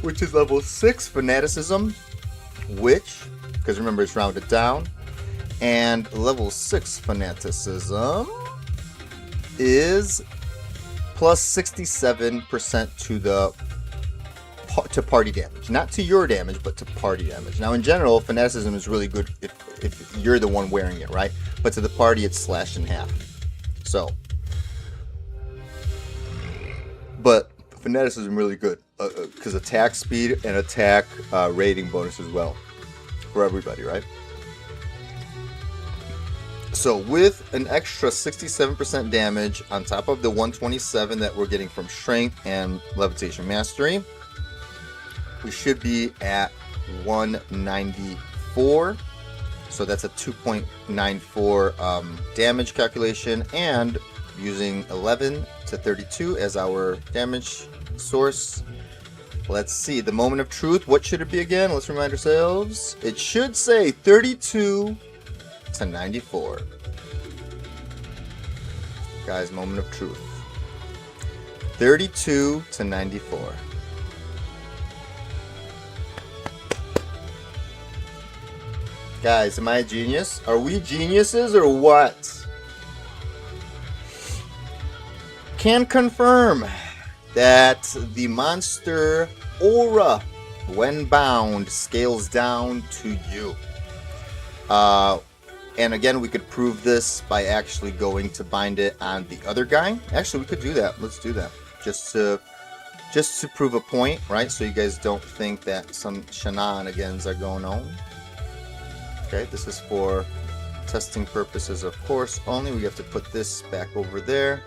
which is level 6 fanaticism, which, because remember it's rounded down, and level 6 fanaticism is plus 67% to party damage. Not to your damage, but to party damage. Now, in general, fanaticism is really good if you're the one wearing it, right? But to the party, it's slashed in half. So, but fanaticism really good because attack speed and attack rating bonus as well for everybody, right? So with an extra 67% damage on top of the 127 that we're getting from Strength and Levitation Mastery, we should be at 194. So that's a 2.94 damage calculation, and using 11 to 32 as our damage source. Let's see, the moment of truth, what should it be again? Let's remind ourselves. It should say 32 to 94. Guys, moment of truth. 32 to 94. Guys, am I a genius? Are we geniuses or what? Can confirm that the monster aura, when bound, scales down to you. And again, we could prove this by actually going to bind it on the other guy. Actually, we could do that. Let's do that. Just to prove a point, right? So you guys don't think that some shenanigans are going on. Okay, this is for testing purposes, of course, only. We have to put this back over there.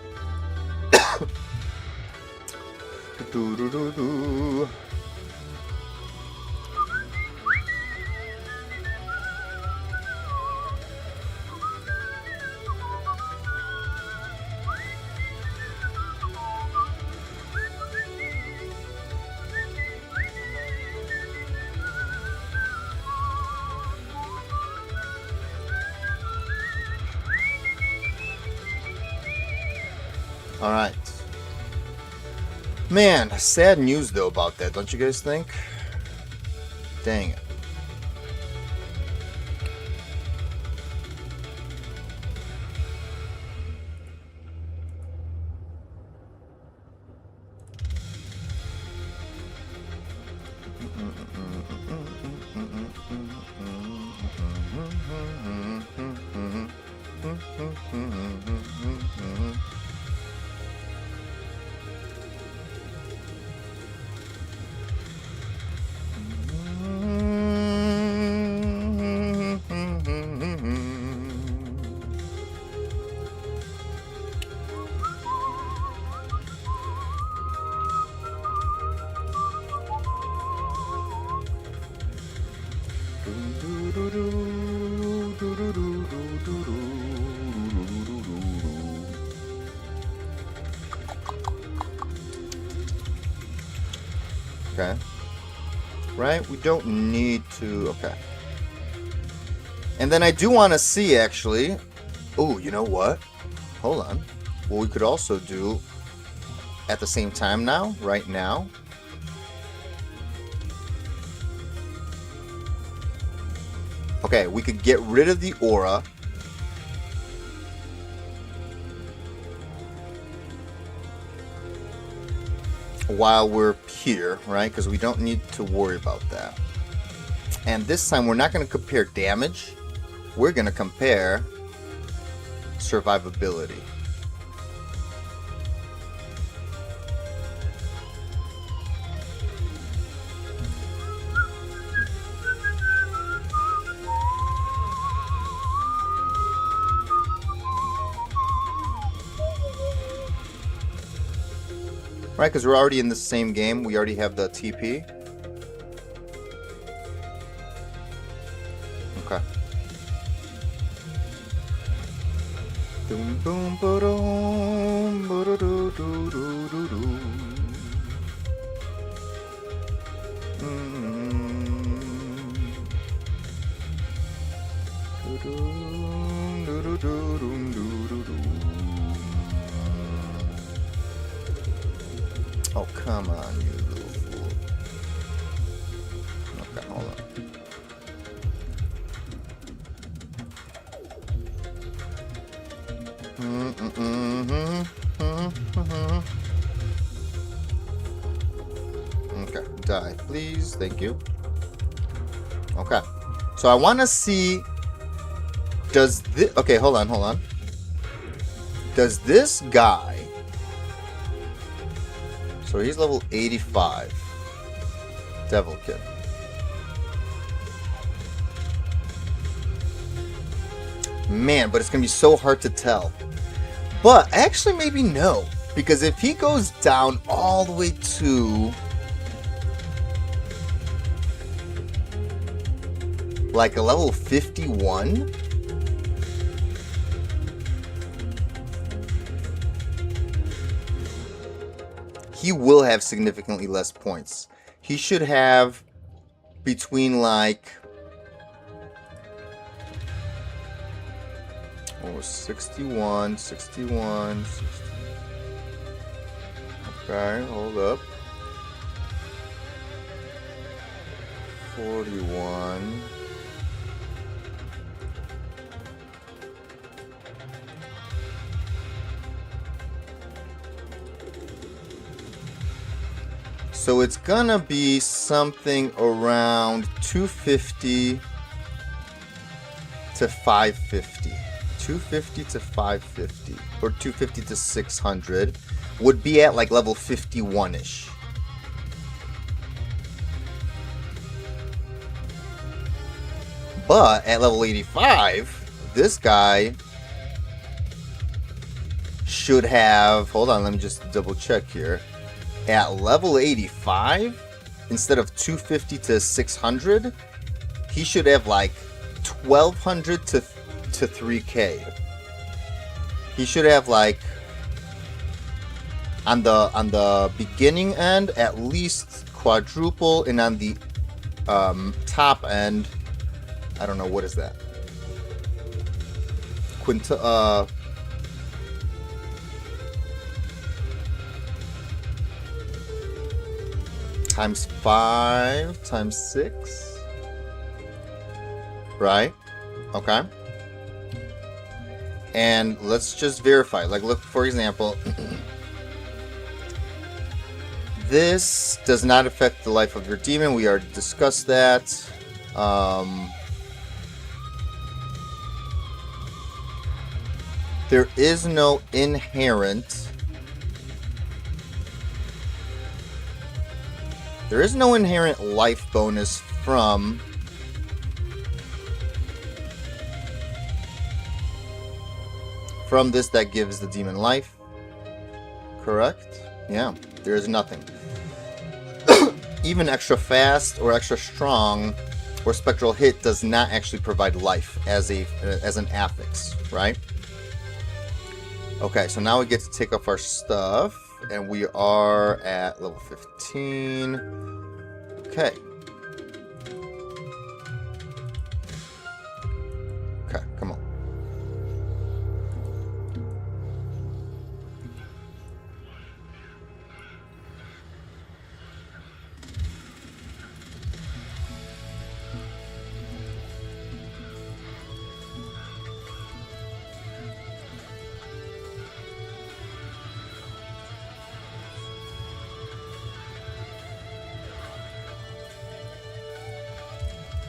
All right. Man, sad news though about that, don't you guys think? Dang it. Okay. Right? We don't need to... Okay. And then I do want to see, actually... Oh, you know what? Hold on. What we could also do at the same time now, right now... Okay, we could get rid of the aura. While we're here, right? Because we don't need to worry about that. And this time we're not going to compare damage. We're going to compare survivability. Right, because we're already in the same game. We already have the TP. Okay. Boom, boom, ba-dum, ba-da-do-do-do-do-do. Oh, come on, you little fool. Okay, hold on. Die, please. Thank you. Okay. So I want to see... Does this... Okay, hold on. Does this guy... So he's level 85. Devil Kid. Man, but it's going to be so hard to tell. But actually maybe no. Because if he goes down all the way to... like a level 51? He will have significantly less points. He should have between like... Oh, 61, 61, 60. Okay, hold up. 41. So it's gonna be something around 250 to 550. 250 to 550. Or 250 to 600 would be at like level 51-ish. But at level 85, this guy should have... Hold on, let me just double check here. At level 85, instead of 250 to 600, he should have like 1200 to 3k. He should have like on the beginning end at least quadruple, and on the top end, I don't know, what is that? Times 5, times 6. Right? Okay. And let's just verify. Like, look, for example, this does not affect the life of your demon. We already discussed that. There is no inherent... There is no inherent life bonus from this that gives the demon life. Correct? Yeah, there is nothing. Even extra fast or extra strong or spectral hit does not actually provide life as an affix, right? Okay, so now we get to take off our stuff. And we are at level 15. Okay. Okay, come on.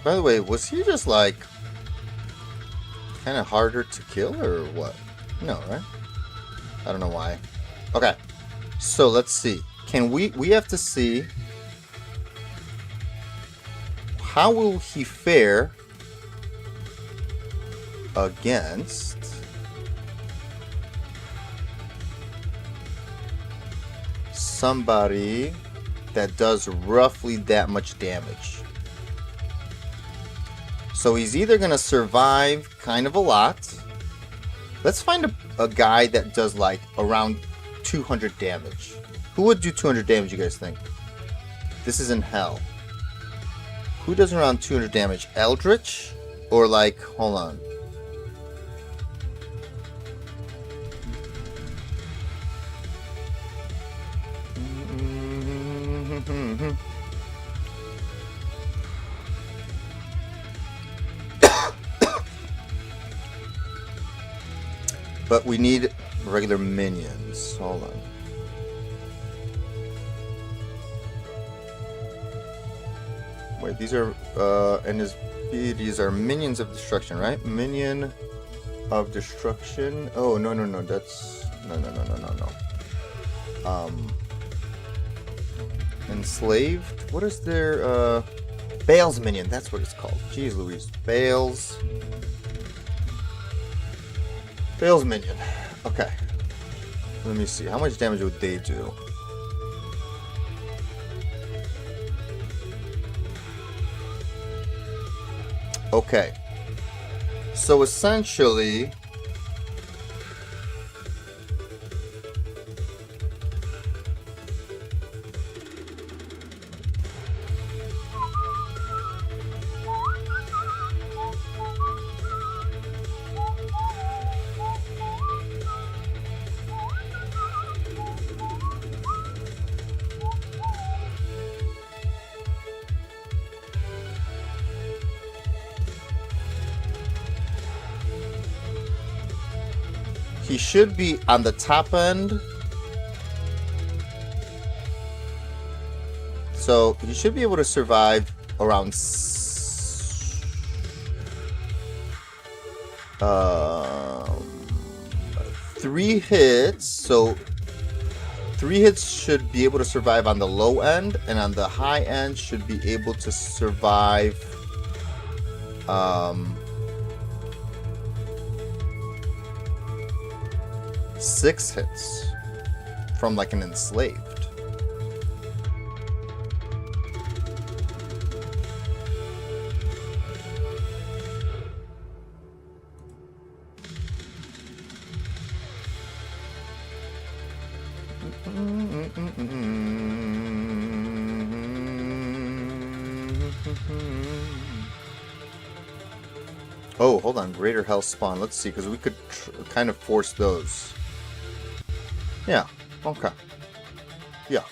By the way, was he just like kind of harder to kill or what? No, right? I don't know why. Okay, so let's see. Can we have to see how will he fare against somebody that does roughly that much damage. So he's either going to survive kind of a lot. Let's find a guy that does like around 200 damage. Who would do 200 damage, you guys think? This is in hell. Who does around 200 damage? Eldritch? Or like, hold on. But we need regular minions. Hold on. Wait, these are, and his deities are minions of destruction, right? Minion of destruction. Oh, no, that's, no. Enslaved? What is their, Bale's minion, that's what it's called. Jeez Louise. Bale's minion. Okay. Let me see. How much damage would they do? Okay. So essentially, he should be on the top end. So he should be able to survive around 3 hits. So 3 hits should be able to survive on the low end, and on the high end should be able to survive 6 hits from like an enslaved. Oh, hold on. Greater health spawn. Let's see, because we could kind of force those. Yeah. Okay. Yeah.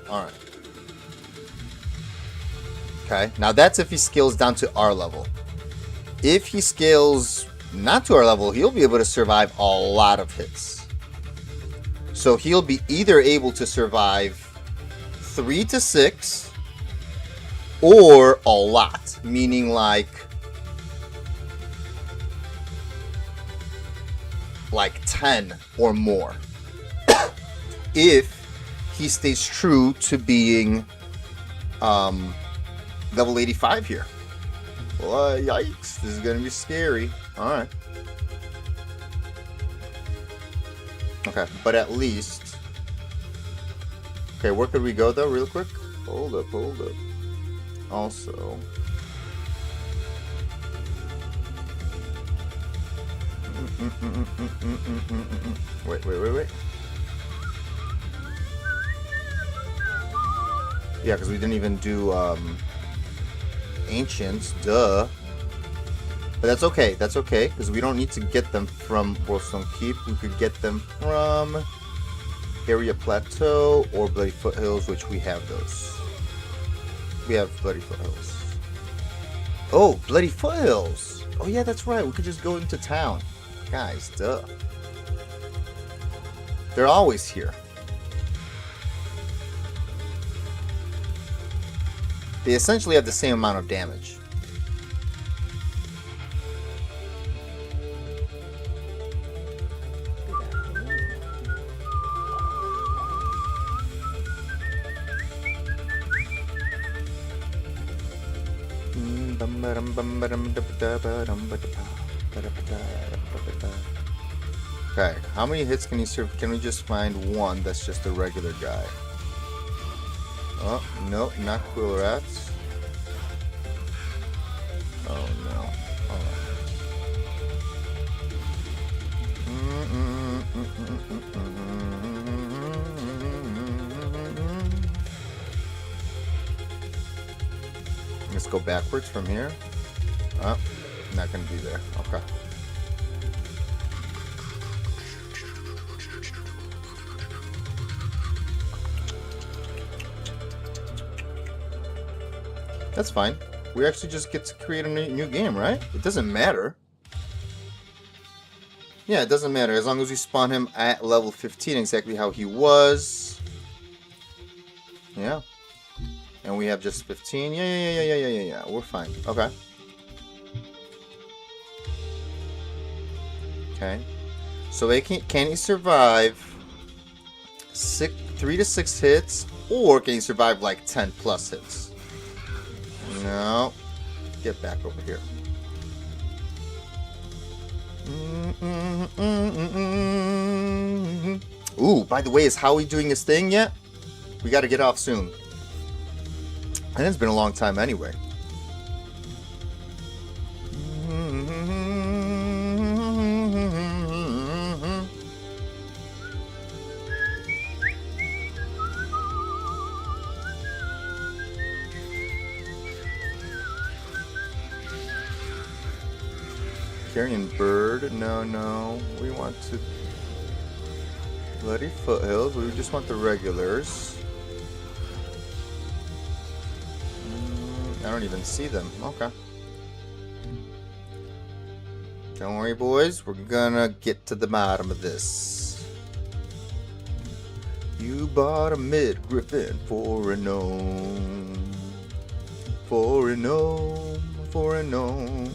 Alright. Okay. Now that's if he scales down to our level. If he scales not to our level, he'll be able to survive a lot of hits. So he'll be either able to survive 3 to 6 or a lot, meaning like 10 or more. If he stays true to being level 85 here. Well, yikes, this is gonna be scary. Alright. Okay, but at least... Okay, where could we go though, real quick? Hold up. Also... Wait. Yeah, because we didn't even do ancients, duh. But that's okay, because we don't need to get them from Worldstone Keep. We could get them from Area Plateau or Bloody Foothills, which we have those. We have Bloody Foothills. Oh, Bloody Foothills! Oh yeah, that's right, we could just go into town. Guys, duh. They're always here. They essentially have the same amount of damage. Okay, how many hits can he serve? Can we just find one that's just a regular guy? Oh, no, not quill rats. Oh no. Let's go backwards from here. Oh, not gonna be there. Okay. That's fine. We actually just get to create a new game, right? It doesn't matter. Yeah, it doesn't matter. As long as we spawn him at level 15, exactly how he was. Yeah. And we have just 15. Yeah. We're fine. Okay. Okay. So can he survive 3 to 6 hits, or can he survive like 10 plus hits? No. Get back over here. Ooh, by the way, is Howie doing his thing yet? We got to get off soon. And it's been a long time anyway. Carrion bird, no. We want to bloody foothills. We just want the regulars. I don't even see them. Okay. Don't worry, boys. We're gonna get to the bottom of this. You bought a mid-griffin for a gnome. For a gnome. For a gnome.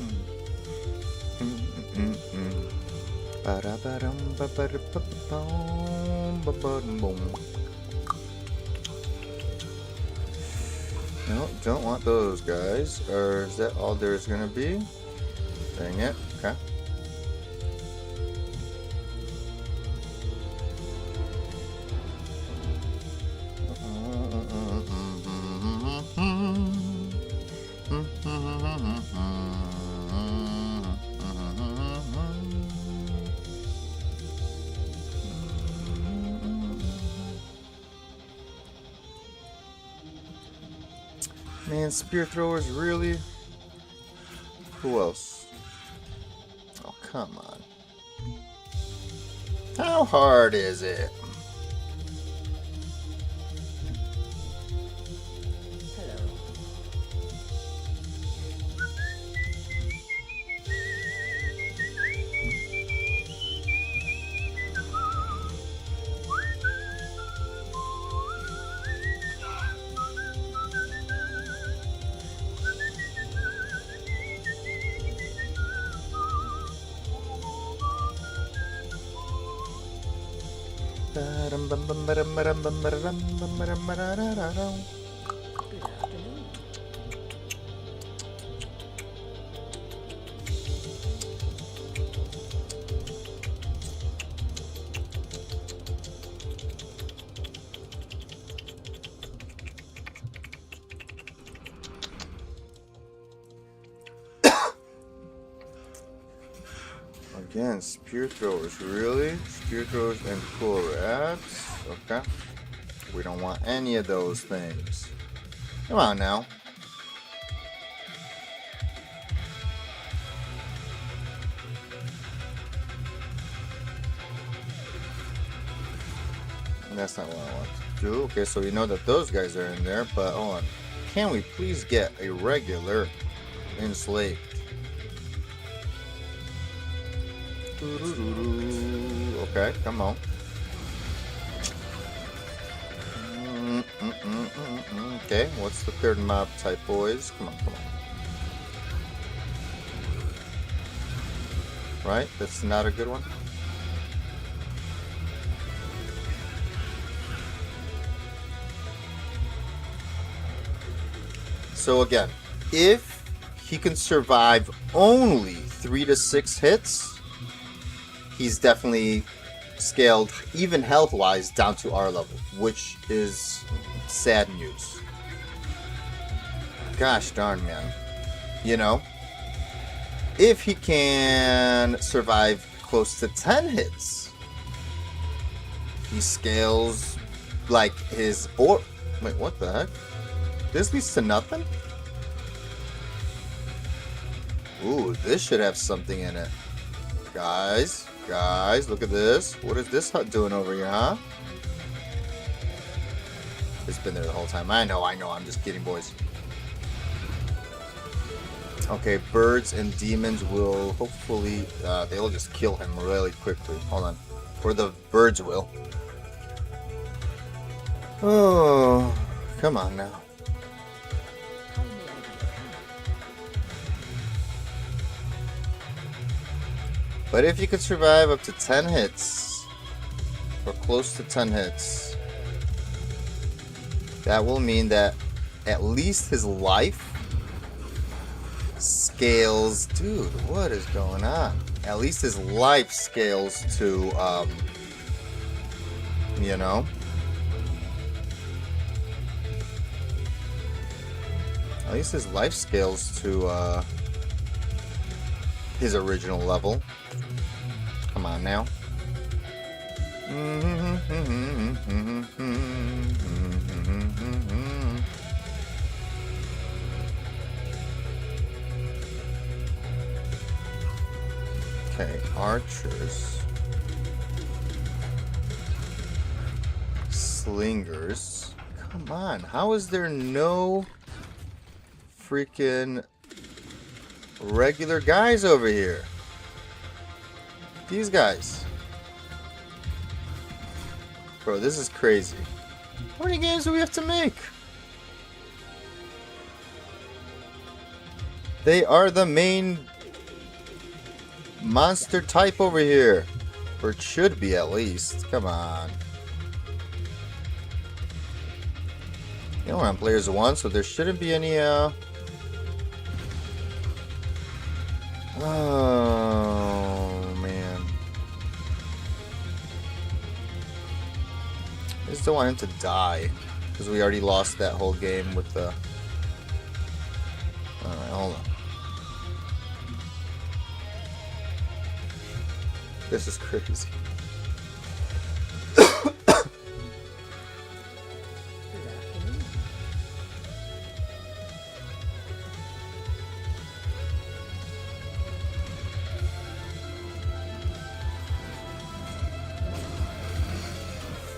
No, don't want those guys. Or is that all there's gonna be? Dang it. Okay. Man, spear throwers, really? Who else? Oh, come on. How hard is it? Again, spear throwers, really? Spear throwers and cool rats? Okay. We don't want any of those things. Come on now. That's not what I want to do. Okay, so we know that those guys are in there, but hold on. Can we please get a regular enslaved? Okay, come on. Okay, what's the third mob type, boys? Come on. Right, that's not a good one. So again, if he can survive only 3 to 6 hits, he's definitely scaled, even health-wise, down to our level, which is sad news. Gosh darn, man. You know, if he can survive close to 10 hits, he scales like his... Wait, what the heck? This leads to nothing? Ooh, this should have something in it. Guys, look at this. What is this hut doing over here, huh? It's been there the whole time. I know. I'm just kidding, boys. Okay, birds and demons will hopefully... they'll just kill him really quickly. Hold on. Or the birds will. Oh, come on now. But if you could survive up to 10 hits, or close to 10 hits, that will mean that at least his life scales. Dude, what is going on? At least his life scales to, you know. At least his life scales to, his original level. Come on now. Okay, archers. Slingers. Come on, how is there no freaking regular guys over here? These guys. Bro, this is crazy. How many games do we have to make? They are the main monster type over here. Or it should be at least. Come on. You know, we're on players 1, so there shouldn't be any, Oh, man. I just don't want him to die. Because we already lost that whole game with the... Alright, hold on. This is crazy.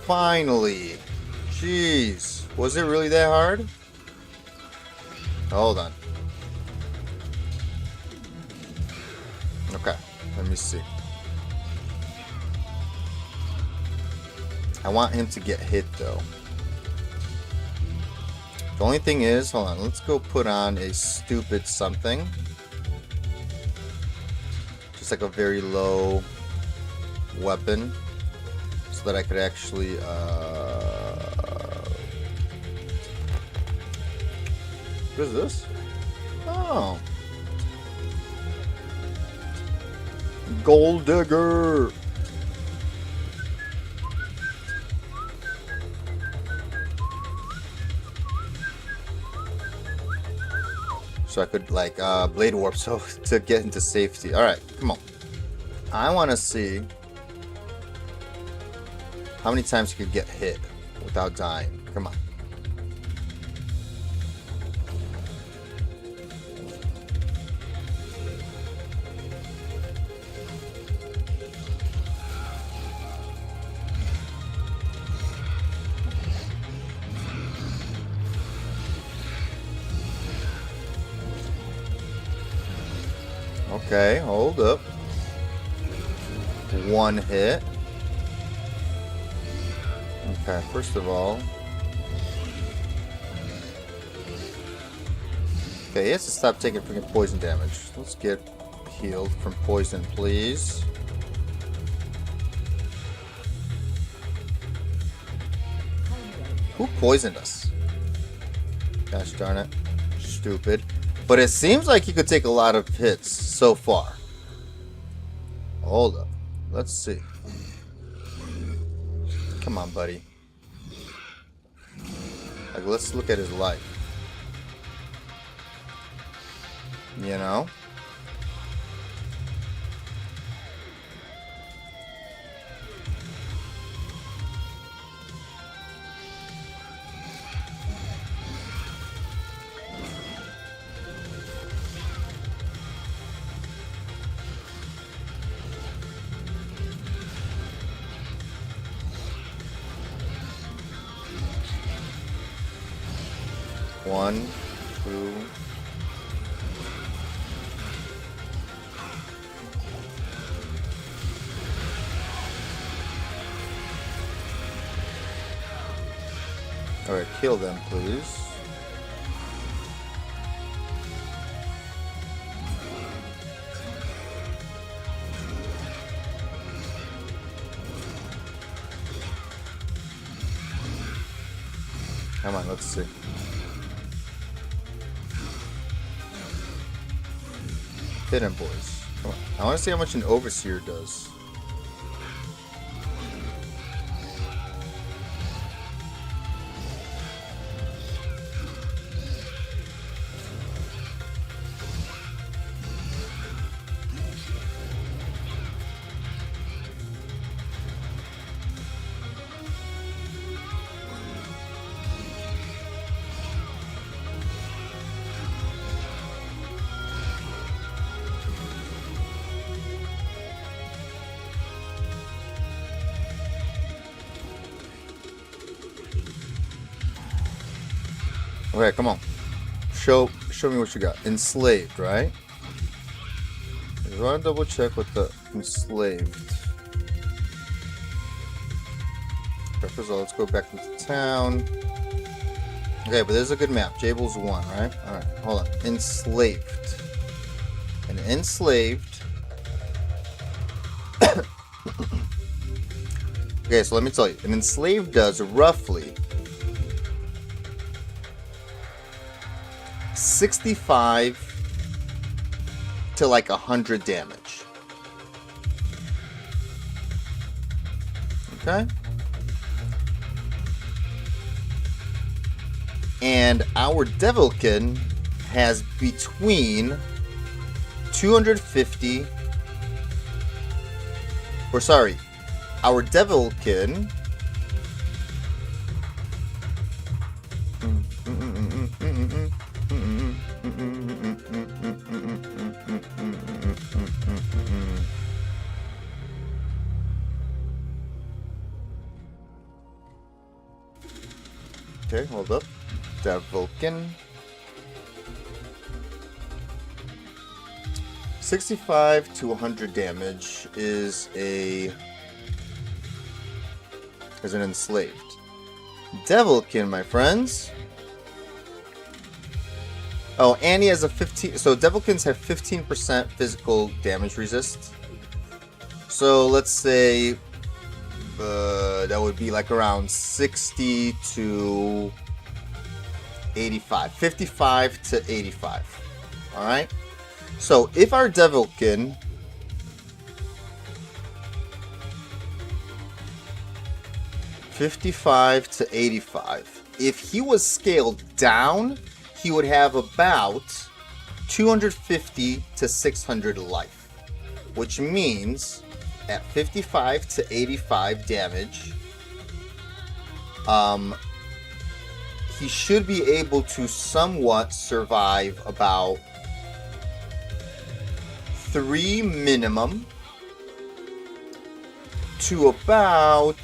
Finally. Jeez. Was it really that hard? Hold on. Okay. Let me see. I want him to get hit though. The only thing is, hold on, let's go put on a stupid something. Just like a very low weapon. So that I could actually, what is this? Oh. Gold digger. So I could, like, blade warp so to get into safety. Alright, come on. I want to see how many times you could get hit without dying. Come on. Okay, hold up. One hit. Okay, first of all. Okay, he has to stop taking freaking poison damage. Let's get healed from poison, please. Who poisoned us? Gosh darn it. Stupid. But it seems like he could take a lot of hits so far. Hold up. Let's see. Come on, buddy. Like, let's look at his life. You know? One, two. Alright, kill them, please. Come on, let's see. Hidden boys. Come on. I want to see how much an overseer does. Okay, come on. Show me what you got. Enslaved, right? I want to double check with the enslaved. First of all, let's go back into town. Okay, but there's a good map. Jable's 1, right? Alright, hold on. Enslaved. An enslaved. Okay, so let me tell you. An enslaved does roughly 65 to like 100 damage. Okay? And our Devilkin has between 250, or sorry, our Devilkin okay, hold up. Devilkin. 65 to 100 damage is an enslaved. Devilkin, my friends. Oh, and he has a 15. So Devilkins have 15% physical damage resist. So let's say that would be like around 60 to 85. 55 to 85. Alright? So if our Devilkin (55 to 85), if he was scaled down, he would have about 250 to 600 life, which means at 55 to 85 damage, he should be able to somewhat survive about 3 minimum to about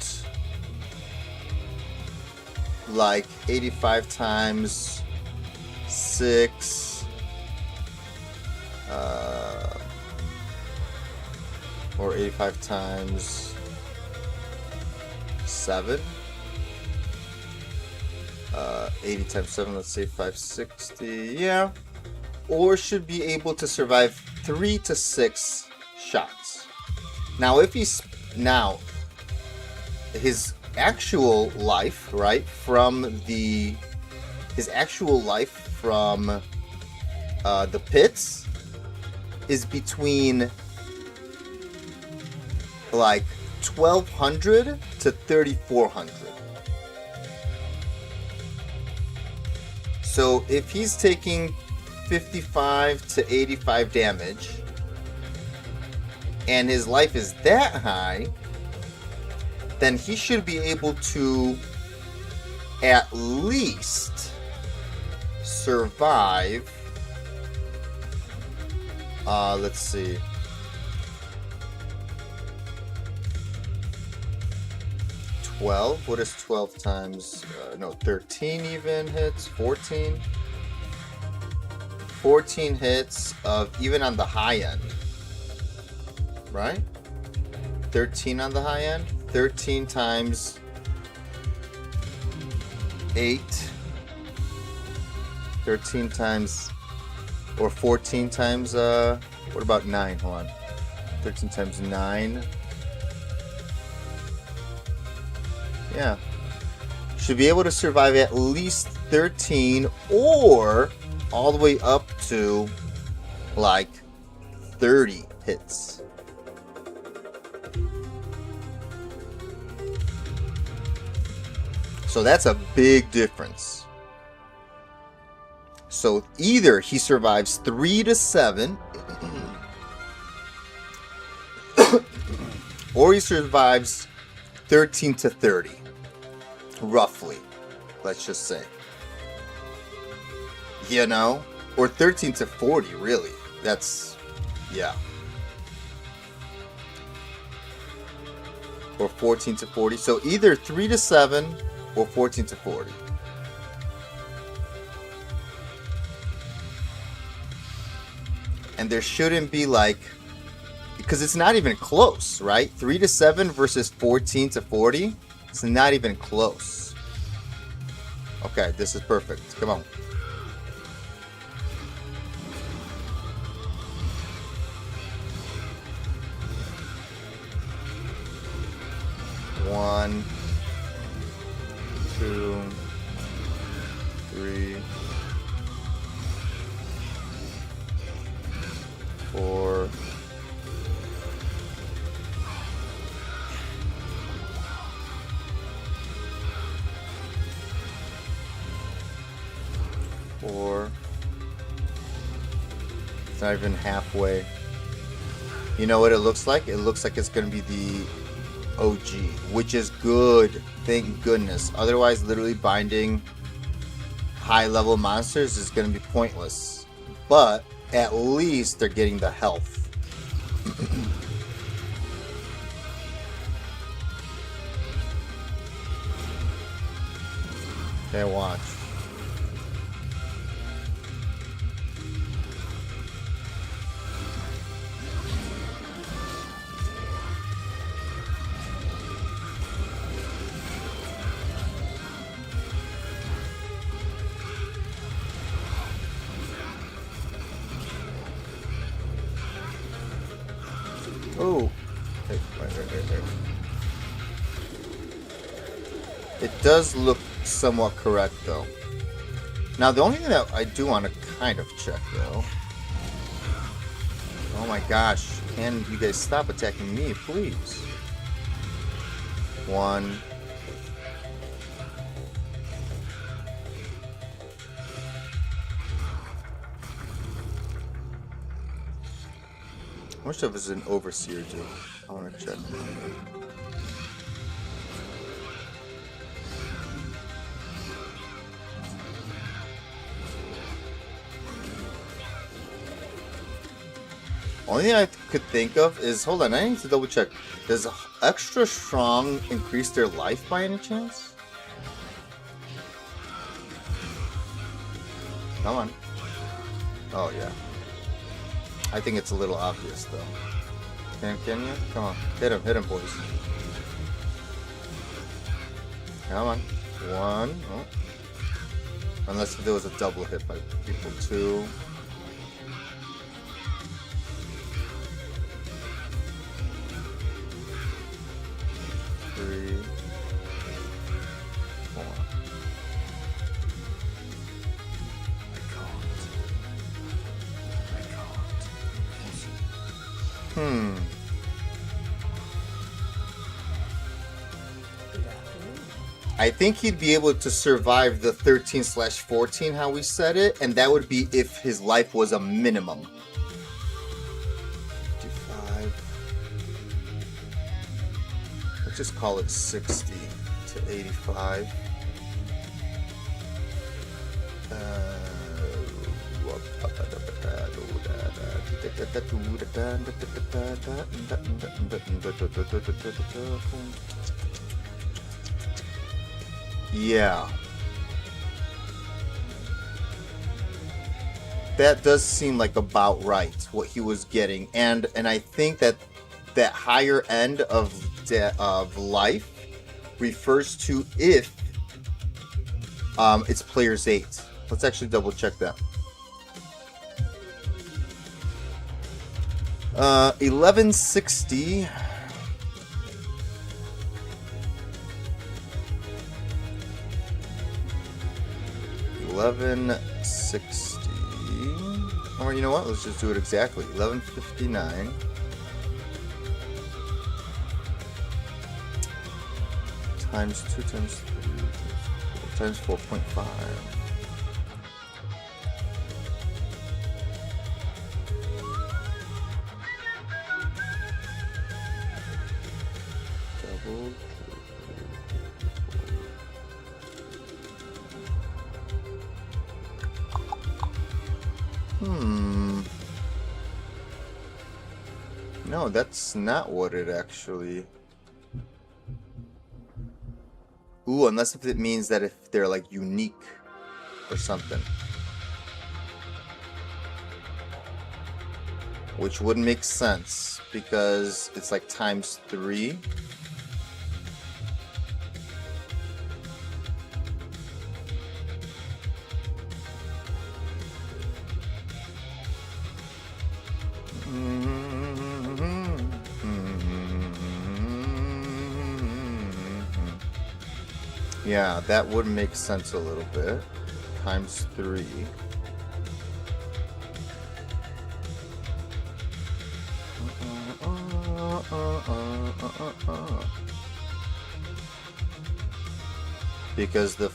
like 85 times 6 or 85 times 7 80 times 7, let's say 560, yeah, or should be able to survive 3 to 6 shots. Now if he's his actual life, right, from the pits is between like 1200 to 3400. So if he's taking 55 to 85 damage and his life is that high, then he should be able to at least survive, let's see, what is 12 times, 13 even hits, 14 hits of even on the high end, right? 13 on the high end, 13 times 8, 13 times, or 14 times, what about 9, hold on, 13 times 9, yeah, should be able to survive at least 13 or all the way up to like 30 hits. So that's a big difference. So either he survives 3 to 7 or he survives 13 to 30, roughly, let's just say. You know? Or 13 to 40, really. That's, yeah. Or 14 to 40. So either 3 to 7 or 14 to 40. And there shouldn't be like, because it's not even close, right? 3 to 7 versus 14 to 40. It's not even close. Okay, this is perfect. Come on. One, 2, 3, 4. 4. It's not even halfway. You know what it looks like? It looks like it's going to be the OG, which is good. Thank goodness. Otherwise, literally binding high-level monsters is going to be pointless. But at least they're getting the health. Okay, watch. Oh, hey, right. It does look somewhat correct, though. Now, the only thing that I do want to kind of check, though. Oh my gosh! Can you guys stop attacking me, please? 1. How much of is an overseer do? I want to check. Only thing I could think of is, hold on, I need to double check. Does extra strong increase their life by any chance? Come on. Oh yeah. I think it's a little obvious though. Can you? Come on. Hit him, boys. Come on. 1. Oh. Unless there was a double hit by people. 2. 3. 4. I think he'd be able to survive the 13/14, how we said it, and that would be if his life was a minimum. 55. Let's just call it 60 to 85. Yeah. That does seem like about right, what he was getting. And I think that higher end of life refers to if it's player's 8. Let's actually double check that. 1160. 1160. Or you know what? Let's just do it exactly. 1159 times 2 times 3 times 4.5. Double. No, that's not what it actually... Ooh, unless if it means that if they're like unique or something. Which wouldn't make sense because it's like times 3. Yeah, that would make sense a little bit. Times 3. Because the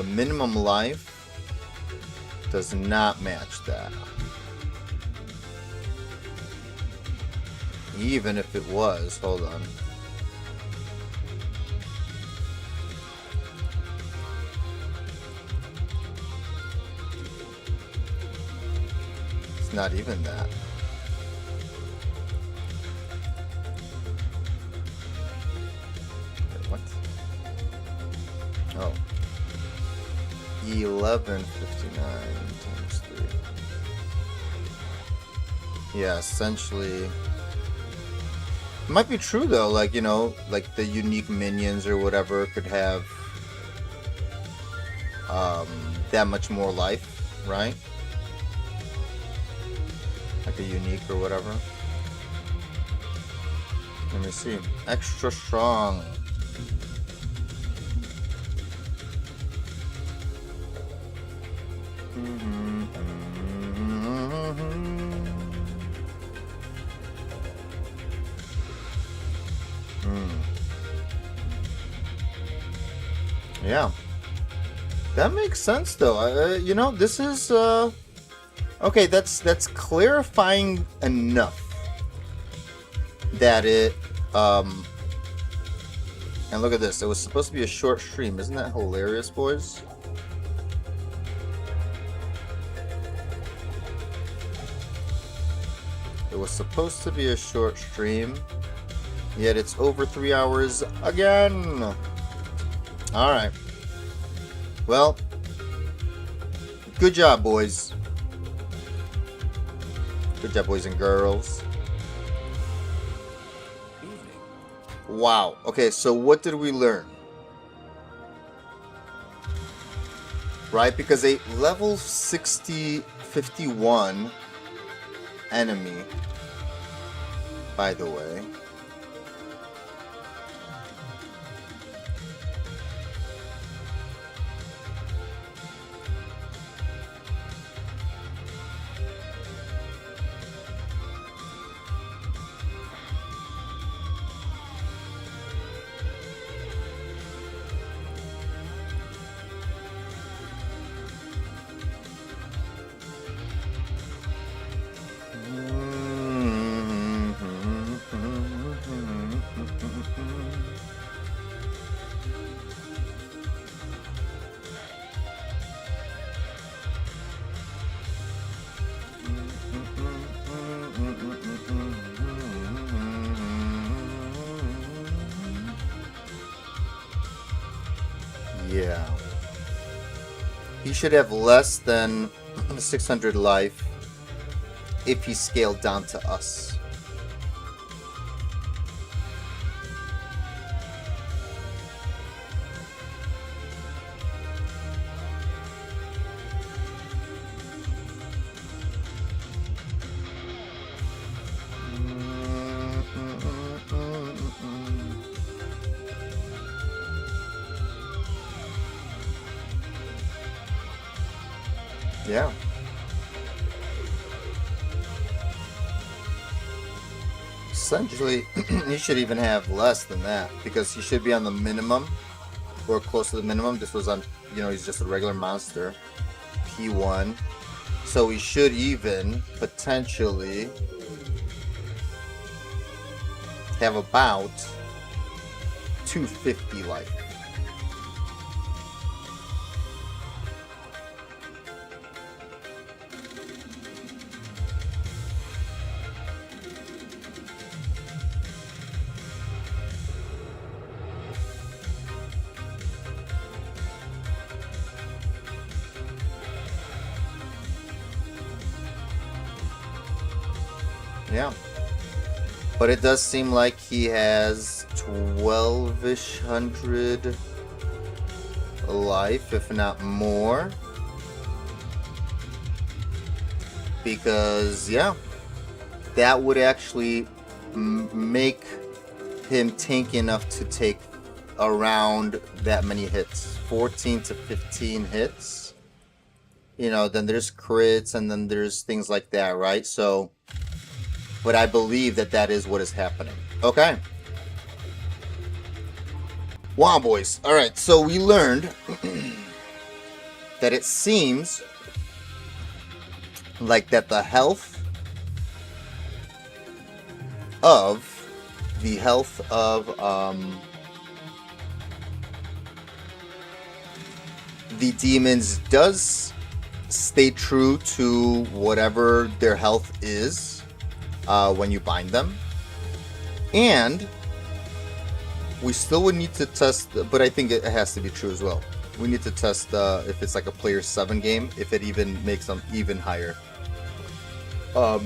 minimum life does not match that. Even if it was, hold on. It's not even that. Wait, what? Oh. 1159 times 3. Yeah, essentially. It might be true though, like, you know, like the unique minions or whatever could have that much more life, right? Like a unique or whatever. Let me see. Extra strong. Yeah. That makes sense though. You know, this is okay, that's clarifying enough that it and look at this. It was supposed to be a short stream. Isn't that hilarious, boys? It was supposed to be a short stream, yet it's over 3 hours again. All right. Well, good job, boys. Good job, boys and girls. Wow. Okay, so what did we learn? Right? Because a level 51 enemy, by the way, yeah. He should have less than 600 life if he scaled down to us. Yeah. Essentially, you should even have less than that because he should be on the minimum or close to the minimum. This was on, he's just a regular monster. P1. So we should even potentially have about 250 life. Yeah. But it does seem like he has 12-ish hundred life, if not more. Because, yeah, that would actually make him tanky enough to take around that many hits. 14 to 15 hits. Then there's crits and then there's things like that, right? So... but I believe that is what is happening. Okay. Wow, boys. All right, so we learned that it seems like that the health of the demons does stay true to whatever their health is. When you bind them, and we still would need to test, but I think it has to be true as well. We need to test if it's like a player 7 game, if it even makes them even higher. But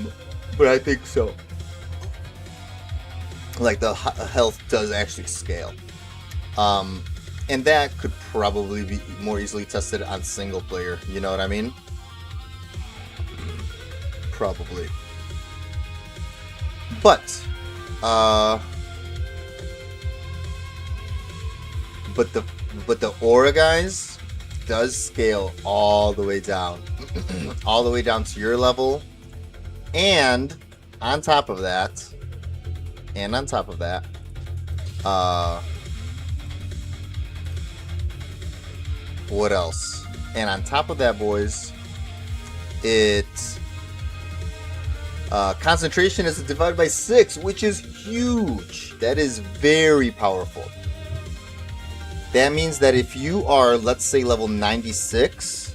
I think so. Like the health does actually scale, and that could probably be more easily tested on single player. You know what I mean? Probably. But the aura, guys, does scale all the way down, all the way down to your level, and on top of that, what else? And on top of that, boys, concentration is divided by 6, which is huge. That is very powerful. That means that if you are, let's say, level 96,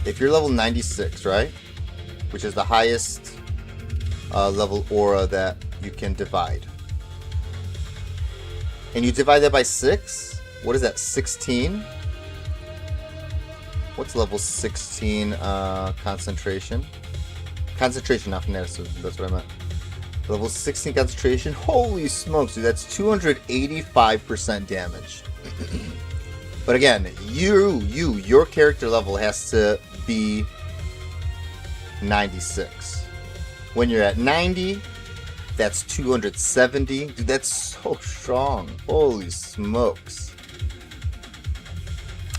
if you're level 96, right, which is the highest level aura that you can divide, and you divide that by 6, what is that, 16? What's level 16 concentration? Concentration, not fanaticism. That's what I meant. Level 16 concentration. Holy smokes, dude. That's 285% damage. But again, your character level has to be 96. When you're at 90, that's 270. Dude, that's so strong. Holy smokes.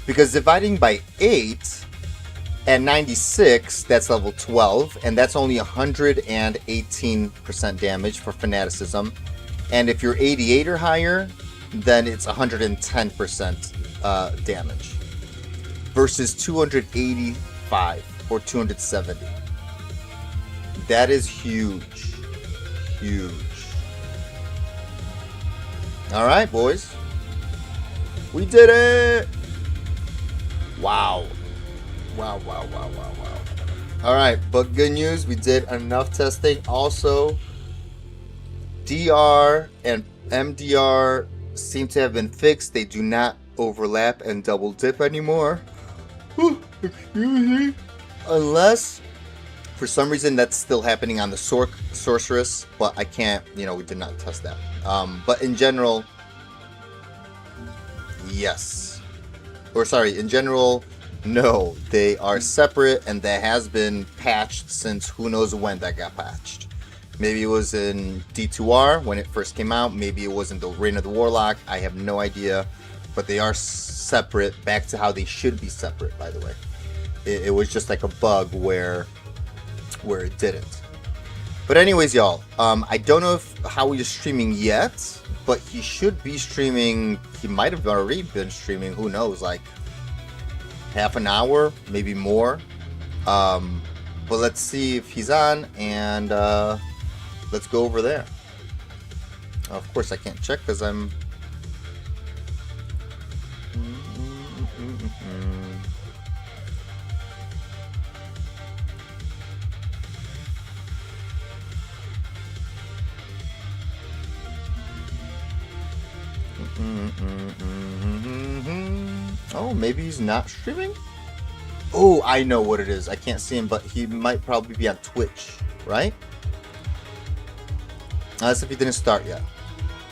Because dividing by 8... at 96, that's level 12, and that's only 118% damage for fanaticism. And if you're 88 or higher, then it's 110% damage. Versus 285 or 270. That is huge. Huge. Alright, boys. We did it! Wow. Wow. Alright, but good news, we did enough testing. Also, DR and MDR seem to have been fixed. They do not overlap and double dip anymore. Excuse me. Unless, for some reason, that's still happening on the sorceress, but I can't, we did not test that. But in general, yes. Or sorry, in general, no, they are separate, and that has been patched since who knows when that got patched. Maybe it was in D2R when it first came out. Maybe it was in the Reign of the Warlock. I have no idea. But they are separate, back to how they should be separate, by the way. it was just like a bug where it didn't. But anyways, y'all, I don't know how he's streaming yet, but he should be streaming. He might have already been streaming. Who knows? Like half an hour, maybe more. But let's see if he's on, and let's go over there. Of course, I can't check because I'm. Oh, maybe he's not streaming? Oh, I know what it is. I can't see him, but he might probably be on Twitch, right? That's if he didn't start yet.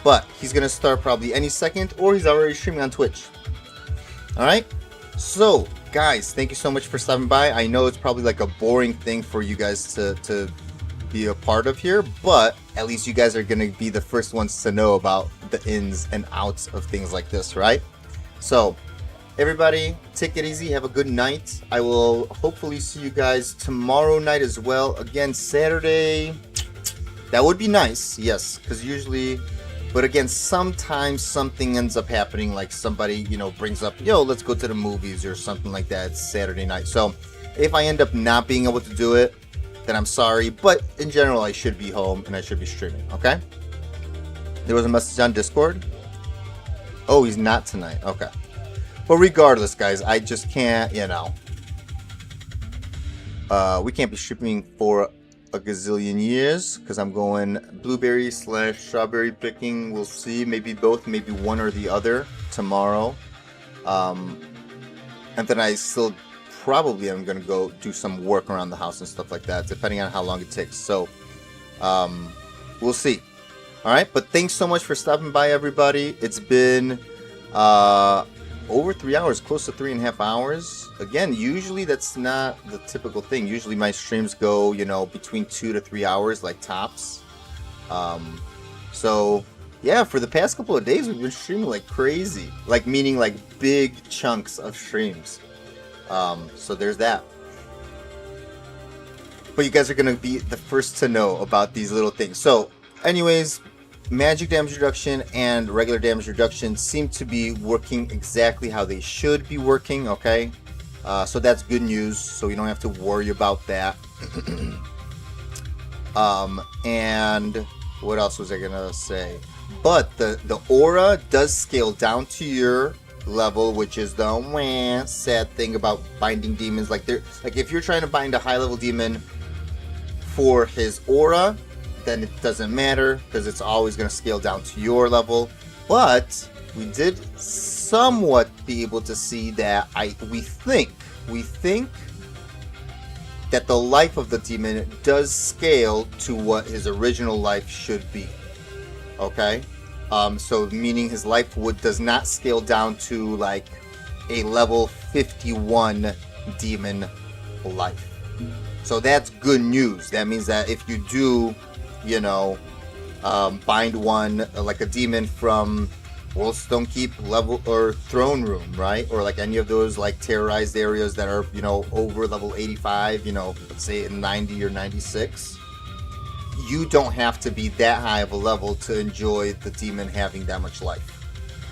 But he's going to start probably any second, or he's already streaming on Twitch. Alright? So, guys, thank you so much for stopping by. I know it's probably like a boring thing for you guys to be a part of here, but at least you guys are going to be the first ones to know about the ins and outs of things like this, right? So, everybody, take it easy. Have a good night. I will hopefully see you guys tomorrow night as well. Again, Saturday. That would be nice, yes, because usually, but again, sometimes something ends up happening, like somebody, you know, brings up, yo, let's go to the movies or something like that. It's Saturday night. So if I end up not being able to do it, then I'm sorry. But in general, I should be home and I should be streaming, okay? There was a message on Discord. Oh, he's not tonight. Okay. But regardless, guys, I just can't, you know. We can't be streaming for a gazillion years because I'm going blueberry / strawberry picking. We'll see, maybe both, maybe one or the other tomorrow. And then I still probably am going to go do some work around the house and stuff like that, depending on how long it takes. So we'll see. All right, but thanks so much for stopping by, everybody. It's been over 3 hours, close to 3.5 hours. Again, usually that's not the typical thing. Usually my streams go, you know, between 2 to 3 hours, like tops. So yeah, for the past couple of days, we've been streaming like crazy, like meaning like big chunks of streams. So there's that. But you guys are gonna be the first to know about these little things. So anyways, magic damage reduction and regular damage reduction seem to be working exactly how they should be working, okay? So that's good news, so you don't have to worry about that. And what else was I gonna say? But the aura does scale down to your level, which is the sad thing about binding demons. Like if you're trying to bind a high level demon for his aura, then it doesn't matter because it's always going to scale down to your level. But we did somewhat be able to see that we think that the life of the demon does scale to what his original life should be. Okay, so meaning his life does not scale down to like a level 51 demon life. So that's good news. That means that if you do, you know, bind one like a demon from Worldstone Keep level or Throne Room, right? Or like any of those like terrorized areas that are, you know, over level 85, you know, let's say 90 or 96. You don't have to be that high of a level to enjoy the demon having that much life,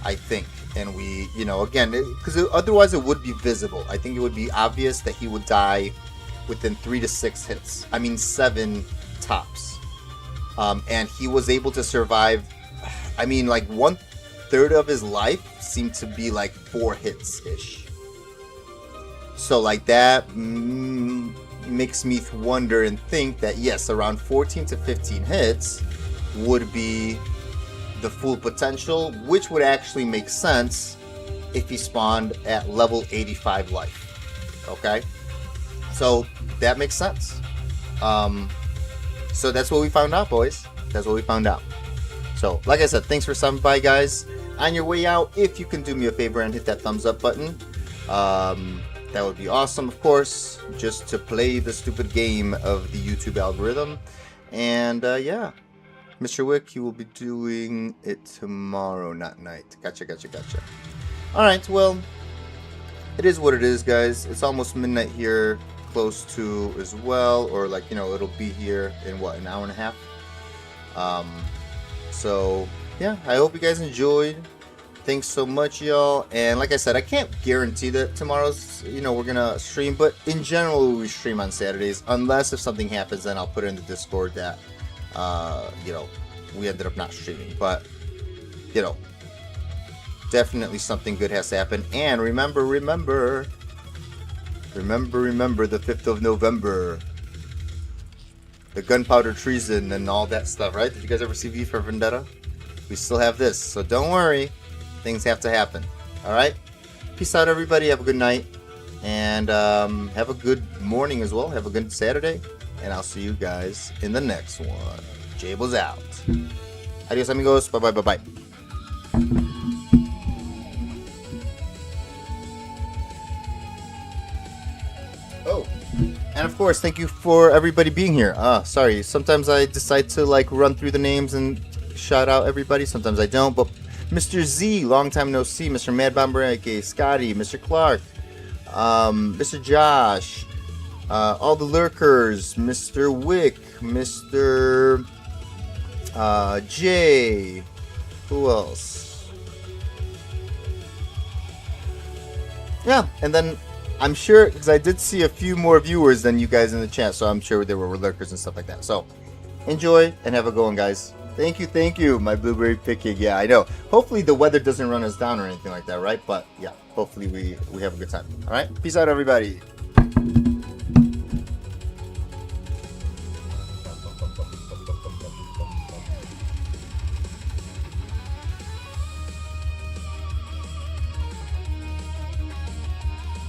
I think. And we, you know, again, because otherwise it would be visible. I think it would be obvious that he would die within 3 to 6 hits. I mean, 7 tops. And he was able to survive. I mean, like 1/3 of his life seemed to be like 4 hits ish. So like that makes me wonder and think that yes, around 14 to 15 hits would be the full potential, which would actually make sense if he spawned at level 85 life. Okay, so that makes sense. So that's what we found out, boys. That's what we found out. So, like I said, thanks for stopping by, guys. On your way out, if you can do me a favor and hit that thumbs up button, that would be awesome, of course, just to play the stupid game of the YouTube algorithm. And, yeah. Mr. Wick, you will be doing it tomorrow, not night. Gotcha. Alright, well, it is what it is, guys. It's almost midnight here, close to as well, or like, you know, it'll be here in what, an hour and a half. So yeah, I hope you guys enjoyed. Thanks so much, y'all. And like I said, I can't guarantee that tomorrow's, you know, we're gonna stream, but in general we stream on Saturdays, unless if something happens, then I'll put it in the Discord that you know, we ended up not streaming. But you know, definitely something good has to happen. And remember the 5th of November, the gunpowder treason and all that stuff, right? Did you guys ever see V for Vendetta? We still have this, so don't worry, things have to happen. All right, peace out, everybody. Have a good night, and have a good morning as well. Have a good Saturday, and I'll see you guys in the next one. Jable's out. Adios, amigos. Bye bye. Oh, and of course, thank you for everybody being here. Sorry, sometimes I decide to like run through the names and shout out everybody. Sometimes I don't, but Mr. Z, long time no see. Mr. Mad Bomber, aka Scotty, Mr. Clark, Mr. Josh, all the lurkers, Mr. Wick, Mr. Jay, who else? Yeah, and then I'm sure, because I did see a few more viewers than you guys in the chat, so I'm sure there were lurkers and stuff like that. So enjoy and have a go on, guys. Thank you, my blueberry picking. Yeah, I know. Hopefully the weather doesn't run us down or anything like that, right? But yeah, hopefully we have a good time. All right, peace out, everybody.